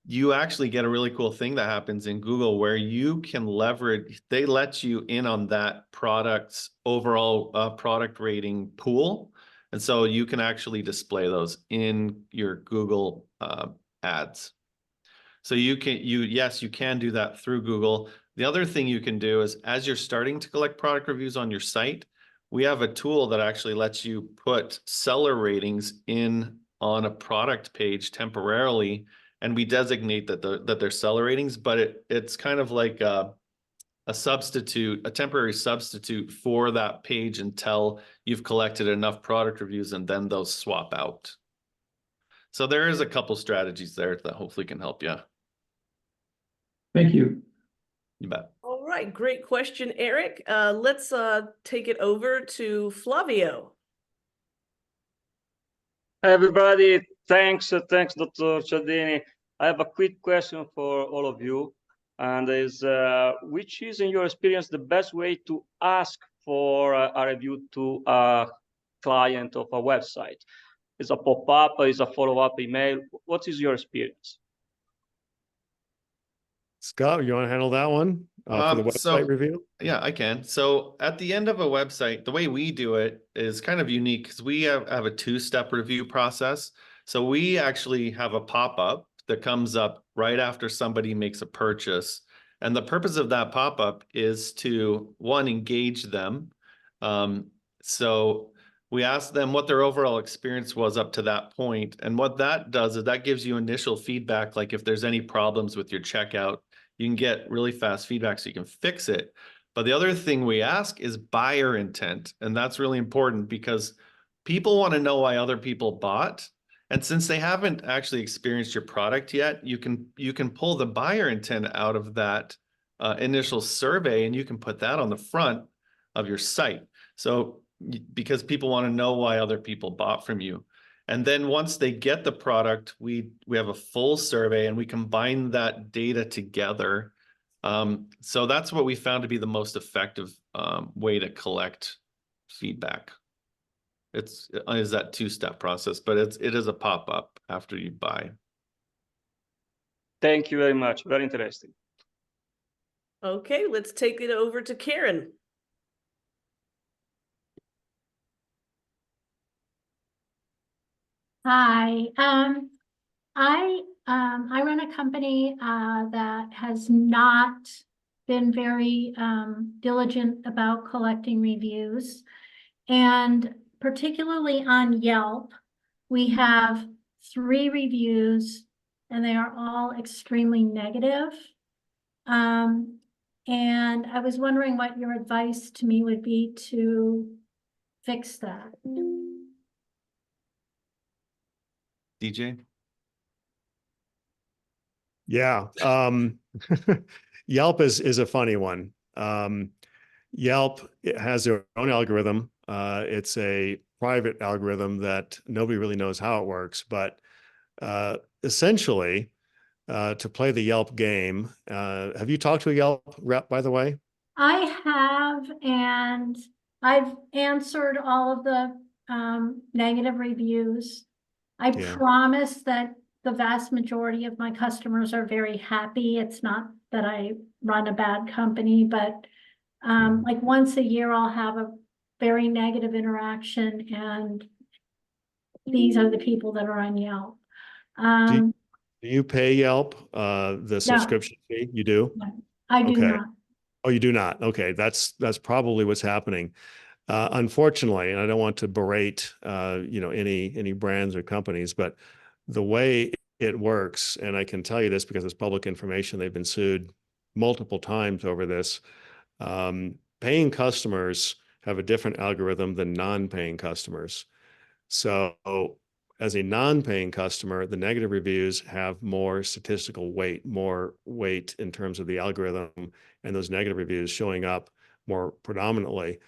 you actually get a really cool thing that happens in Google where you can leverage, they let you in on that product's overall product rating pool. And so you can actually display those in your Google ads. So you can do that through Google. The other thing you can do is, as you're starting to collect product reviews on your site, we have a tool that actually lets you put seller ratings in on a product page temporarily, and we designate that they're seller ratings, but it's kind of like a temporary substitute for that page until you've collected enough product reviews, and then those swap out. So there is a couple strategies there that hopefully can help you. Thank you. You bet. All right, great question, Eric. Let's take it over to Flavio. Hi, everybody. Thanks, Dr. Cialdini. I have a quick question for all of you, and is which is, in your experience, the best way to ask for a review to a client of a website? Is a pop-up? Is a follow-up email? What is your experience? Scott, you want to handle that one for the website review? Yeah, I can. So at the end of a website, the way we do it is kind of unique because we have a two-step review process. So we actually have a pop-up that comes up right after somebody makes a purchase. And the purpose of that pop-up is to, one, engage them. So we ask them what their overall experience was up to that point. And what that does is that gives you initial feedback, like if there's any problems with your checkout, you can get really fast feedback so you can fix it. But the other thing we ask is buyer intent. And that's really important because people want to know why other people bought. And since they haven't actually experienced your product yet, you can pull the buyer intent out of that initial survey, and you can put that on the front of your site. So because people want to know why other people bought from you. And then once they get the product, we have a full survey and we combine that data together. So that's what we found to be the most effective way to collect feedback. It is that two-step process, but it is a pop-up after you buy. Thank you very much. Very interesting. Okay, let's take it over to Karen. Hi, I run a company that has not been very diligent about collecting reviews, and particularly on Yelp, we have 3 reviews, and they are all extremely negative. And I was wondering what your advice to me would be to fix that. DJ? Yeah. Yelp is a funny one. Yelp, it has their own algorithm. It's a private algorithm that nobody really knows how it works, but essentially, to play the Yelp game, have you talked to a Yelp rep, by the way? I have, and I've answered all of the negative reviews. I promise that the vast majority of my customers are very happy. It's not that I run a bad company, but like once a year, I'll have a very negative interaction, and these are the people that are on Yelp. Do you pay Yelp the subscription fee? You do? No, I do not. Oh, you do not? Okay, that's probably what's happening. Unfortunately, and I don't want to berate any brands or companies, but the way it works, and I can tell you this because it's public information, they've been sued multiple times over this. Paying customers have a different algorithm than non-paying customers. So as a non-paying customer, the negative reviews have more statistical weight, more weight in terms of the algorithm, and those negative reviews showing up more predominantly.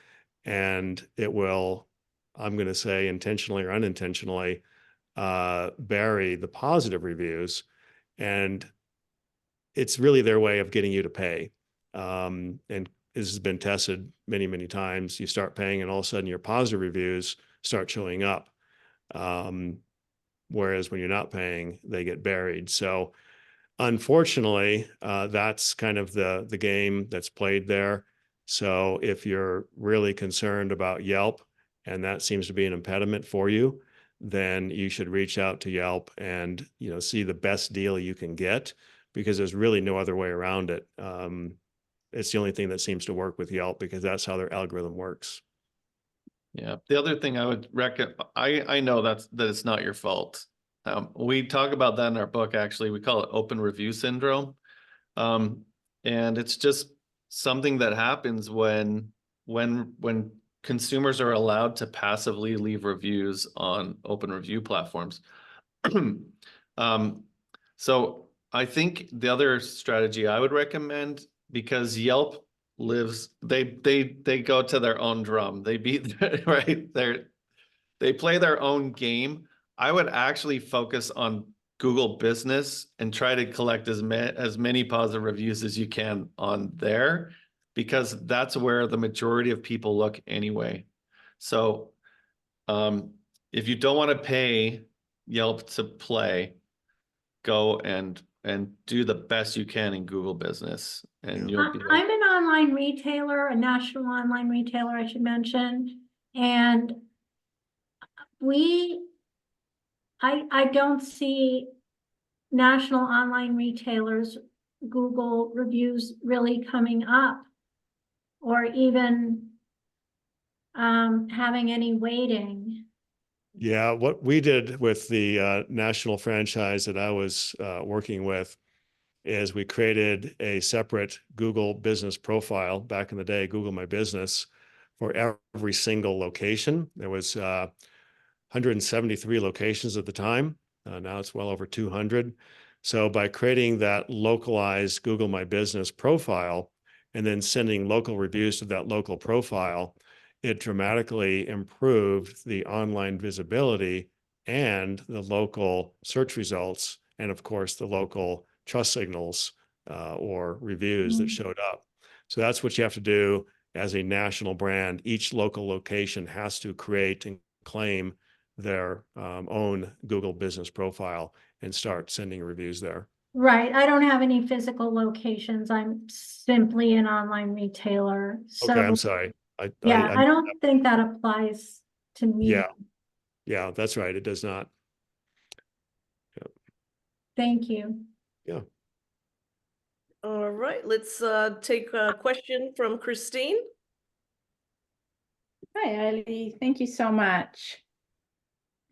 And it will, I'm going to say intentionally or unintentionally, bury the positive reviews. And it's really their way of getting you to pay. And this has been tested many, many times. You start paying and all of a sudden your positive reviews start showing up. Whereas when you're not paying, they get buried. So unfortunately, that's kind of the game that's played there. So if you're really concerned about Yelp, and that seems to be an impediment for you, then you should reach out to Yelp and, see the best deal you can get, because there's really no other way around it. It's the only thing that seems to work with Yelp, because that's how their algorithm works. Yeah. The other thing I would recommend, I know that it's not your fault. We talk about that in our book, actually. We call it open review syndrome. And it's just something that happens when consumers are allowed to passively leave reviews on open review platforms. So I think the other strategy I would recommend, because Yelp lives, they go to their own drum. They beat right. They play their own game. I would actually focus on Google Business and try to collect as many positive reviews as you can on there, because that's where the majority of people look anyway. So if you don't want to pay Yelp to play, go and do the best you can in Google Business, and you'll be I'm an online retailer, a national online retailer, I should mention, and I don't see national online retailers Google reviews really coming up, or even having any weighting. Yeah, what we did with the national franchise that I was working with is we created a separate Google business profile back in the day, Google My Business, for every single location. There was 173 locations at the time. Now it's well over 200. So by creating that localized Google My Business profile and then sending local reviews to that local profile, it dramatically improved the online visibility and the local search results, and of course the local trust signals or reviews that showed up. So that's what you have to do as a national brand. Each local location has to create and claim their own Google business profile and start sending reviews there. Right. I don't have any physical locations. I'm simply an online retailer. So Okay, I'm sorry. I don't think that applies to me. Yeah, that's right. It does not. Thank you. Yeah. All right, let's take a question from Christine. Hi, Ali. Thank you so much.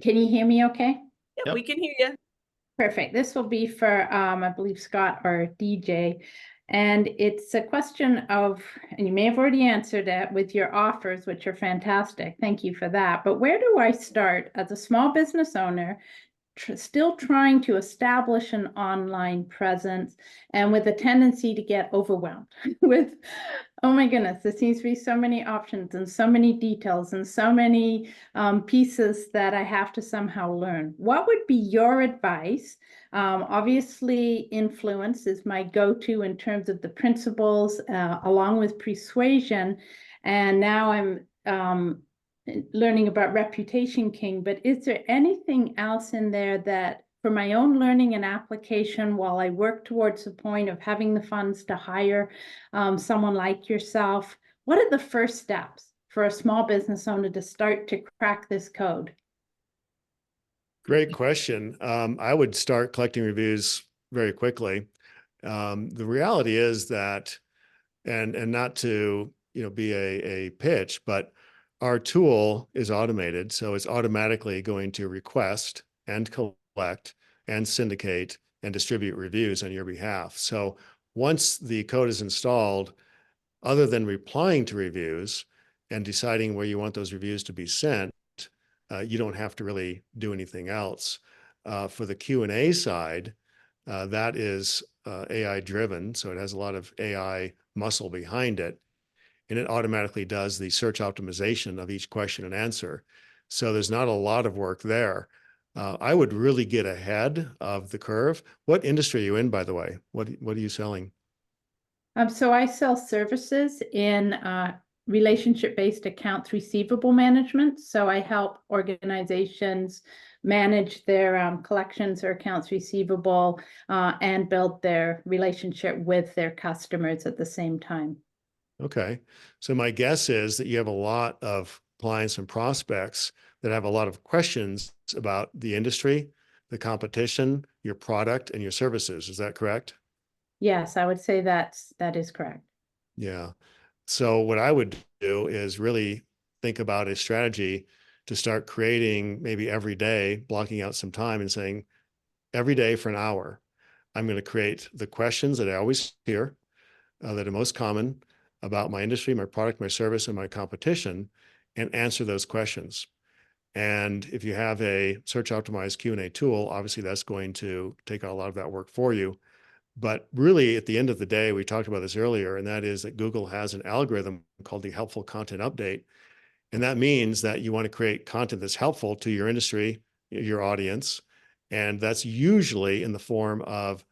Can you hear me okay? Yep, we can hear you. Perfect. This will be for, I believe, Scott or DJ. And it's a question of, and you may have already answered it with your offers, which are fantastic. Thank you for that. But where do I start as a small business owner, still trying to establish an online presence and with a tendency to get overwhelmed with, oh my goodness, there seems to be so many options and so many details and so many pieces that I have to somehow learn. What would be your advice? Obviously, influence is my go-to in terms of the principles, along with pre-suasion. And now I'm learning about Reputation King, but is there anything else in there that for my own learning and application while I work towards the point of having the funds to hire someone like yourself, what are the first steps for a small business owner to start to crack this code? Great question. I would start collecting reviews very quickly. The reality is that, and not to be a pitch, but our tool is automated, so it's automatically going to request and collect and syndicate and distribute reviews on your behalf. So once the code is installed, other than replying to reviews and deciding where you want those reviews to be sent, you don't have to really do anything else. For the Q&A side, that is AI driven, so it has a lot of AI muscle behind it, and it automatically does the search optimization of each question and answer. So there's not a lot of work there. I would really get ahead of the curve. What industry are you in, by the way? What are you selling? So I sell services in relationship-based accounts receivable management. So I help organizations manage their collections or accounts receivable and build their relationship with their customers at the same time. Okay. So my guess is that you have a lot of clients and prospects that have a lot of questions about the industry, the competition, your product, and your services. Is that correct? Yes, I would say that is correct. Yeah. So what I would do is really think about a strategy to start creating maybe every day, blocking out some time and saying, every day for an hour, I'm going to create the questions that I always hear that are most common about my industry, my product, my service, and my competition, and answer those questions. And if you have a search optimized Q&A tool, obviously that's going to take a lot of that work for you. But really, at the end of the day, we talked about this earlier, and that is that Google has an algorithm called the Helpful Content Update. And that means that you want to create content that's helpful to your industry, your audience. And that's usually in the form of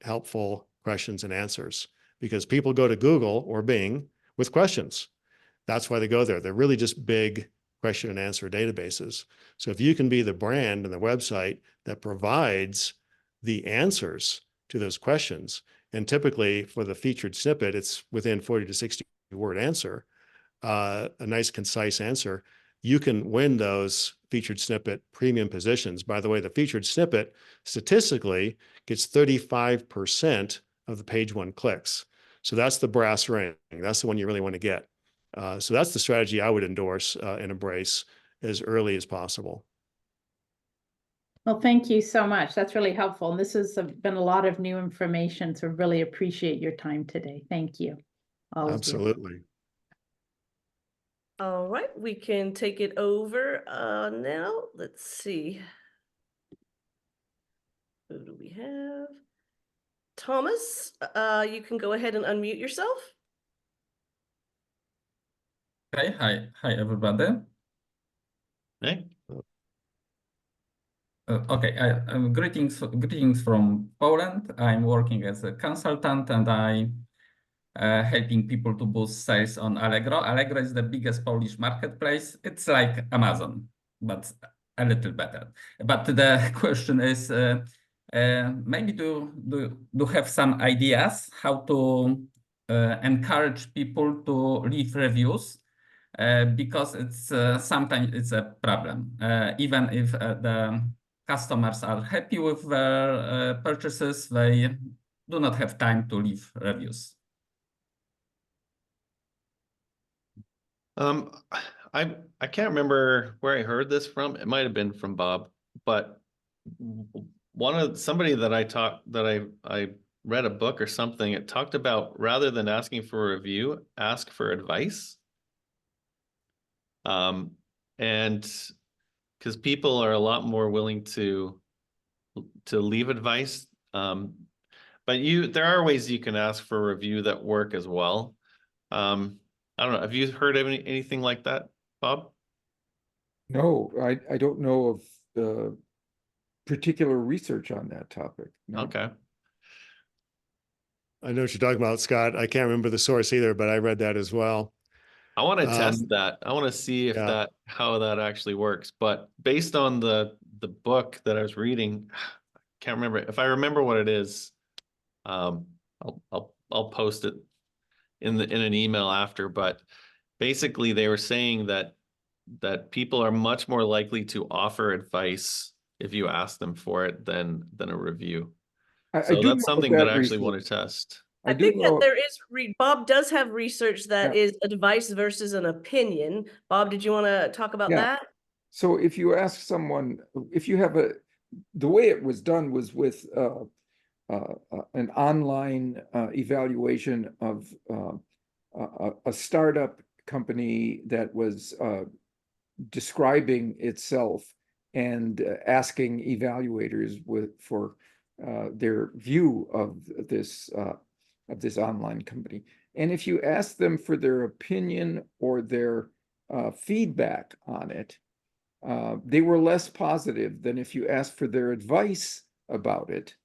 helpful questions and answers, because people go to Google or Bing with questions. That's why they go there. They're really just big question and answer databases. So if you can be the brand and the website that provides the answers to those questions, and typically for the featured snippet, it's within 40 to 60 word answer, a nice concise answer, you can win those featured snippet premium positions. By the way, the featured snippet statistically gets 35% of the page one clicks. So that's the brass ring. That's the one you really want to get. So that's the strategy I would endorse and embrace as early as possible. Well, thank you so much. That's really helpful. And this has been a lot of new information, so really appreciate your time today. Thank you. All of you. Absolutely. All right, we can take it over now. Let's see. Who do we have? Thomas, you can go ahead and unmute yourself. Hi everybody. Hey. Okay, greetings from Poland. I'm working as a consultant and I helping people to boost sales on Allegro. Allegro is the biggest Polish marketplace. It's like Amazon, but a little better. But the question is, maybe do have some ideas how to encourage people to leave reviews? Because it's sometimes it's a problem. Even if the customers are happy with their purchases, they do not have time to leave reviews. I can't remember where I heard this from. It might have been from Bob, but somebody that I read a book or something, it talked about rather than asking for a review, ask for advice. And because people are a lot more willing to leave advice. But there are ways you can ask for a review that work as well. I don't know. Have you heard of anything like that, Bob? No, I don't know of particular research on that topic. No. Okay. I know what you're talking about, Scott. I can't remember the source either, but I read that as well. I want to test that. I want to see if how that actually works. But based on the book that I was reading, I can't remember. If I remember what it is, I'll post it in an email after. But basically, they were saying that people are much more likely to offer advice if you ask them for it than a review. So that's something that I actually want to test. I think that there is, Bob does have research that is advice versus an opinion. Bob, did you want to talk about that? So if you ask someone, if you have the way it was done was with an online evaluation of a startup company that was describing itself and asking evaluators for their view of this online company. And if you ask them for their opinion or their feedback on it, they were less positive than if you asked for their advice about it.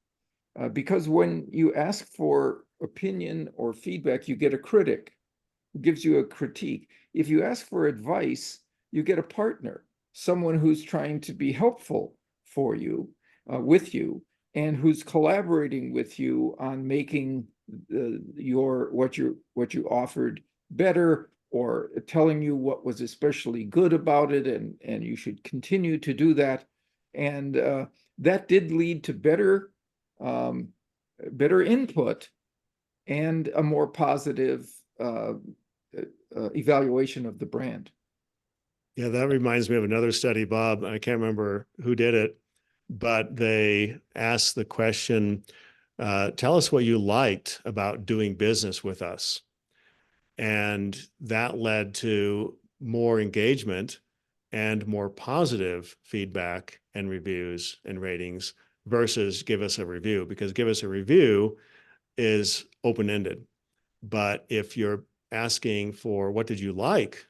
Because when you ask for opinion or feedback, you get a critic who gives you a critique. If you ask for advice, you get a partner, someone who's trying to be helpful for you, with you, and who's collaborating with you on making what you offered better or telling you what was especially good about it, and you should continue to do that. And that did lead to better input and a more positive evaluation of the brand. Yeah, that reminds me of another study, Bob. I can't remember who did it, but they asked the question, tell us what you liked about doing business with us. And that led to more engagement and more positive feedback and reviews and ratings versus give us a review, because give us a review is open-ended. But if you're asking for what did you like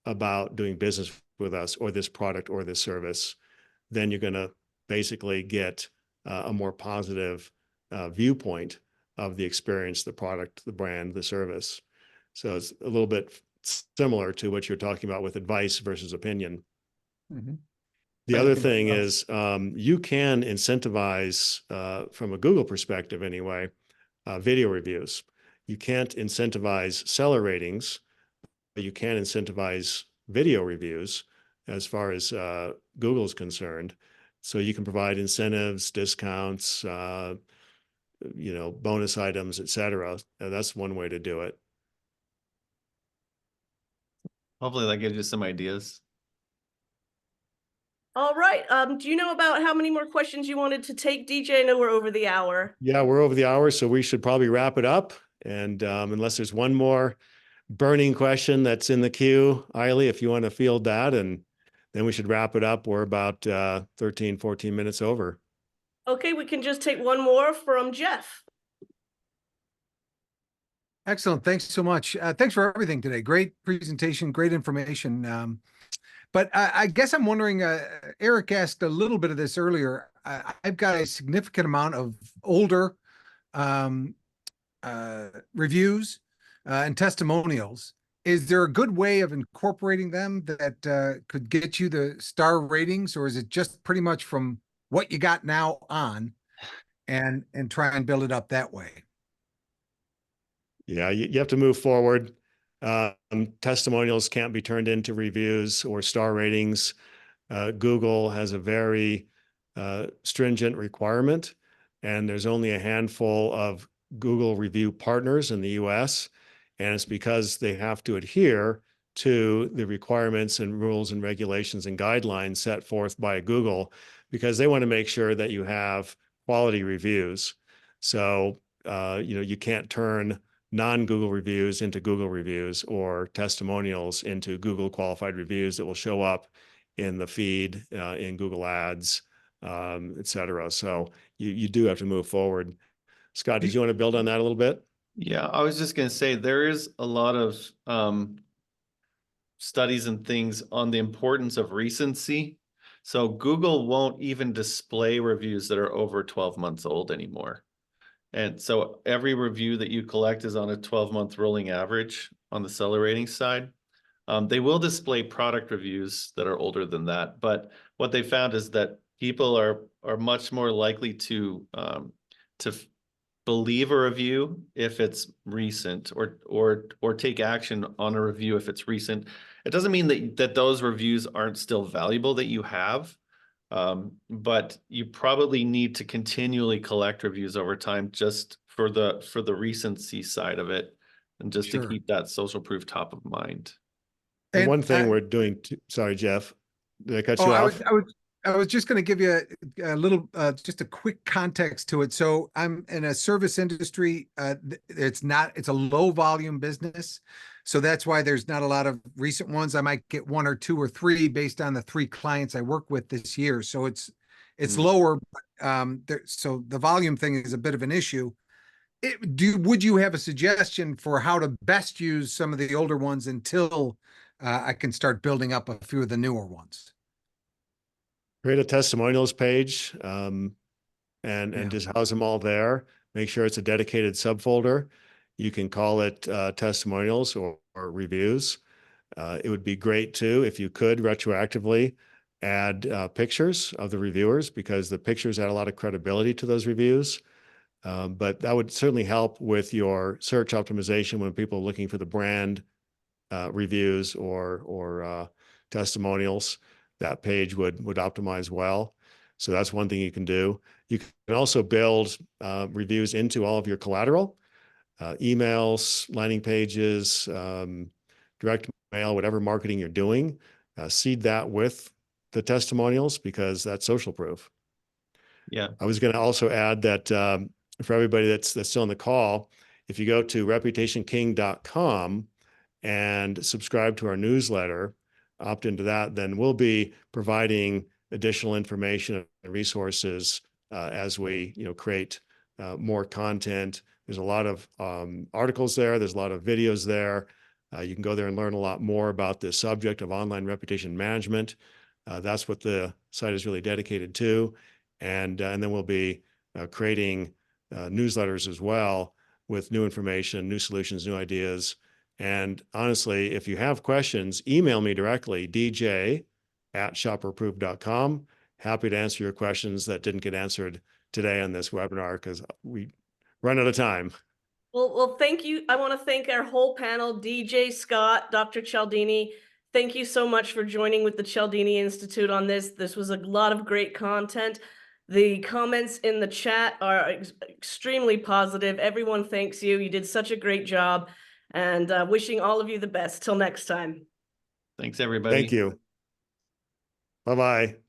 about doing business with us or this product or this service, then you're going to basically get a more positive viewpoint of the experience, the product, the brand, the service. So it's a little bit similar to what you're talking about with advice versus opinion. Mm-hmm. The other thing is you can incentivize, from a Google perspective anyway, video reviews. You can't incentivize seller ratings, but you can incentivize video reviews as far as Google's concerned. So you can provide incentives, discounts, bonus items, et cetera. That's one way to do it. Hopefully that gives you some ideas. All right. Do you know about how many more questions you wanted to take, DJ? I know we're over the hour. Yeah, we're over the hour, so we should probably wrap it up. And unless there's one more burning question that's in the queue, Eiley, if you want to field that, and then we should wrap it up. We're about 13, 14 minutes over. Okay, we can just take one more from Jeff. Excellent. Thanks so much. Thanks for everything today. Great presentation, great information. But I guess I'm wondering, Eric asked a little bit of this earlier. I've got a significant amount of older reviews and testimonials. Is there a good way of incorporating them that could get you the star ratings, or is it just pretty much from what you got now on and try and build it up that way? Yeah, you have to move forward. Testimonials can't be turned into reviews or star ratings. Google has a very stringent requirement, and there's only a handful of Google review partners in the US, and it's because they have to adhere to the requirements and rules and regulations and guidelines set forth by Google, because they want to make sure that you have quality reviews. So, you can't turn non-Google reviews into Google reviews or testimonials into Google qualified reviews that will show up in the feed, in Google Ads, et cetera. So you do have to move forward. Scott, did you want to build on that a little bit? Yeah, I was just going to say there is a lot of studies and things on the importance of recency. So Google won't even display reviews that are over 12 months old anymore. And so every review that you collect is on a 12-month rolling average on the seller rating side. They will display product reviews that are older than that, but what they found is that people are much more likely to believe a review if it's recent, or take action on a review if it's recent. It doesn't mean that those reviews aren't still valuable that you have. But you probably need to continually collect reviews over time just for the recency side of it, and just to keep that social proof top of mind. And one thing we're doing, sorry, Jeff, did I cut you off? I was just going to give you a little, just a quick context to it. So I'm in a service industry. It's a low volume business. So that's why there's not a lot of recent ones. I might get 1 or 2 or 3 based on the 3 clients I work with this year. So it's lower, but so the volume thing is a bit of an issue. Would you have a suggestion for how to best use some of the older ones until I can start building up a few of the newer ones? Create a testimonials page, and just house them all there. Make sure it's a dedicated subfolder. You can call it testimonials or reviews. It would be great too if you could retroactively add pictures of the reviewers, because the pictures add a lot of credibility to those reviews. But that would certainly help with your search optimization when people are looking for the brand reviews or testimonials, that page would optimize well. So that's one thing you can do. You can also build reviews into all of your collateral, emails, landing pages, direct mail, whatever marketing you're doing, seed that with the testimonials because that's social proof. Yeah. I was going to also add that for everybody that's still on the call, if you go to reputationking.com and subscribe to our newsletter, opt into that, then we'll be providing additional information and resources as we create more content. There's a lot of articles there. There's a lot of videos there. You can go there and learn a lot more about the subject of online reputation management. That's what the site is really dedicated to. And then we'll be creating newsletters as well with new information, new solutions, new ideas. And honestly, if you have questions, email me directly, dj@shopperproof.com. Happy to answer your questions that didn't get answered today on this webinar because we run out of time. Well, thank you. I want to thank our whole panel, DJ, Scott, Dr. Cialdini. Thank you so much for joining with the Cialdini Institute on this. This was a lot of great content. The comments in the chat are extremely positive. Everyone thanks you. You did such a great job, and wishing all of you the best. Till next time. Thanks, everybody. Thank you. Bye-bye.